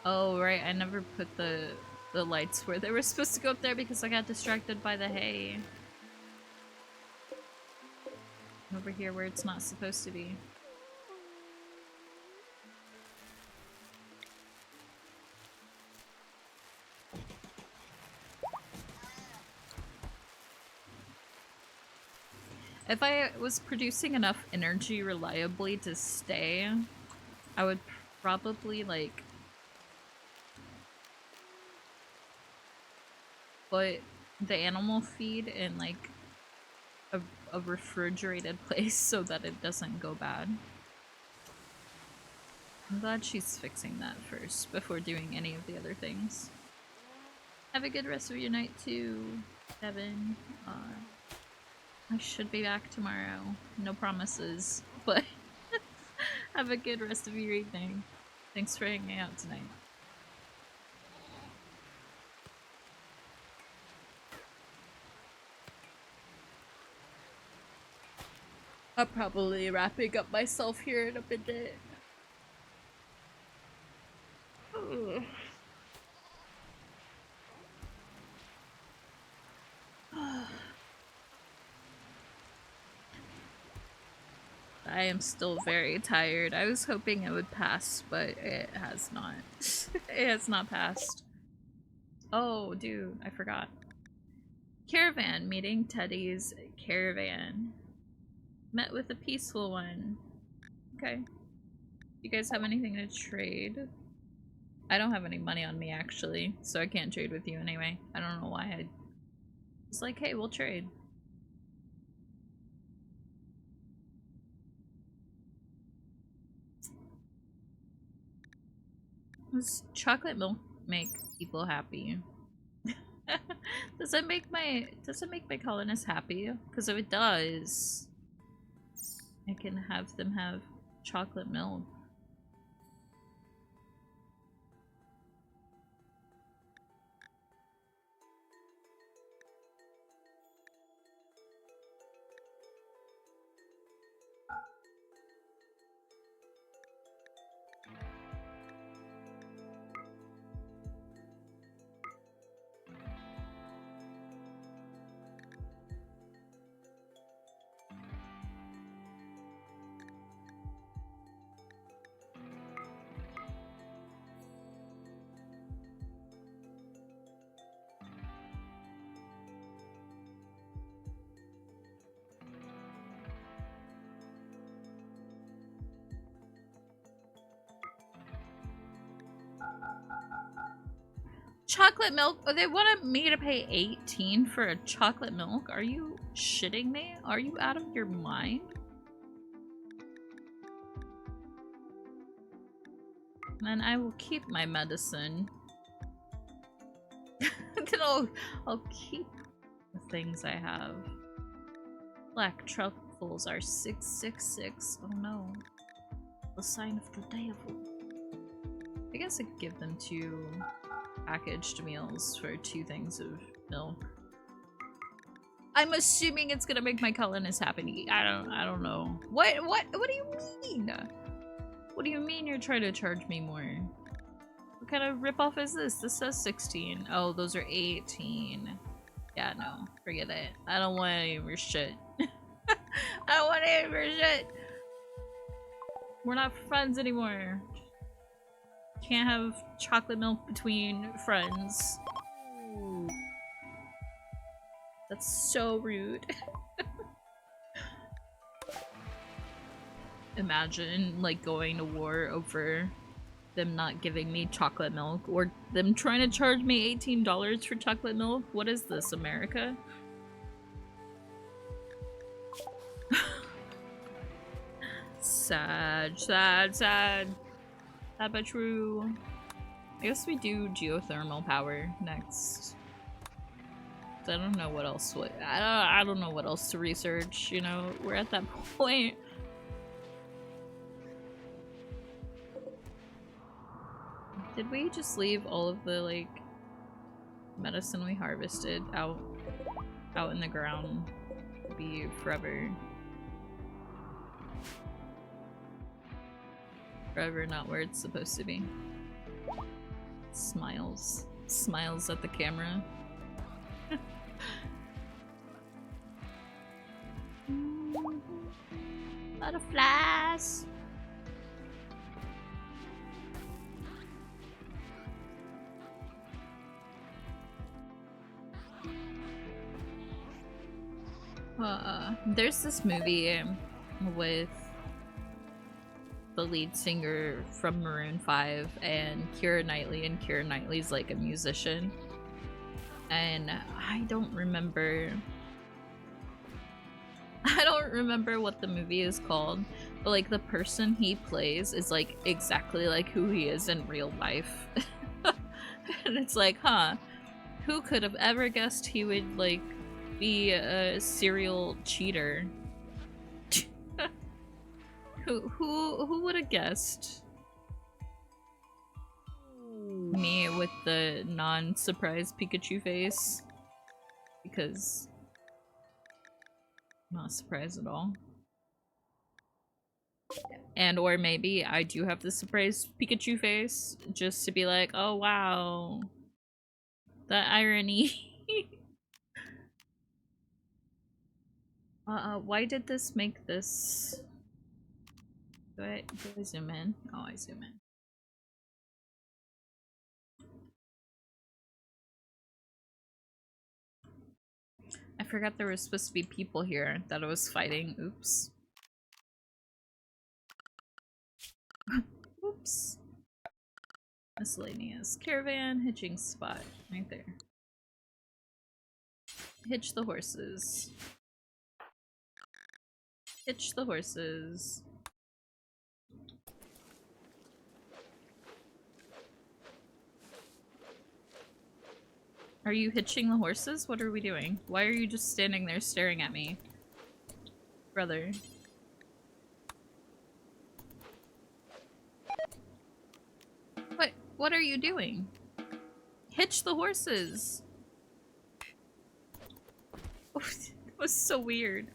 Oh, right, I never put the lights where they were supposed to go up there because I got distracted by the hay. Over here where it's not supposed to be. If I was producing enough energy reliably to stay, I would probably, like, put the animal feed in, like, a refrigerated place so that it doesn't go bad. I'm glad she's fixing that first before doing any of the other things. Have a good rest of your night too, Kevin. I should be back tomorrow. No promises, but have a good rest of your evening. Thanks for hanging out tonight. I'm probably wrapping up myself here in a minute. I am still very tired. I was hoping it would pass, but it has not. It has not passed. Oh, dude, I forgot. Caravan, meeting Teddy's caravan. Met with a peaceful one. Okay. You guys have anything to trade? I don't have any money on me, actually, so I can't trade with you anyway. I don't know why I... It's like, hey, we'll trade. Does chocolate milk make people happy? Does it make my colonists happy? Because if it does, I can have them have chocolate milk. Chocolate milk? Oh, they wanted me to pay 18 for a chocolate milk? Are you shitting me? Are you out of your mind? Then I will keep my medicine. Then I'll keep the things I have. Black truffles are 666. Oh no. The sign of the devil. I guess I could give them 2 packaged meals for 2 things of milk. I'm assuming it's gonna make my colonist happy. I don't know. What do you mean? What do you mean you're trying to charge me more? What kind of ripoff is this? This says 16. Oh, those are 18. Yeah, no. Forget it. I don't want any of your shit. I don't want any of your shit. We're not friends anymore. Can't have chocolate milk between friends. That's so rude. Imagine, like, going to war over them not giving me chocolate milk, or them trying to charge me $18 for chocolate milk. What is this, America? Sad, sad, sad. Sad but true. I guess we do geothermal power next. I don't know what else. I don't know what else to research. You know, we're at that point. Did we just leave all of the like medicine we harvested out in the ground to be forever? Forever not where it's supposed to be. Smiles. Smiles at the camera. Butterflies! There's this movie with the lead singer from Maroon 5 and Keira Knightley, and Keira Knightley's like a musician. And I don't remember what the movie is called, but like the person he plays is like exactly like who he is in real life. And it's like, huh, who could have ever guessed he would like be a serial cheater? Who would have guessed? Me with the non-surprised Pikachu face, because I'm not surprised at all. And or maybe I do have the surprised Pikachu face just to be like, oh wow, the irony. Why did this make this? Do I zoom in? Oh, I zoom in. I forgot there was supposed to be people here that I was fighting. Oops. Oops. Miscellaneous. Caravan, hitching spot. Right there. Hitch the horses. Hitch the horses. Are you hitching the horses? What are we doing? Why are you just standing there staring at me? Brother. What are you doing? Hitch the horses! That was so weird.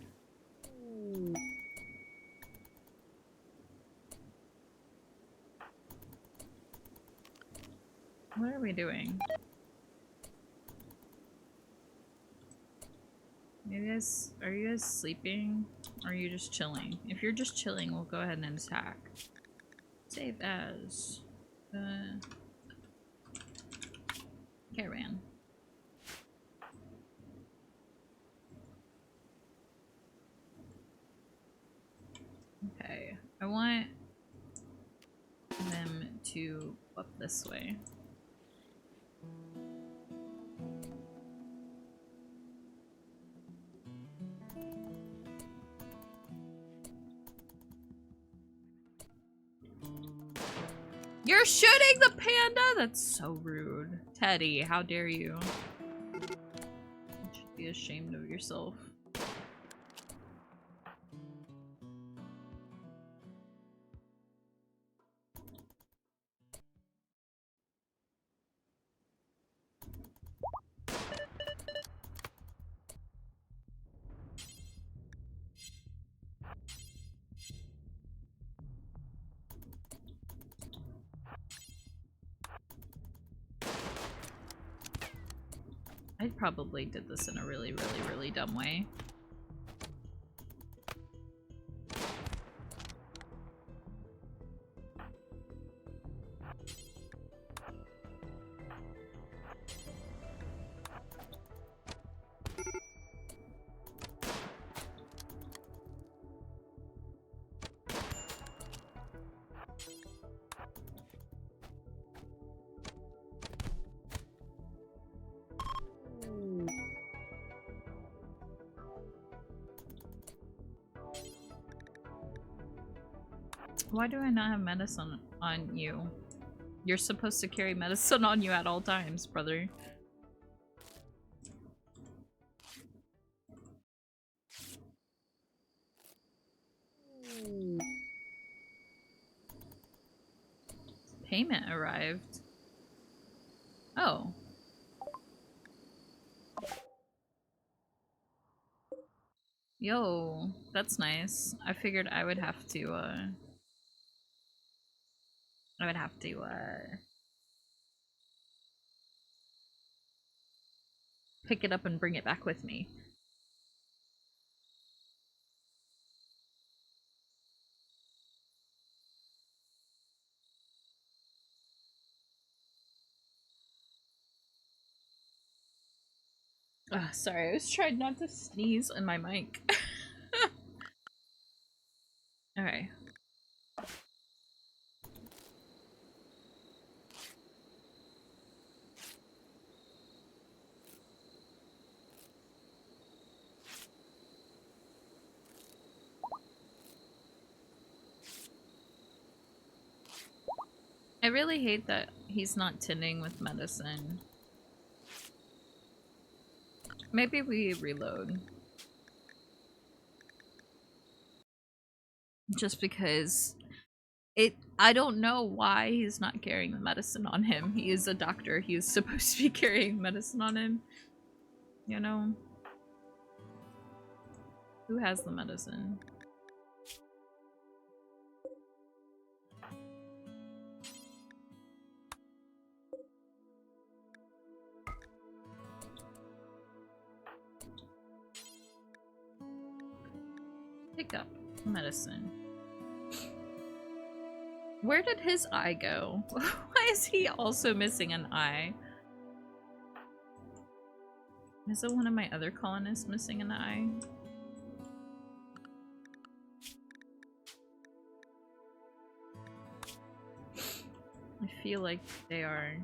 What are we doing? Are you guys sleeping? Or are you just chilling? If you're just chilling, we'll go ahead and attack. Save as... caravan. Okay, I want them to up this way. You're shooting the panda? That's so rude. Teddy, how dare you? You should be ashamed of yourself. I probably did this in a really dumb way. Why do I not have medicine on you? You're supposed to carry medicine on you at all times, brother. Payment arrived. Oh. Yo, that's nice. I figured I would have to, pick it up and bring it back with me. Sorry, I was trying not to sneeze in my mic. Okay. I really hate that he's not tending with medicine. Maybe we reload. Just because I don't know why he's not carrying the medicine on him. He is a doctor. He is supposed to be carrying medicine on him. You know? Who has the medicine? Pick up medicine. Where did his eye go? Why is he also missing an eye? Is it one of my other colonists missing an eye? I feel like they are.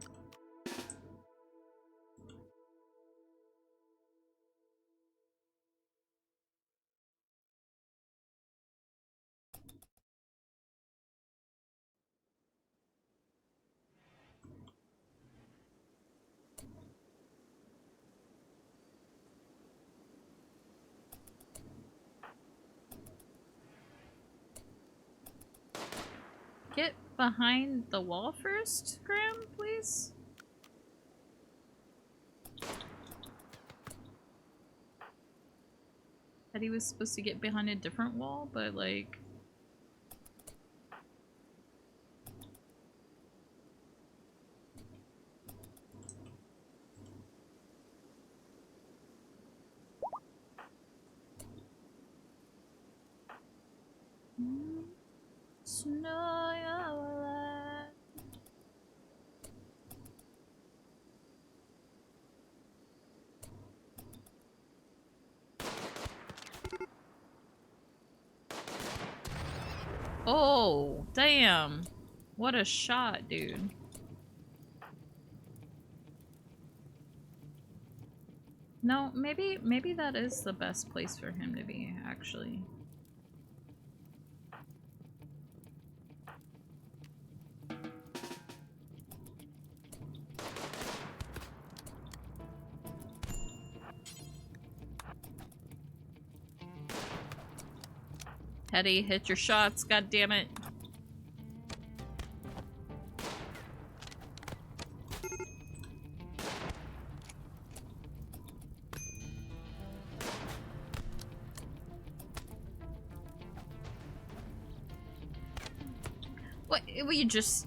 Get behind the wall first, Graham, please? That he was supposed to get behind a different wall, but like... Oh, damn. What a shot, dude. No, maybe that is the best place for him to be, actually. Teddy, hit your shots, god damn it. What,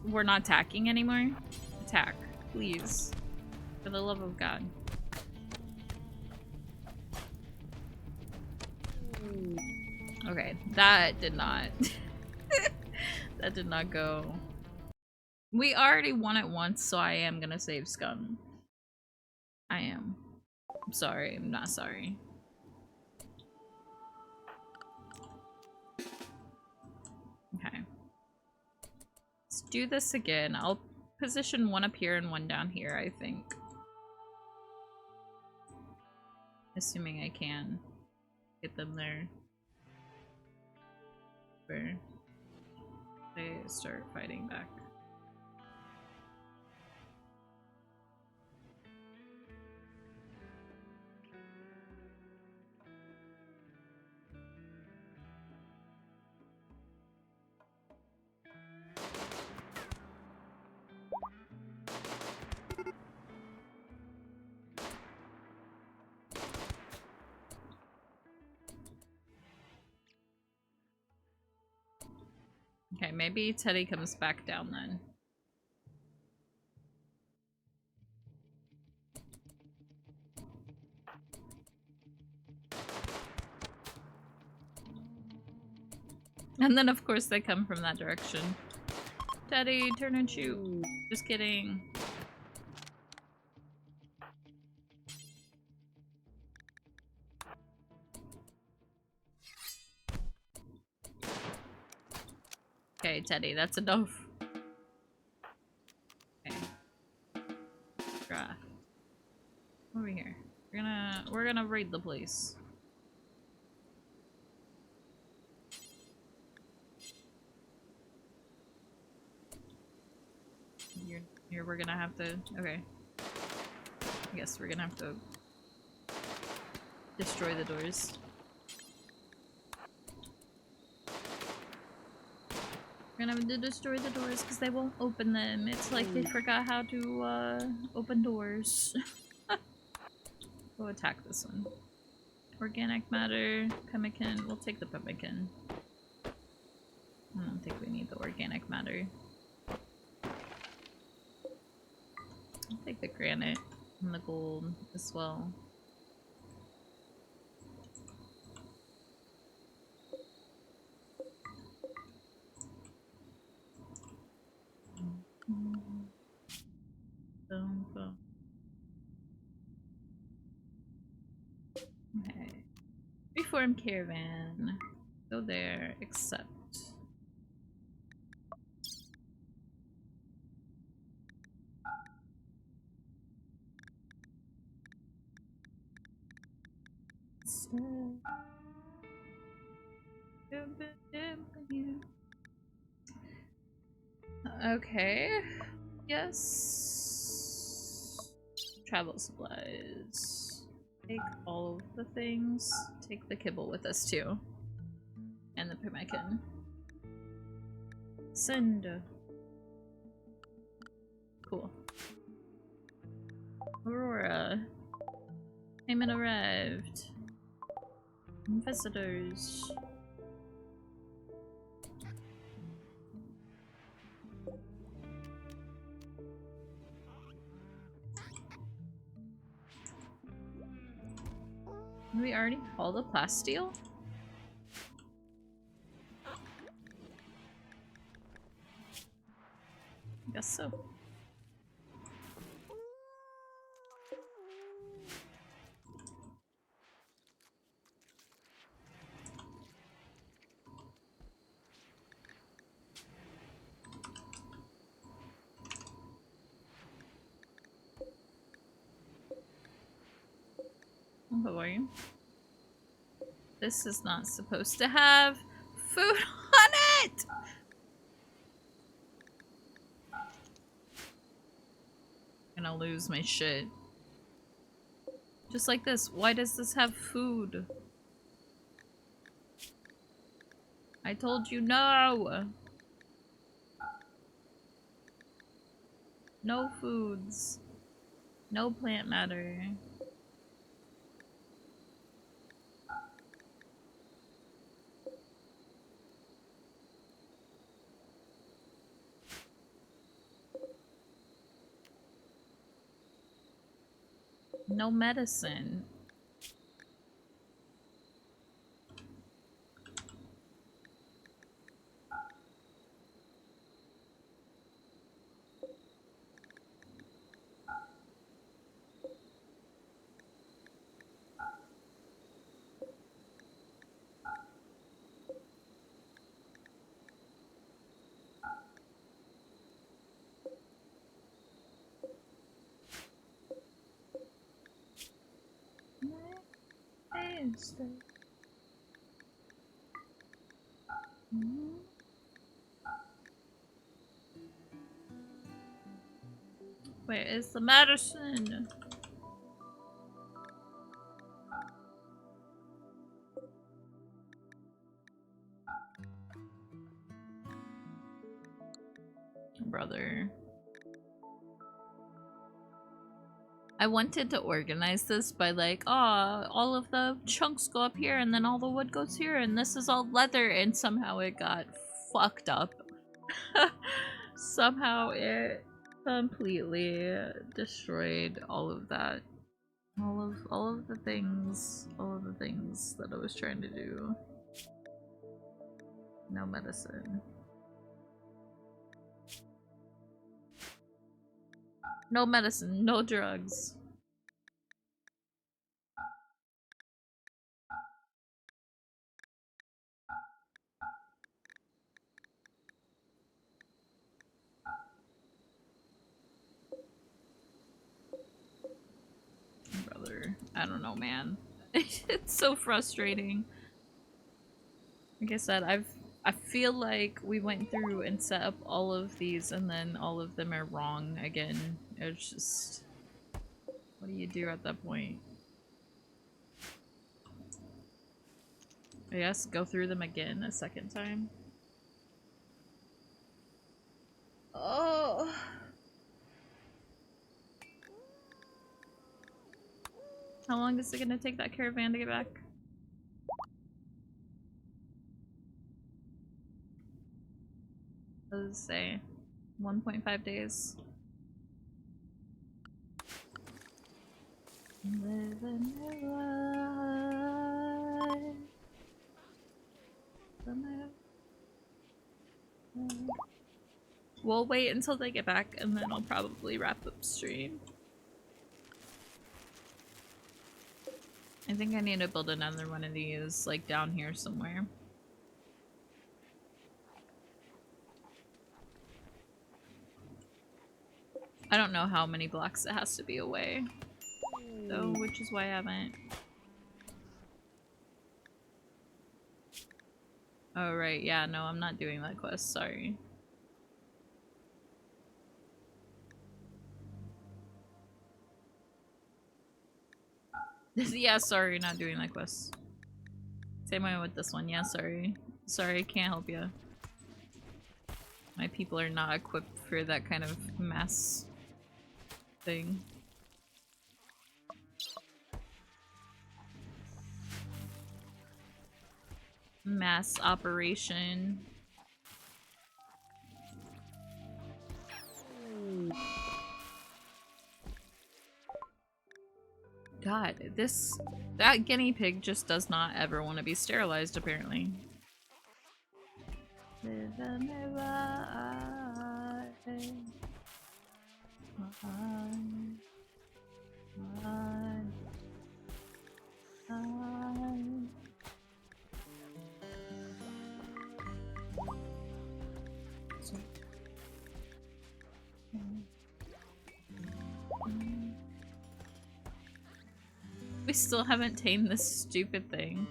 we're not attacking anymore? Attack, please. For the love of God. Okay, that did not. That did not go. We already won it once, so I am gonna save Scum. I am. I'm sorry, I'm not sorry. Okay. Let's do this again. I'll position one up here and one down here, I think. Assuming I can get them there. Where they start fighting back. Okay, maybe Teddy comes back down then. And then of course they come from that direction. Teddy, turn and shoot. Just kidding. Okay, Teddy, that's enough. Okay. Draft. Over here. We're gonna raid the place. Here we're gonna have to... Okay. I guess we're gonna have to destroy the doors. We're gonna have to destroy the doors because they won't open them. It's like they forgot how to open doors. Go attack this one. Organic matter, pemmican. We'll take the pemmican. I don't think we need the organic matter. I'll take the granite and the gold as well. Okay. Reform caravan. Go there, accept. Okay. Yes. Travel supplies. Take all of the things. Take the kibble with us too. And the pemmican. Send. Cool. Aurora. Payment arrived. Visitors. Did we already haul the plasteel? I guess so. How are you? This is not supposed to have food on it! I'm gonna lose my shit. Just like this. Why does this have food? I told you no! No foods. No plant matter. No medicine. Where is the medicine? Brother. I wanted to organize this by like, all of the chunks go up here and then all the wood goes here and this is all leather, and somehow it got fucked up. Somehow it completely destroyed all of that. All of the things that I was trying to do. No medicine. No medicine, no drugs. Brother, I don't know, man. It's so frustrating. Like I said, I feel like we went through and set up all of these and then all of them are wrong again. It's just, what do you do at that point? I guess go through them again a second time. Oh. How long is it gonna take that caravan to get back? Let's say 1.5 days. Living your life. We'll wait until they get back and then I'll probably wrap up stream. I think I need to build another one of these, like down here somewhere. I don't know how many blocks it has to be away, though, which is why I haven't. Oh right, yeah, no, I'm not doing that quest, sorry. Yeah, sorry, not doing that quest. Same way with this one, yeah, sorry. Sorry, can't help you. My people are not equipped for that kind of mass thing. Mass operation. God, that guinea pig just does not ever want to be sterilized, apparently. We still haven't tamed this stupid thing.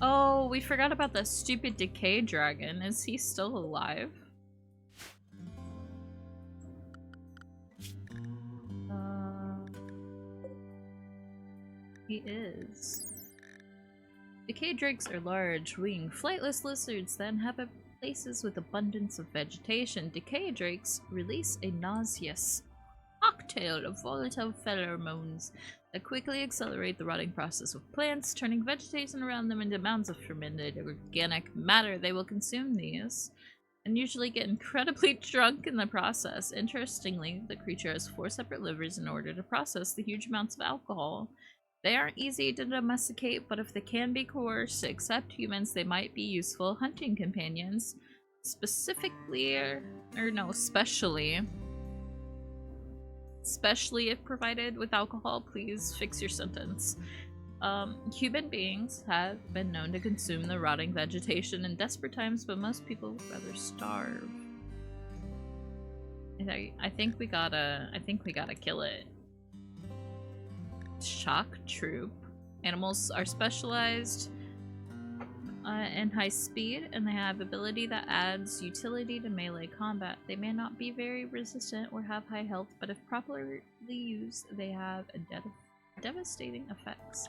Oh, we forgot about the stupid decay dragon. Is he still alive? He is. Decay drakes are large, winged, flightless lizards that inhabit places with abundance of vegetation. Decay drakes release a nauseous cocktail of volatile pheromones that quickly accelerate the rotting process of plants, turning vegetation around them into mounds of fermented organic matter. They will consume these and usually get incredibly drunk in the process. Interestingly, the creature has 4 separate livers in order to process the huge amounts of alcohol. They aren't easy to domesticate, but if they can be coerced to accept humans, they might be useful hunting companions. Specifically, especially if provided with alcohol. Please fix your sentence. Human beings have been known to consume the rotting vegetation in desperate times, but most people would rather starve. I think we gotta kill it. Shock troop. Animals are specialized in high speed, and they have ability that adds utility to melee combat. They may not be very resistant or have high health, but if properly used, they have devastating effects.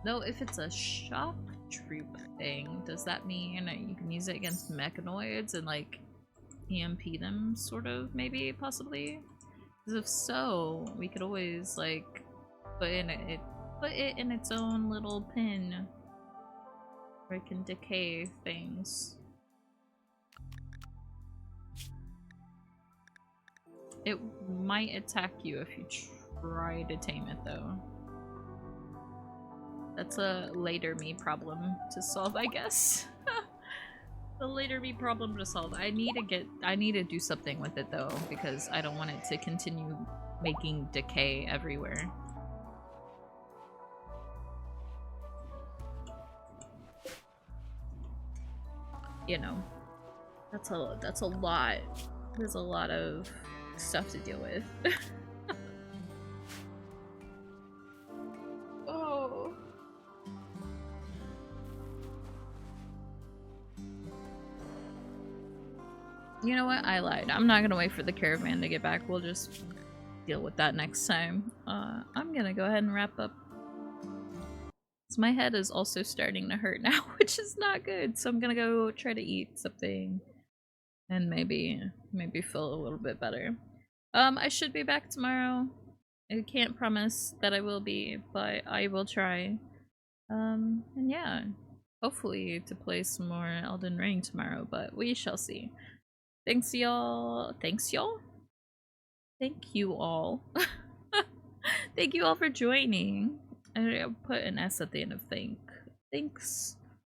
Though if it's a shock troop thing, does that mean you can use it against mechanoids and like EMP them, sort of, maybe, possibly? Because if so, we could always like put it in its own little pin where it can decay things. It might attack you if you try to tame it, though. That's a later me problem to solve, I guess. The later me problem to solve. I need to do something with it, though, because I don't want it to continue making decay everywhere. You know, that's a lot. There's a lot of stuff to deal with. Oh. You know what? I lied. I'm not gonna wait for the caravan to get back. We'll just deal with that next time. I'm gonna go ahead and wrap up. So my head is also starting to hurt now, which is not good. So I'm gonna go try to eat something and maybe feel a little bit better. I should be back tomorrow. I can't promise that I will be, but I will try. And yeah, hopefully to play some more Elden Ring tomorrow, but we shall see. Thanks y'all. Thank you all. Thank you all for joining. I'll put an S at the end of thank. Thanks.